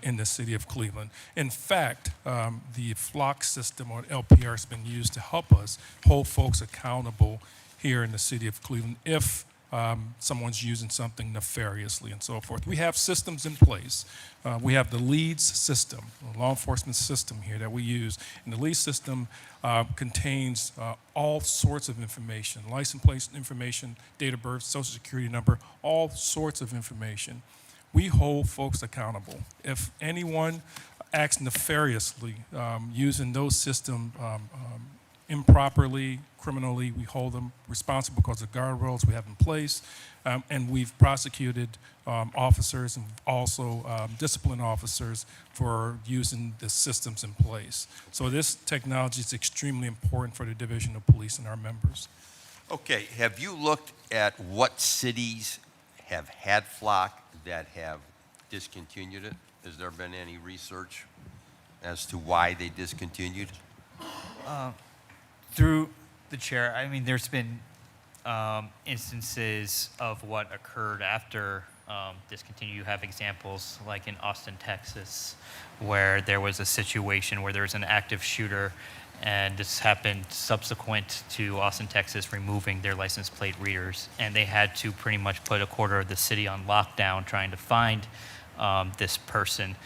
in the city of Cleveland. In fact, the Flock system or LPR has been used to help us hold folks accountable here in the city of Cleveland if someone's using something nefariously and so forth. We have systems in place. We have the LEADS system, a law enforcement system here that we use. And the LEADS system contains all sorts of information, license plate information, date of birth, social security number, all sorts of information. We hold folks accountable. If anyone acts nefariously using those systems improperly, criminally, we hold them responsible because of guardrails we have in place, and we've prosecuted officers and also disciplined officers for using the systems in place. So this technology is extremely important for the Division of Police and our members. Okay, have you looked at what cities have had Flock that have discontinued it? Has there been any research as to why they discontinued? Through the chair, I mean, there's been instances of what occurred after discontinued. You have examples like in Austin, Texas, where there was a situation where there was an active shooter, and this happened subsequent to Austin, Texas removing their license plate readers, and they had to pretty much put a quarter of the city on lockdown trying to find this person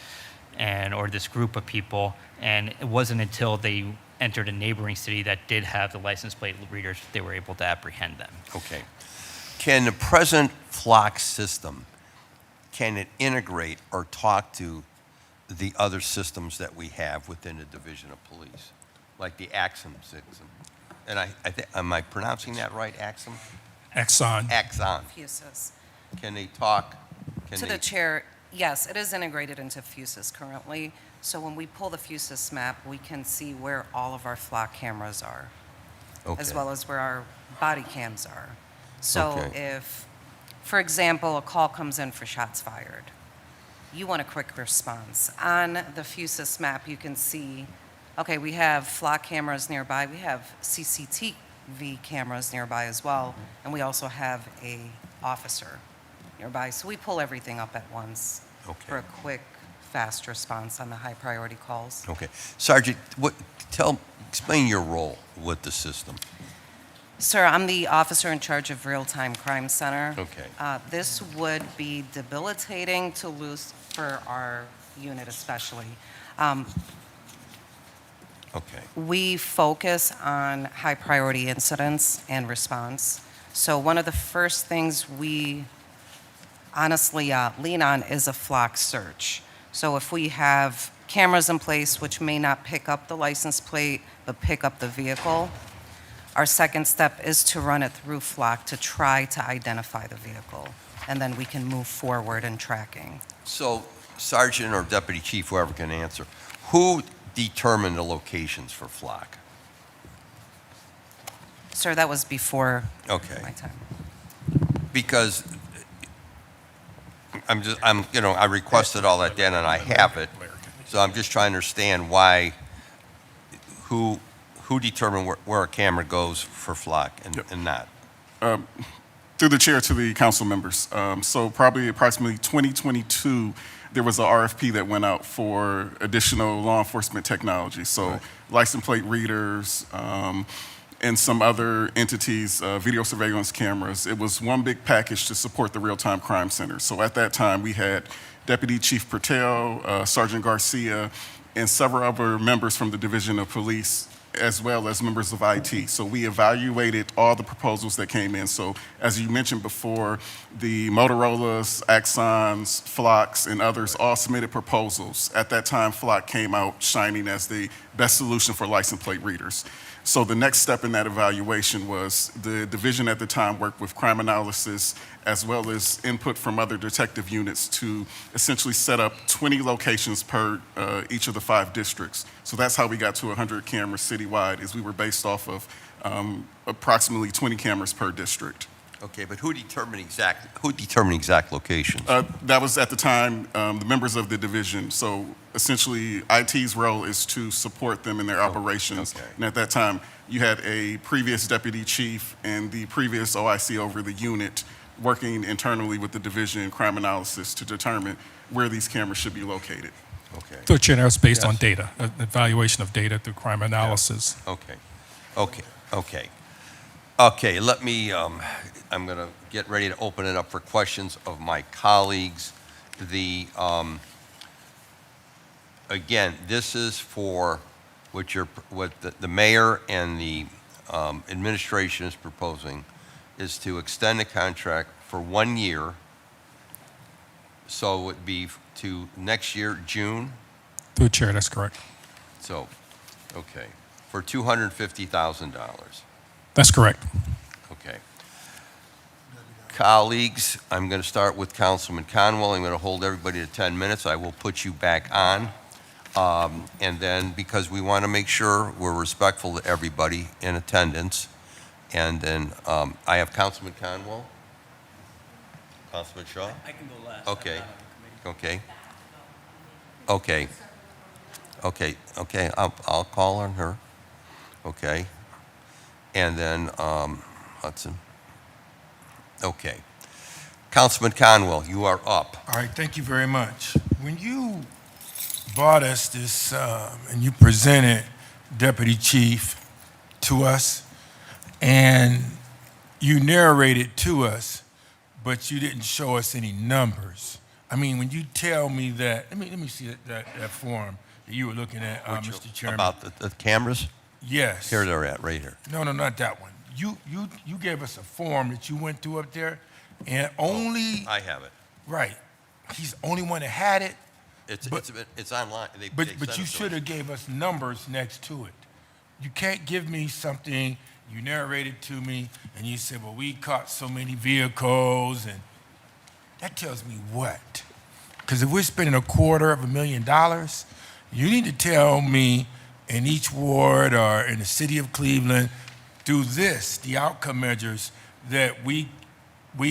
or this group of people, and it wasn't until they entered a neighboring city that did have the license plate readers they were able to apprehend them. Okay. Can the present Flock system, can it integrate or talk to the other systems that we have within the Division of Police, like the Axon system? And am I pronouncing that right, Axon? Axon. Axon. Fusus. Can they talk? To the chair, yes, it is integrated into Fusus currently. So when we pull the Fusus map, we can see where all of our Flock cameras are, as well as where our body cams are. So if, for example, a call comes in for shots fired, you want a quick response. On the Fusus map, you can see, okay, we have Flock cameras nearby. We have CCTV cameras nearby as well, and we also have a officer nearby. So we pull everything up at once for a quick, fast response on the high priority calls. Okay. Sergeant, explain your role with the system. Sir, I'm the officer in charge of Real-Time Crime Center. Okay. This would be debilitating to lose for our unit especially. Okay. We focus on high priority incidents and response. So one of the first things we honestly lean on is a flock search. So if we have cameras in place which may not pick up the license plate but pick up the vehicle, our second step is to run it through flock to try to identify the vehicle. And then we can move forward in tracking. So, Sergeant or Deputy Chief, whoever can answer, who determined the locations for flock? Sir, that was before Okay. my time. Because I requested all that then and I have it. So I'm just trying to understand why, who determined where a camera goes for flock and not? Through the chair to the council members. So probably approximately 2022, there was a RFP that went out for additional law enforcement technology. So license plate readers and some other entities, video surveillance cameras. It was one big package to support the real-time crime center. So at that time, we had Deputy Chief Patel, Sergeant Garcia, and several other members from the Division of Police, as well as members of IT. So we evaluated all the proposals that came in. So as you mentioned before, the Motorola's, Axons, Flocks, and others all submitted proposals. At that time, Flock came out shining as the best solution for license plate readers. So the next step in that evaluation was the division at the time worked with crime analysis as well as input from other detective units to essentially set up 20 locations per each of the 5 districts. So that's how we got to 100 cameras citywide, is we were based off of approximately 20 cameras per district. Okay, but who determined exact locations? That was at the time the members of the division. So essentially, IT's role is to support them in their operations. okay. And at that time, you had a previous deputy chief and the previous OIC over the unit working internally with the division crime analysis to determine where these cameras should be located. Okay. So, Chair, that was based on data, evaluation of data through crime analysis. Okay, let me, I'm going to get ready to open it up for questions of my colleagues. Again, this is for what the mayor and the administration is proposing is to extend the contract for 1 year. So it would be to next year, June. Through the Chair, that's correct. So, okay, for $250,000. That's correct. Okay. Colleagues, I'm going to start with Councilman Conwell. I'm going to hold everybody to 10 minutes. I will put you back on. And then, because we want to make sure we're respectful to everybody in attendance. And then I have Councilman Conwell. Councilman Shaw? I can go last. Okay. Okay. I'll call on her. Okay. And then Hudson. Okay. Councilman Conwell, you are up. All right, thank you very much. When you brought us this and you presented Deputy Chief to us and you narrated to us, but you didn't show us any numbers. I mean, when you tell me that, let me see that form that you were looking at, Mr. Chairman. About the cameras? Yes. Here they're at, right here. No, not that one. You gave us a form that you went through up there, and only I have it. right. He's the only one that had it. It's online. But you should have gave us numbers next to it. You can't give me something you narrated to me, and you said, "Well, we caught so many vehicles," and that tells me what? Because if we're spending $250,000, you need to tell me in each ward or in the city of Cleveland, through this, the outcome measures, that we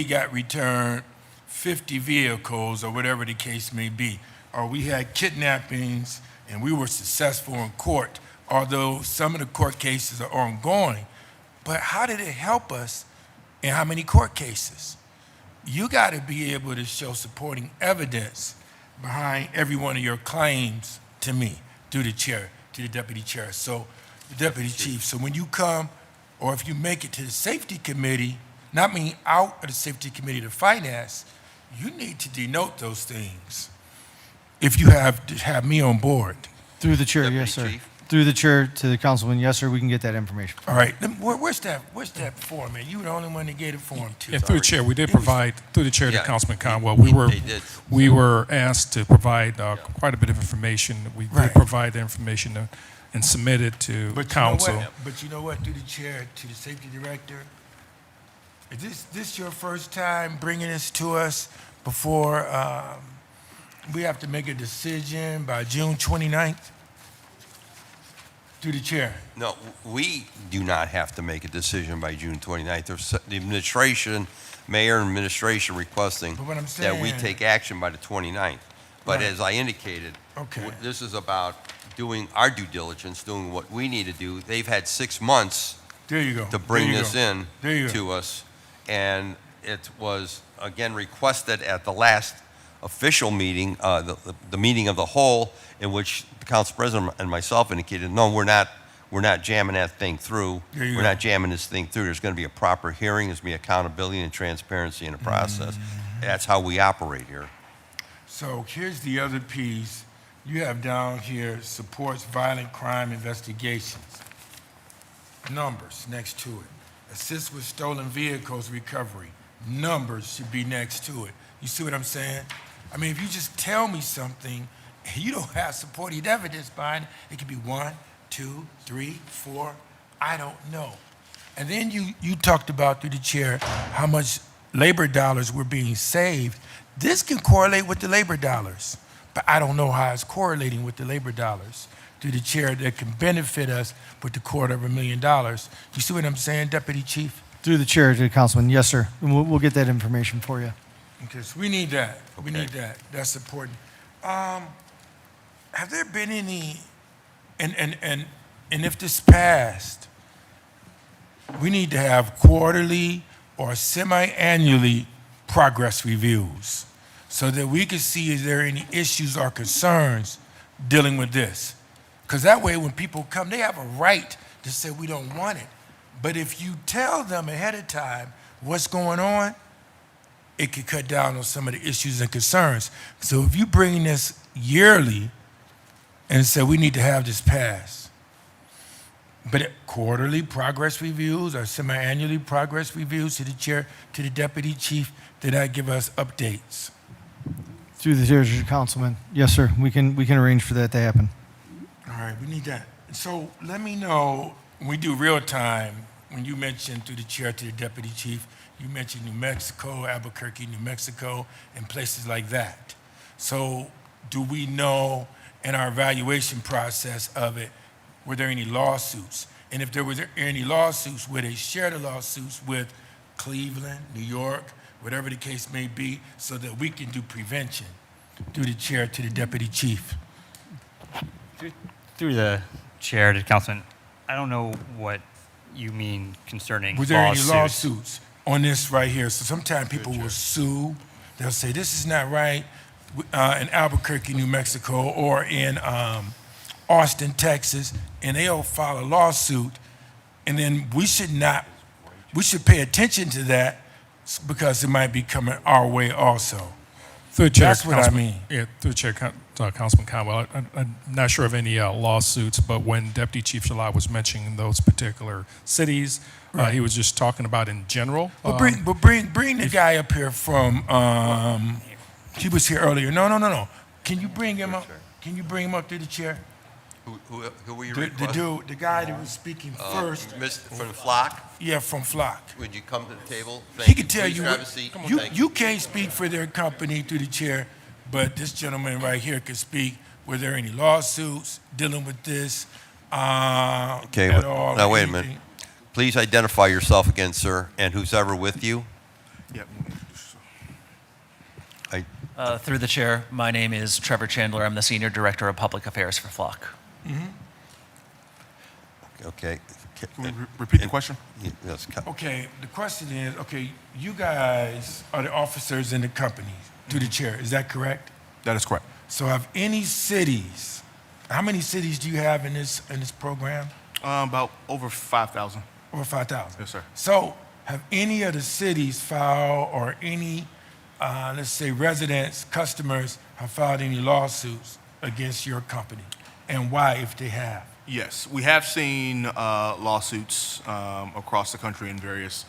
got returned 50 vehicles or whatever the case may be, or we had kidnappings and we were successful in court, although some of the court cases are ongoing. But how did it help us and how many court cases? You got to be able to show supporting evidence behind every one of your claims to me, through the chair, to the deputy chair. So, the deputy chief, so when you come, or if you make it to the safety committee, not me out of the safety committee to finance, you need to denote those things if you have to have me on board. Through the chair, Deputy yes, sir. Chief? Through the chair to the councilman, yes, sir, we can get that information. All right, where's that form, man? You were the only one that gave the form to. Yeah, through the chair, we did provide, through the chair to Yeah, Councilman they Conwell, did. we were asked to provide quite a bit of information. We Right. did provide the information and submit it to council. But you know what, through the chair to the safety director, is this your first time bringing this to us before we have to make a decision by June 29th? Through the chair. No, we do not have to make a decision by June 29th. There's the administration, mayor and administration requesting But what I'm that we saying- take action by the 29th. But Right. as I indicated, Okay. this is about doing our due diligence, doing what we need to do. They've had 6 months There you go. to bring There you this go. in There you go. to us. And it was, again, requested at the last official meeting, the meeting of the whole, in which the council president and myself indicated, no, we're not jamming that thing through. There you We're go. not jamming this thing through. There's going to be a proper hearing. There's going to be accountability and transparency in the process. Mm-hmm. That's how we operate here. So here's the other piece. You have down here, supports violent crime investigations. Numbers next to it. Assists with stolen vehicles recovery. Numbers should be next to it. You see what I'm saying? I mean, if you just tell me something, and you don't have supporting evidence behind it, it could be 1, 2, 3, 4, I don't know. And then you talked about, through the chair, how much labor dollars were being saved. This can correlate with the labor dollars, but I don't know how it's correlating with the labor dollars. Through the chair, that can benefit us with the $250,000. You see what I'm saying, Deputy Chief? Through the chair to the councilman, yes, sir. And we'll get that information for you. Okay, so we need that. We need that. That's important. Have there been any, and if this passed, we need to have quarterly or semi-annually progress reviews so that we can see is there any issues or concerns dealing with this. Because that way when people come, they have a right to say we don't want it. But if you tell them ahead of time what's going on, it could cut down on some of the issues and concerns. So if you bring this yearly and say we need to have this passed, but quarterly progress reviews or semi-annually progress reviews to the chair, to the deputy chief, did I give us updates? Through the chair to the councilman, yes, sir. We can arrange for that to happen. All right, we need that. So let me know, when we do real time, when you mentioned through the chair to the deputy chief, you mentioned New Mexico, Albuquerque, New Mexico, and places like that. So do we know in our evaluation process of it, were there any lawsuits? And if there was any lawsuits, would they share the lawsuits with Cleveland, New York, whatever the case may be, so that we can do prevention? Through the chair to the deputy chief. Through the chair to Councilman, I don't know what you mean concerning Was there lawsuits. any lawsuits on this right here? So sometimes people will sue. They'll say, this is not right in Albuquerque, New Mexico, or in Austin, Texas, and they'll file a lawsuit. And then we should pay attention to that because it might be coming our way also. Through the chair, That's what I mean. Yeah, through the chair, Councilman Conwell. I'm not sure of any lawsuits, but when Deputy Chief Shalai was mentioning those particular cities, Right. he was just talking about in general. But bring the guy up here from, he was here earlier. No. Can you bring him up? Can you bring him up to the chair? Who were you The requesting? dude, the guy that was speaking first. From Flock? Yeah, from Flock. Would you come to the table? He Thank can tell Please you, grab what- a seat. you, Thank you can't speak for their company through the chair, but this gentleman right here can speak. Were there any lawsuits dealing with this Okay, at all? now or wait a anything? minute. Please identify yourself again, sir, and who's ever with you. Through the chair, my name is Trevor Chandler. I'm the Senior Director of Public Affairs for Flock. Okay. Can we repeat the question? Yes. Okay, the question is, okay, you guys are the officers in the company through the chair, is that correct? That is correct. So have any cities, how many cities do you have in this program? About over 5,000. Over 5,000? Yes, sir. So have any of the cities filed, or any, let's say residents, customers, have filed any lawsuits against your company? and why, if they have? Yes, we have seen lawsuits across the country in various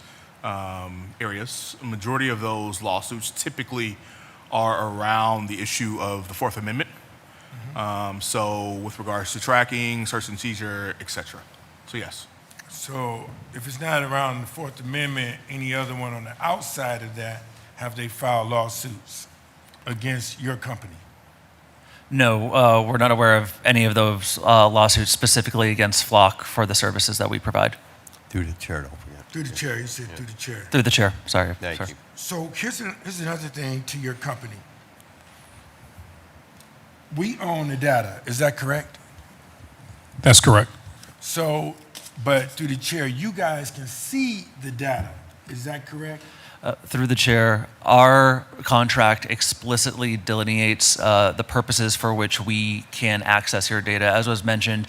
areas. A majority of those lawsuits typically are around the issue of the Fourth Amendment. So with regards to tracking, search and seizure, etc. So yes. So if it's not around the Fourth Amendment, any other one on the outside of that, have they filed lawsuits against your company? No, we're not aware of any of those lawsuits specifically against Flock for the services that we provide. Through the chair, don't forget. Through the chair, you said through the chair. Through the chair, sorry. Thank Sorry. you. So here's another thing to your company. We own the data, is that correct? That's correct. So, but through the chair, you guys can see the data, is that correct? Through the chair, our contract explicitly delineates the purposes for which we can access your data, as was mentioned,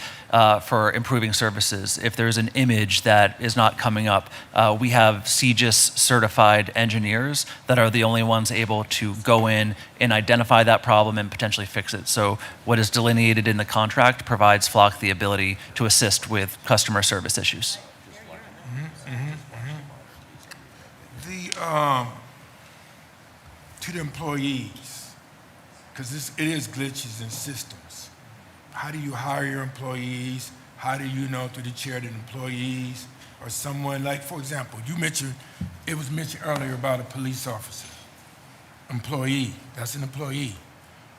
for improving services. If there's an image that is not coming up, we have CGIS certified engineers that are the only ones able to go in and identify that problem and potentially fix it. So what is delineated in the contract provides Flock the ability to assist with customer service issues. To the employees, because it is glitches in systems. How do you hire your employees? How do you know through the chair that employees or someone like, for example, it was mentioned earlier about a police officer. Employee, that's an employee.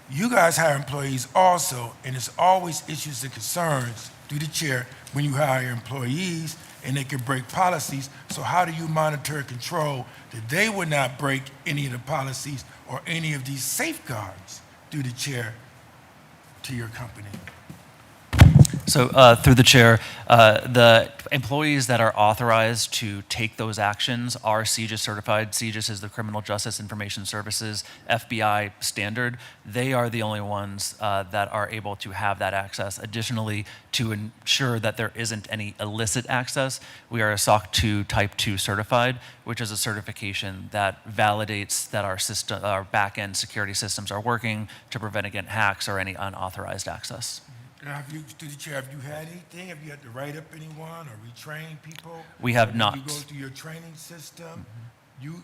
You guys hire employees also, and it's always issues and concerns through the chair when you hire employees and they can break policies. So how do you monitor and control that they would not break any of the policies or any of these safeguards through the chair to your company? So through the chair, the employees that are authorized to take those actions are CGIS certified. CGIS is the Criminal Justice Information Services FBI standard. They are the only ones that are able to have that access. Additionally, to ensure that there isn't any illicit access, we are a SOC 2 Type 2 certified, which is a certification that validates that our back-end security systems are working to prevent against hacks or any unauthorized access. Now, through the chair, have you had anything? Have you had to write up anyone or retrain people? We have not. You go through your training system.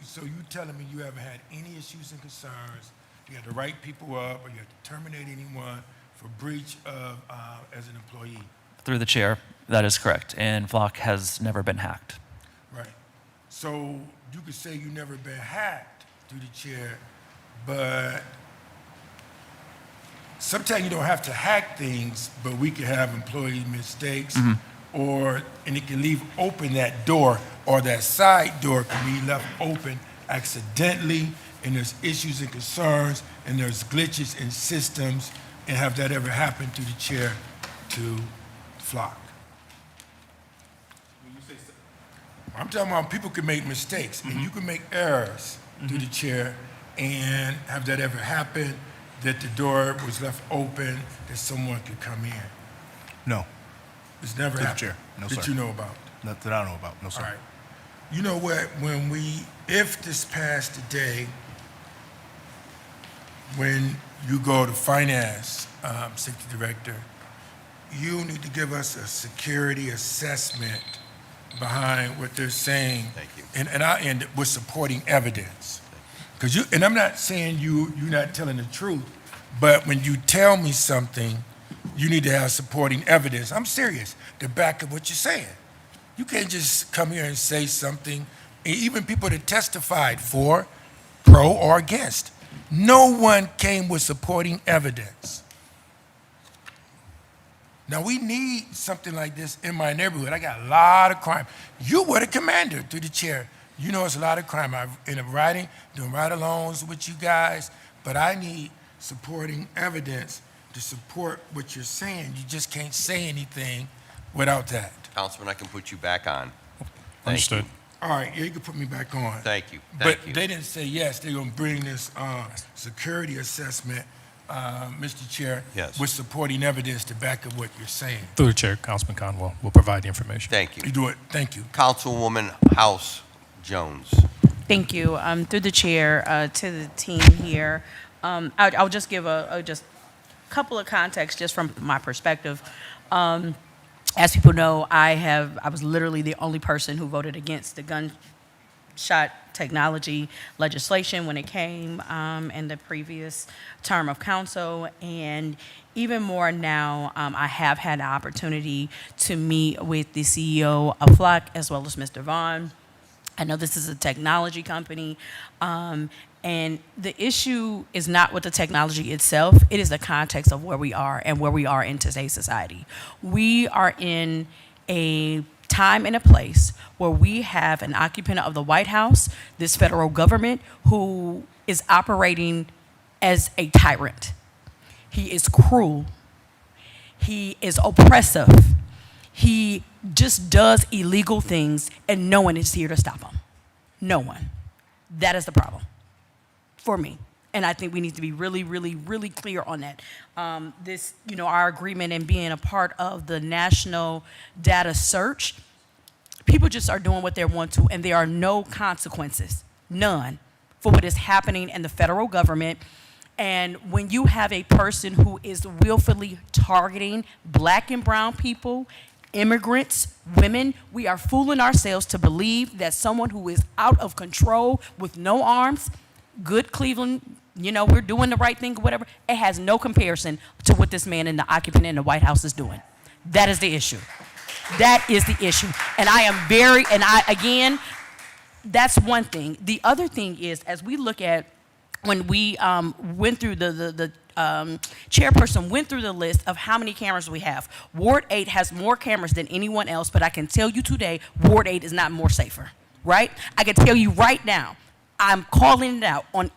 So you telling me you haven't had any issues and concerns? You had to write people up, or you had to terminate anyone for breach of as an employee? Through the chair, that is correct. And Flock has never been hacked. Right. So you could say you never been hacked through the chair, but sometimes you don't have to hack things, but we can have employee mistakes, and it can leave open that door, or that side door can be left open accidentally, and there's issues and concerns, and there's glitches in systems, and have that ever happened through the chair to Flock? I'm talking about people can make mistakes, and you can make errors through the chair, and have that ever happen, that the door was left open, that someone could come in? No. It's never happened? Chair. No, that sir. you know about? Not that I know about. No, sir. All right. You know what, if this passed today, when you go to finance, safety director, you need to give us a security assessment behind what they're saying. Thank you. And I end with supporting evidence. And I'm not saying you're not telling the truth, but when you tell me something, you need to have supporting evidence. I'm serious, to back up what you're saying. You can't just come here and say something, even people that testified for, pro, or against. No one came with supporting evidence. Now, we need something like this in my neighborhood. I got a lot of crime. You were the commander through the chair. You know it's a lot of crime. I've ended up doing ride-alongs with you guys, but I need supporting evidence to support what you're saying. You just can't say anything without that. Councilman, I can put you back on. Thank Understood. you. All right, yeah, you can put me back on. Thank you. But they didn't say yes. They're going to bring this security assessment, Mr. Chair, Yes. with supporting evidence to back up what you're saying. Through the chair, Councilman Conwell will provide the information. Thank you. You do it. Thank you. Councilwoman House Jones. Thank you. Through the chair, to the team here, I'll just give a couple of contexts just from my perspective. As people know, I was literally the only person who voted against the gunshot technology legislation when it came in the previous term of council. And even more now, I have had the opportunity to meet with the CEO of Flock as well as Mr. Vaughn. I know this is a technology company, and the issue is not with the technology itself, it is the context of where we are and where we are in today's society. We are in a time and a place where we have an occupant of the White House, this federal government, who is operating as a tyrant. He is cruel. He is oppressive. He just does illegal things, and no one is here to stop him. No one. That is the problem for me. And I think we need to be really, really, really clear on that. Our agreement and being a part of the national data search, people just are doing what they want to, and there are no consequences, none, for what is happening in the federal government. And when you have a person who is willfully targeting black and brown people, immigrants, women, we are fooling ourselves to believe that someone who is out of control with no arms, good Cleveland, we're doing the right thing, whatever, it has no comparison to what this man and the occupant in the White House is doing. That is the issue. That is the issue. And again, that's one thing. The other thing is, as we look at when we went through the chairperson went through the list of how many cameras we have. Ward 8 has more cameras than anyone else, but I can tell you today, Ward 8 is not more safer, right? I can tell you right now, I'm calling it out on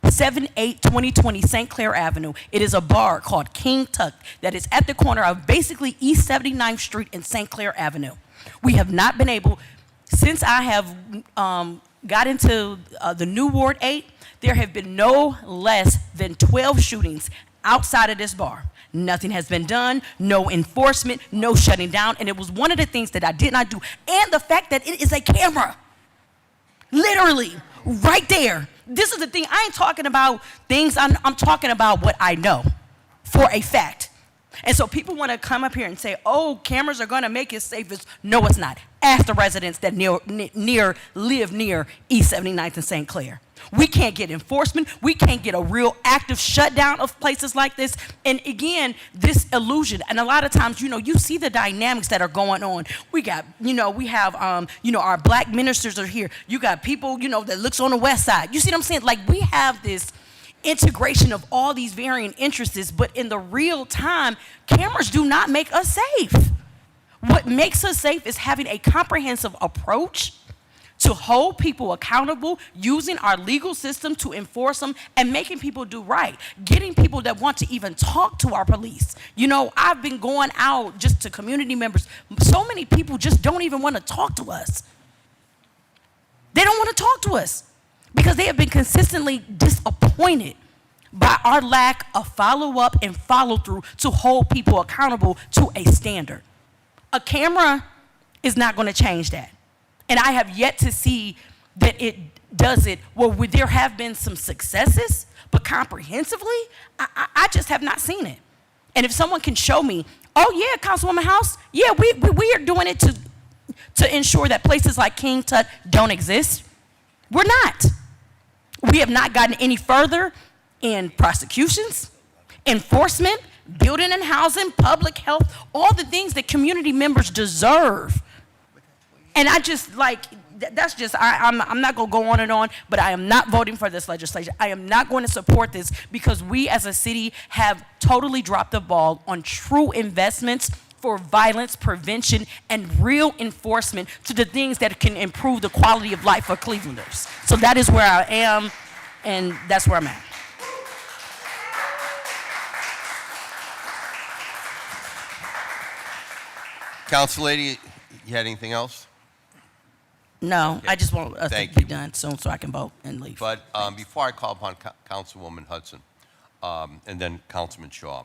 7/8/2020 St. Clair Avenue. It is a bar called King Tut that is at the corner of basically East 79th Street and St. Clair Avenue. We have not been able, since I have got into the new Ward 8, there have been no less than 12 shootings outside of this bar. Nothing has been done, no enforcement, no shutting down, and it was one of the things that I did not do. And the fact that it is a camera, literally, right there. This is the thing, I ain't talking about things, I'm talking about what I know for a fact. And so people want to come up here and say, oh, cameras are going to make it safer. No, it's not. Ask the residents that live near East 79th and St. Clair. We can't get enforcement. We can't get a real active shutdown of places like this. And again, this illusion, and a lot of times, you see the dynamics that are going on. We got, we have, our black ministers are here. You got people, that looks on the west side. You see what I'm saying? Like, we have this integration of all these varying interests, but in the real time, cameras do not make us safe. What makes us safe is having a comprehensive approach to hold people accountable, using our legal system to enforce them, and making people do right. Getting people that want to even talk to our police. I've been going out just to community members. So many people just don't even want to talk to us. They don't want to talk to us because they have been consistently disappointed by our lack of follow-up and follow-through to hold people accountable to a standard. A camera is not going to change that. And I have yet to see that it does it. Well, there have been some successes, but comprehensively, I just have not seen it. And if someone can show me, oh yeah, Councilwoman House, yeah, we are doing it to ensure that places like King Tut don't exist. We're not. We have not gotten any further in prosecutions, enforcement, building and housing, public health, all the things that community members deserve. And I just I'm not going to go on and on, but I am not voting for this legislation. I am not going to support this because we as a city have totally dropped the ball on true investments for violence prevention and real enforcement to the things that can improve the quality of life for Clevelanders. So that is where I am, and that's where I'm at. Council lady, you had anything else? No, Okay. I just want us to be done soon so I can vote and leave. But before I call upon Councilwoman Hudson and then Councilman Shaw,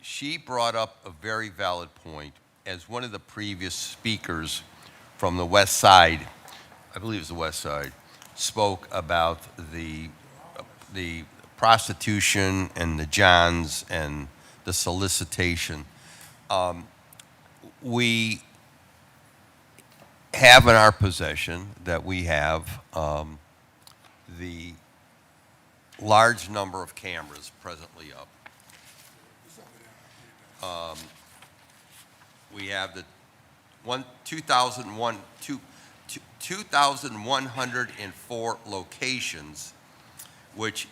she brought up a very valid point. As one of the previous speakers from the West Side, I believe it was the West Side, spoke about the prostitution and the Johns and the solicitation. We have in our possession that we have the large number of cameras presently up. We have the 2,104 locations, which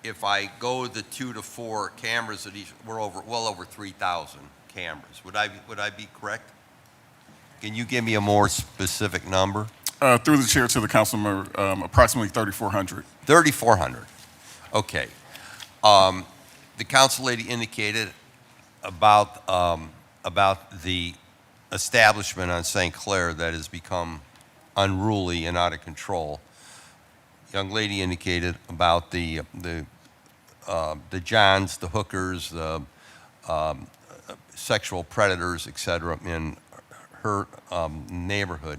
if I go the 2 to 4 cameras at each, we're well over 3,000 cameras. Would I be correct? Can you give me a more specific number? Through the chair to the council member, approximately 3,400. 3,400. Okay. The council lady indicated about the establishment on St. Clair that has become unruly and out of control. Young lady indicated about the Johns, the hookers, the sexual predators, et cetera, in her neighborhood.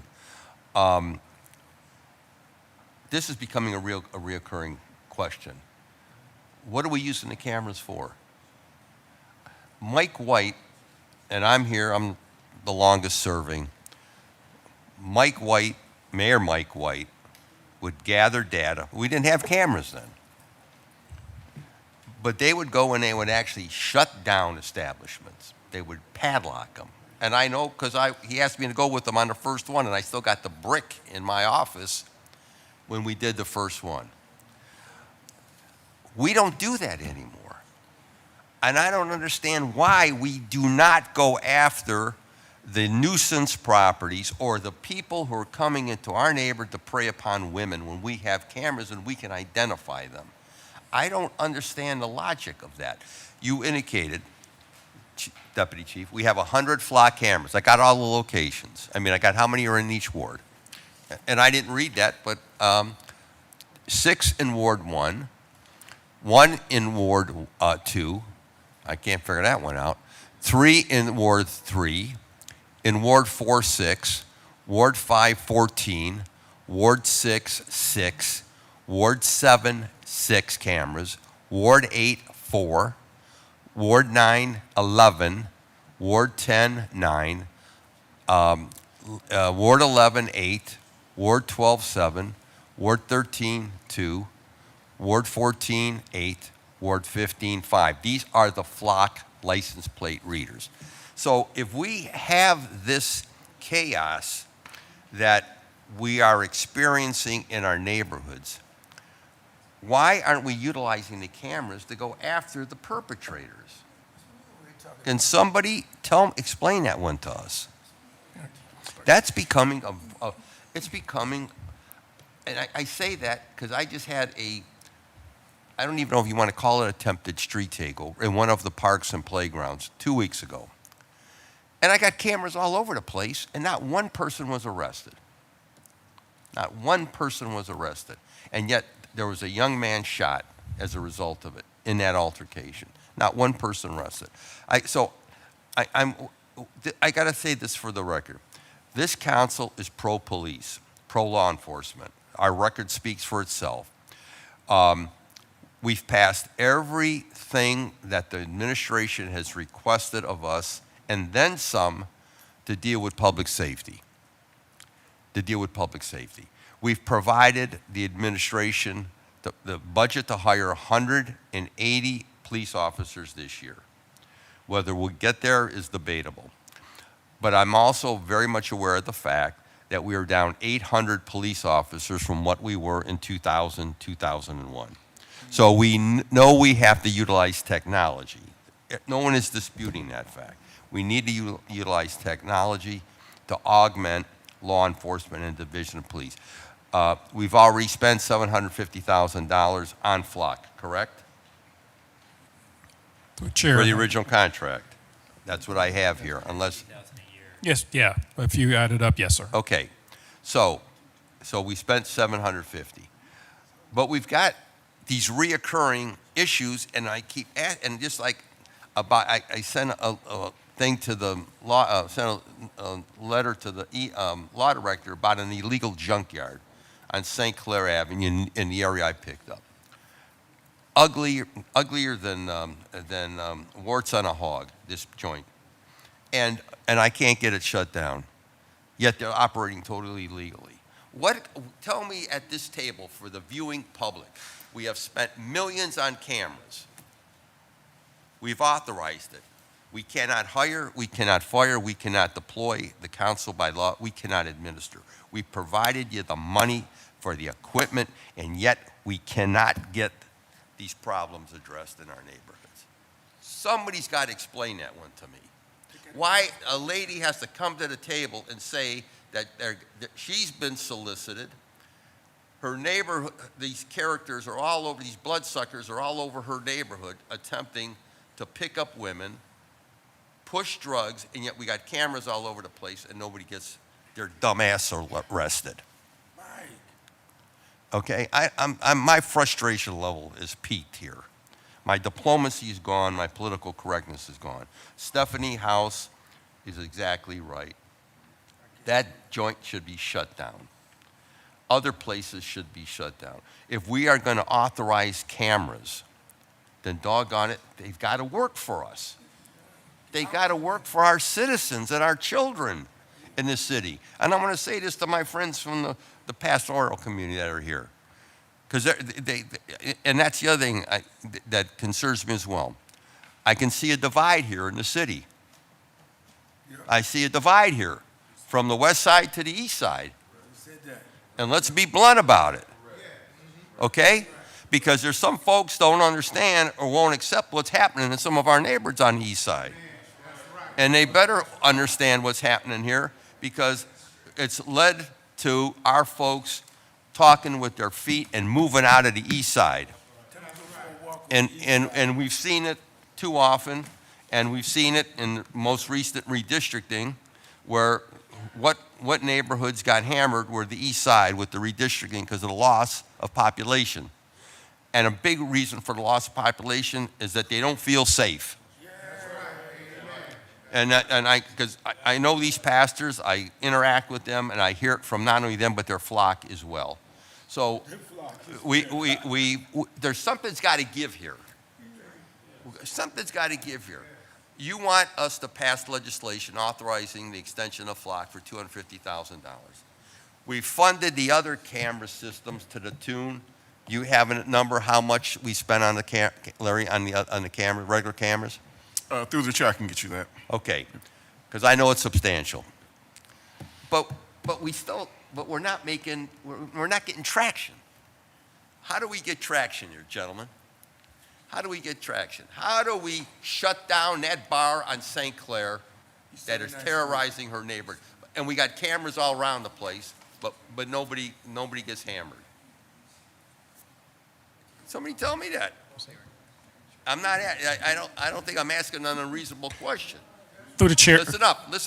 This is becoming a reoccurring question. What are we using the cameras for? Mike White, and I'm here, I'm the longest serving. Mike White, Mayor Mike White, would gather data. We didn't have cameras then. But they would go and they would actually shut down establishments. They would padlock them. And I know because he asked me to go with them on the first one, and I still got the brick in my office when we did the first one. We don't do that anymore. And I don't understand why we do not go after the nuisance properties or the people who are coming into our neighborhood to prey upon women when we have cameras and we can identify them. I don't understand the logic of that. You indicated, Deputy Chief, we have 100 flock cameras. I got all the locations. I mean, I got how many are in each ward. And I didn't read that, but 6 in Ward 1, 1 in Ward 2, I can't figure that one out, 3 in Ward 3, in Ward 4, 6, Ward 5, 14, Ward 6, 6, Ward 7, 6 cameras, Ward 8, 4, Ward 9, 11, Ward 10, 9, Ward 11, 8, Ward 12, 7, Ward 13, 2, Ward 14, 8, Ward 15, 5. These are the flock license plate readers. So if we have this chaos that we are experiencing in our neighborhoods, why aren't we utilizing the cameras to go after the perpetrators? Can somebody explain that one to us? That's becoming it's becoming, and I say that because I just had I don't even know if you want to call it attempted street takeover in one of the parks and playgrounds 2 weeks ago. And I got cameras all over the place, and not one person was arrested. Not one person was arrested. And yet there was a young man shot as a result of it in that altercation. Not one person arrested. I got to say this for the record. This council is pro-police, pro-law enforcement. Our record speaks for itself. We've passed everything that the administration has requested of us and then some to deal with public safety. We've provided the administration the budget to hire 180 police officers this year. Whether we'll get there is debatable. But I'm also very much aware of the fact that we are down 800 police officers from what we were in 2000, 2001. So we know we have to utilize technology. No one is disputing that fact. We need to utilize technology to augment law enforcement and division of police. We've already spent $750,000 on flock, correct? Chair. For the original contract. That's what I have here, unless. Yes, yeah. If you add it up, yes, sir. Okay. So we spent $750. But we've got these reoccurring issues, and I keep and just like about I sent a thing to the law, sent a letter to the law director about an illegal junkyard on St. Clair Avenue in the area I picked up. uglier than warts on a hog, this joint. And I can't get it shut down, yet they're operating totally legally. Tell me at this table for the viewing public, we have spent millions on cameras. We've authorized it. We cannot hire, we cannot fire, we cannot deploy the council by law, we cannot administer. We provided you the money for the equipment, and yet we cannot get these problems addressed in our neighborhoods. Somebody's got to explain that one to me. Why a lady has to come to the table and say that she's been solicited, her neighbor, these characters are all over, these bloodsuckers are all over her neighborhood attempting to pick up women, push drugs, and yet we got cameras all over the place and nobody gets their dumb ass arrested. Okay, my frustration level is peaked here. My diplomacy is gone, my political correctness is gone. Stephanie House is exactly right. That joint should be shut down. Other places should be shut down. If we are going to authorize cameras, then doggone it, they've got to work for us. They've got to work for our citizens and our children in this city. And I want to say this to my friends from the pastoral community that are here. Because and that's the other thing that concerns me as well. I can see a divide here in the city. I see a divide here from the west side to the east side. And let's be blunt about it. Okay? Because there's some folks don't understand or won't accept what's happening in some of our neighborhoods on the east side. And they better understand what's happening here, because it's led to our folks talking with their feet and moving out of the east side. And we've seen it too often, and we've seen it in the most recent redistricting, where what neighborhoods got hammered were the east side with the redistricting because of the loss of population. And a big reason for the loss of population is that they don't feel safe. Because I know these pastors, I interact with them, and I hear it from not only them, but their flock as well. So there's something's got to give here. Something's got to give here. You want us to pass legislation authorizing the extension of flock for $250,000. We funded the other camera systems to the tune. Do you have a number how much we spent on Larry, on the camera, regular cameras? Through the chair, I can get you that. Okay, because I know it's substantial. But we're not getting traction. How do we get traction here, gentlemen? How do we get traction? How do we shut down that bar on St. Clair that is terrorizing her neighborhood? And we got cameras all around the place, but nobody gets hammered. Somebody tell me that. I don't think I'm asking an unreasonable question. Through the chair. Listen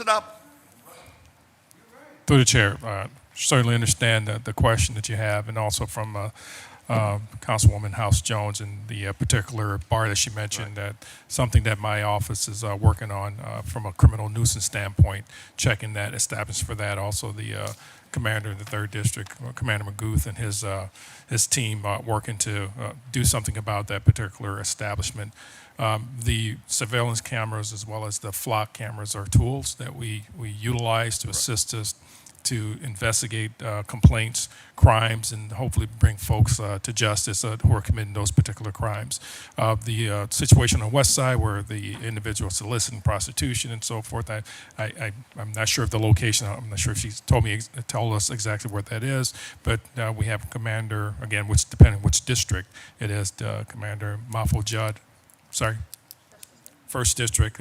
up. Through the chair, certainly understand the question that you have, and also from Councilwoman House Jones and the particular bar that she mentioned, that something that my office is working on from a criminal nuisance standpoint, checking that, establishing for that. Also the commander in the 3rd District, Commander Magooth, and his team working to do something about that particular establishment. The surveillance cameras as well as the flock cameras are tools that we utilize to assist us to investigate complaints, crimes, and hopefully bring folks to justice who are committing those particular crimes. The situation on the west side where the individual soliciting prostitution and so forth, I'm not sure of the location. I'm not sure if she's told us exactly where that is, but we have a commander, again, depending on which district it is, Commander Mafo Judd, 1st District,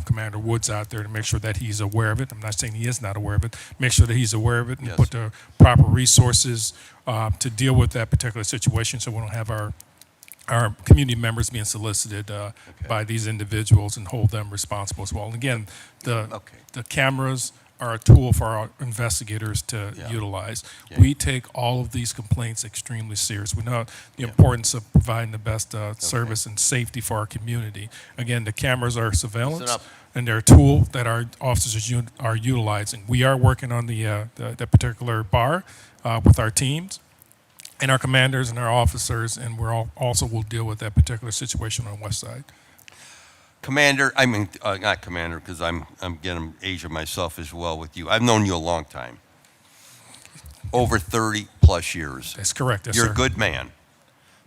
Commander Woods out there to make sure that he's aware of it. I'm not saying he is not aware of it. Make sure that he's aware of it and put the proper resources to deal with that particular situation, so we don't have our community members being solicited by these individuals and hold them responsible as well. And again, the cameras are a tool for our investigators to utilize. We take all of these complaints extremely serious. We know the importance of providing the best service and safety for our community. Again, the cameras are surveillance, and they're a tool that our officers are utilizing. We are working on the particular bar with our teams, and our commanders and our officers, and we're all also will deal with that particular situation on West Side. Commander, I mean, not Commander, because I'm getting age of myself as well with you. I've known you a long time. Over 30 plus years. That's correct, yes, You're sir. a good man,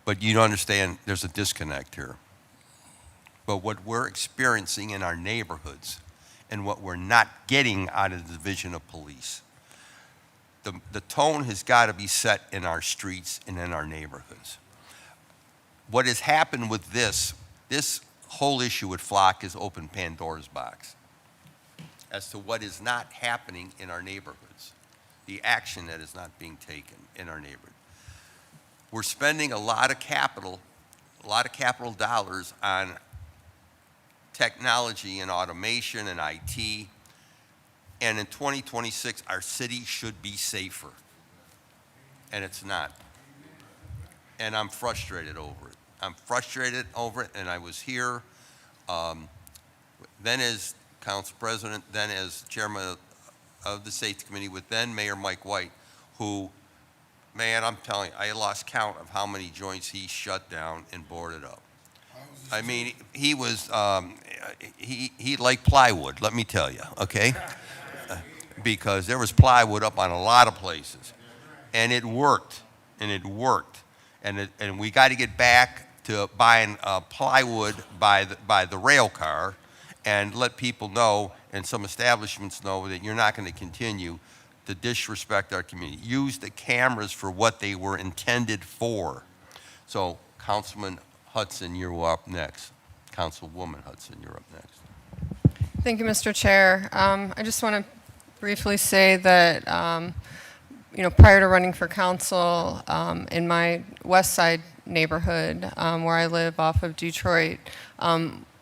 but you don't understand there's a disconnect here. But what we're experiencing in our neighborhoods and what we're not getting out of the Division of Police, the tone has got to be set in our streets and in our neighborhoods. What has happened with this whole issue with Flock has opened Pandora's box as to what is not happening in our neighborhoods, the action that is not being taken in our neighborhood. We're spending a lot of capital dollars on technology and automation and IT, and in 2026, our city should be safer, and it's not. And I'm frustrated over it. I'm frustrated over it, and I was here then as council president, then as chairman of the safety committee with then Mayor Mike White, who, man, I'm telling you, I lost count of how many joints he shut down and boarded up. I mean, he was, he liked plywood, let me tell you, okay? Because there was plywood up on a lot of places. And it worked, and it worked. And we got to get back to buying plywood by the rail car and let people know, and some establishments know, that you're not going to continue to disrespect our community. Use the cameras for what they were intended for. So, Councilman Hudson, you're up next. Councilwoman Hudson, you're up next. Thank you, Mr. Chair. I just want to briefly say that, prior to running for council, in my West Side neighborhood, where I live off of Detroit,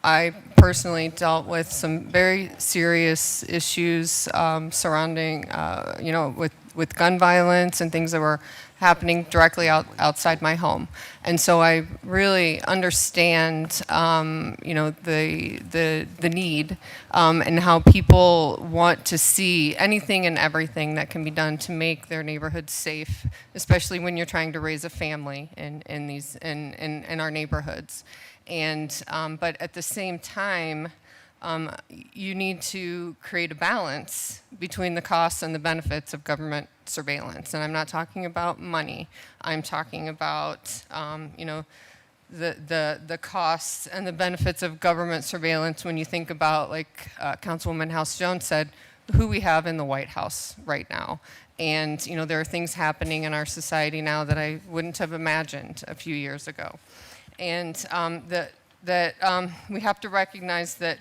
I personally dealt with some very serious issues surrounding, with gun violence and things that were happening directly outside my home. And so I really understand, the need and how people want to see anything and everything that can be done to make their neighborhoods safe, especially when you're trying to raise a family in our neighborhoods. And but at the same time, you need to create a balance between the costs and the benefits of government surveillance. And I'm not talking about money. I'm talking about, the costs and the benefits of government surveillance when you think about, like Councilwoman House Jones said, who we have in the White House right now. And, there are things happening in our society now that I wouldn't have imagined a few years ago. And we have to recognize that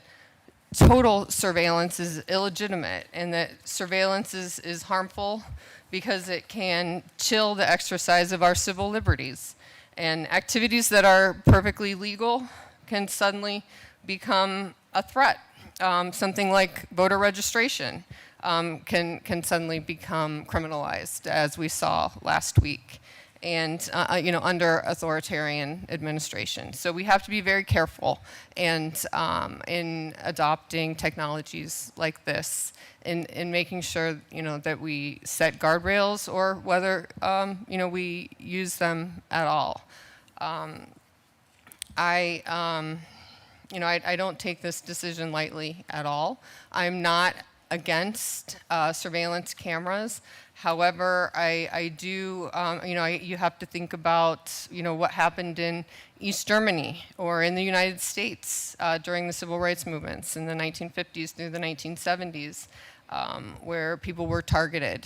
total surveillance is illegitimate, and that surveillance is harmful because it can chill the exercise of our civil liberties. And activities that are perfectly legal can suddenly become a threat. Something like voter registration can suddenly become criminalized, as we saw last week, and under authoritarian administration. So we have to be very careful and in adopting technologies like this, in making sure that we set guardrails, or whether we use them at all. I don't take this decision lightly at all. I'm not against surveillance cameras. However, I do, you have to think about, what happened in East Germany or in the United States during the civil rights movements in the 1950s through the 1970s, where people were targeted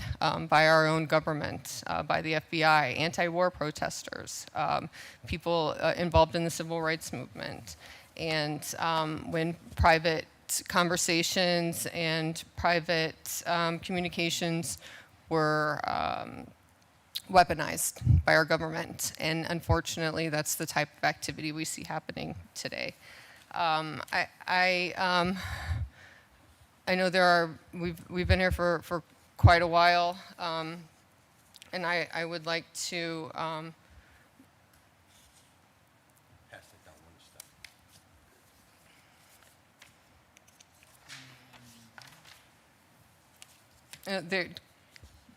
by our own government, by the FBI, anti-war protesters, people involved in the civil rights movement. And when private conversations and private communications were weaponized by our government, and unfortunately, that's the type of activity we see happening today. I know we've been here for quite a while, and I would like to.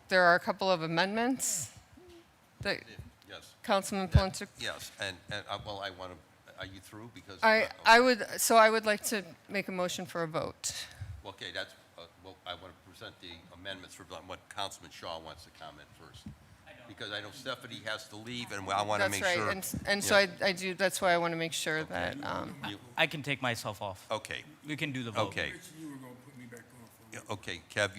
There are a couple of amendments that Councilman Palenture. Yes, and well, I want to, are you through? Because I would like to make a motion for a vote. Okay, that's, well, I want to present the amendments for what Councilman Shaw wants to comment first. Because I know Stephanie has to leave, and I want to make sure. That's right, and so I do, that's why I want to make sure that, I can take myself off. Okay. We can do the vote. Okay. You were going to put me back on for Yeah, okay, Kev,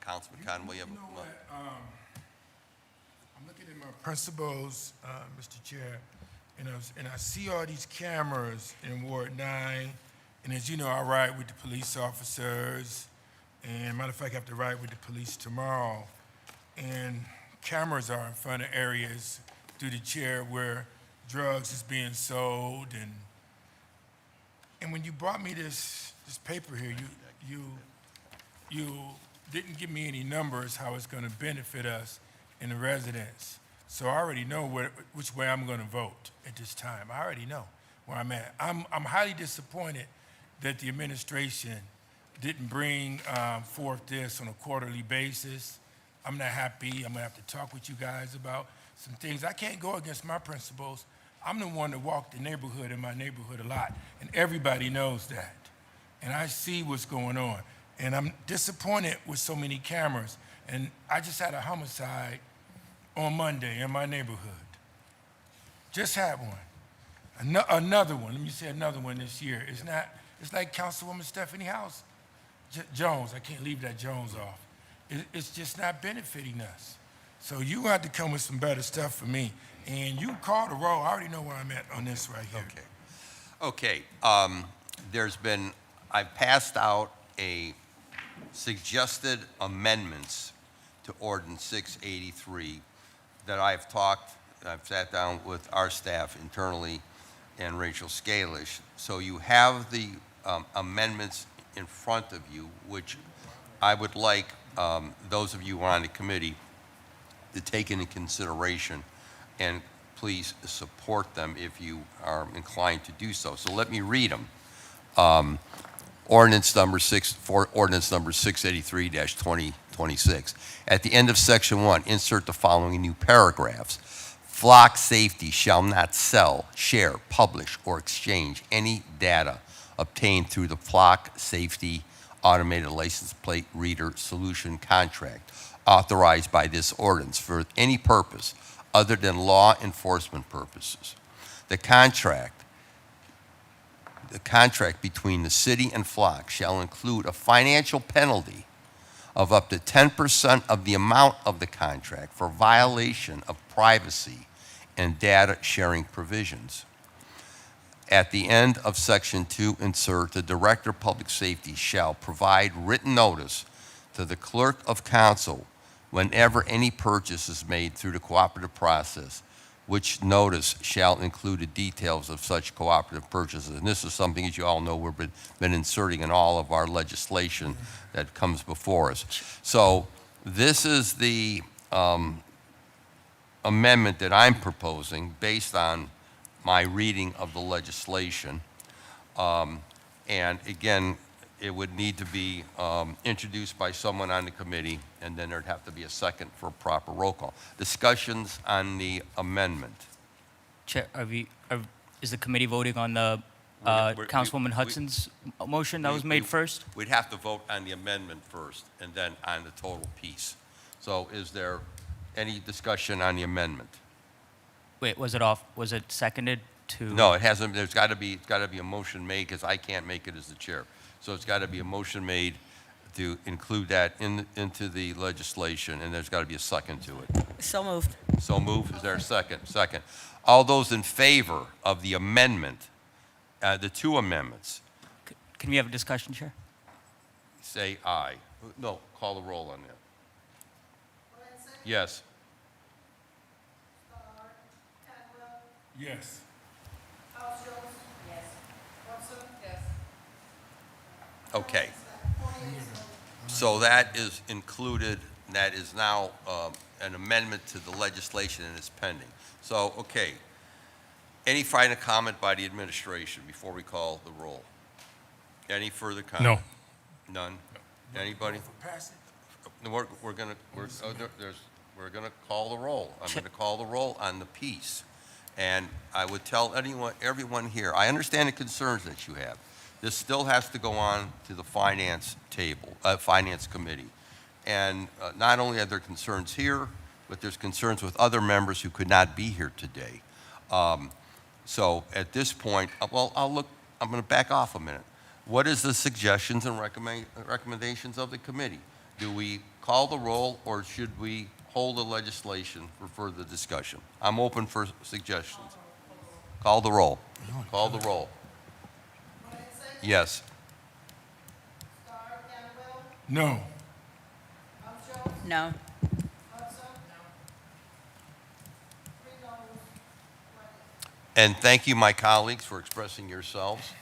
Councilman Conway, You know what? I'm looking at my principles, Mr. Chair, and I see all these cameras in Ward 9, and as you know, I ride with the police officers, and matter of fact, I have to ride with the police tomorrow, and cameras are in front of areas through the chair where drugs is being sold, and when you brought me this paper here, you didn't give me any numbers how it's going to benefit us in the residents. So I already know which way I'm going to vote at this time. I already know where I'm at. I'm highly disappointed that the administration didn't bring forth this on a quarterly basis. I'm not happy. I'm going to have to talk with you guys about some things. I can't go against my principles. I'm the one that walked the neighborhood in my neighborhood a lot, and everybody knows that. And I see what's going on. And I'm disappointed with so many cameras. And I just had a homicide on Monday in my neighborhood. Just had one. Another one. Let me say another one this year. It's like Councilwoman Stephanie House Jones. I can't leave that Jones off. It's just not benefiting us. So you have to come with some better stuff for me. And you call the roll. I already know where I'm at on this right here. Okay, I've passed out a suggested amendments to Ordinance 683 that I've sat down with our staff internally and Rachel Scalish. So you have the amendments in front of you, which I would like those of you on the committee to take into consideration, and please support them if you are inclined to do so. So let me read them. Ordinance number 683-2026. At the end of section 1, insert the following new paragraphs. Flock Safety shall not sell, share, publish, or exchange any data obtained through the Flock Safety Automated License Plate Reader Solution contract authorized by this ordinance for any purpose other than law enforcement purposes. The contract between the city and Flock shall include a financial penalty of up to 10% of the amount of the contract for violation of privacy and data sharing provisions. At the end of section 2, insert the Director of Public Safety shall provide written notice to the Clerk of Council whenever any purchase is made through the cooperative process, which notice shall include the details of such cooperative purchases. And this is something, as you all know, we've been inserting in all of our legislation that comes before us. So this is the amendment that I'm proposing based on my reading of the legislation. And again, it would need to be introduced by someone on the committee, and then there'd have to be a second for a proper roll call. Discussions on the amendment. Chair, is the committee voting on the Councilwoman Hudson's motion that was made first? We'd have to vote on the amendment first, and then on the total piece. So is there any discussion on the amendment? Wait, was it seconded to? No, it hasn't. It's got to be a motion made, because I can't make it as the chair. So it's got to be a motion made to include that into the legislation, and there's got to be a second to it. So moved. So moved. Is there a second? Second. All those in favor of the amendment, the two amendments, Can we have a discussion, Chair? say aye. No, call the roll on that. Yes. Yes. Okay. So that is included, that is now an amendment to the legislation and is pending. So, okay. Any final comment by the administration before we call the roll? Any further comment? No. None? Anybody? Pass it. No, there's we're going to call the roll. I'm going to call the roll on the piece. And I would tell everyone here, I understand the concerns that you have. This still has to go on to the finance committee. And not only are there concerns here, but there's concerns with other members who could not be here today. So at this point, I'm going to back off a minute. What is the suggestions and recommendations of the committee? Do we call the roll, or should we hold the legislation for further discussion? I'm open for suggestions. Call the roll. Call the roll. Yes. No. No. And thank you, my colleagues, for expressing yourselves.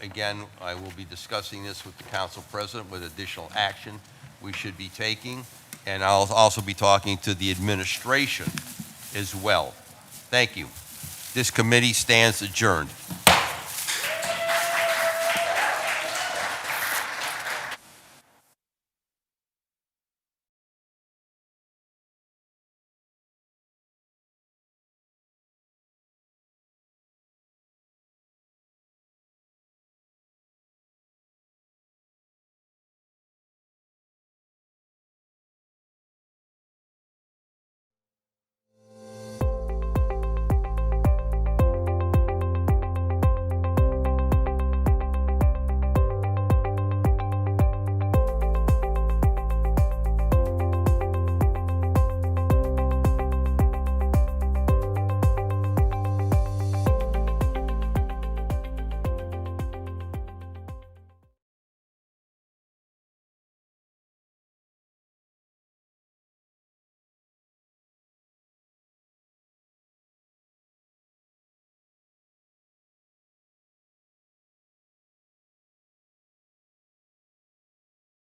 Again, I will be discussing this with the council president with additional action we should be taking, and I'll also be talking to the administration as well. Thank you. This committee stands adjourned.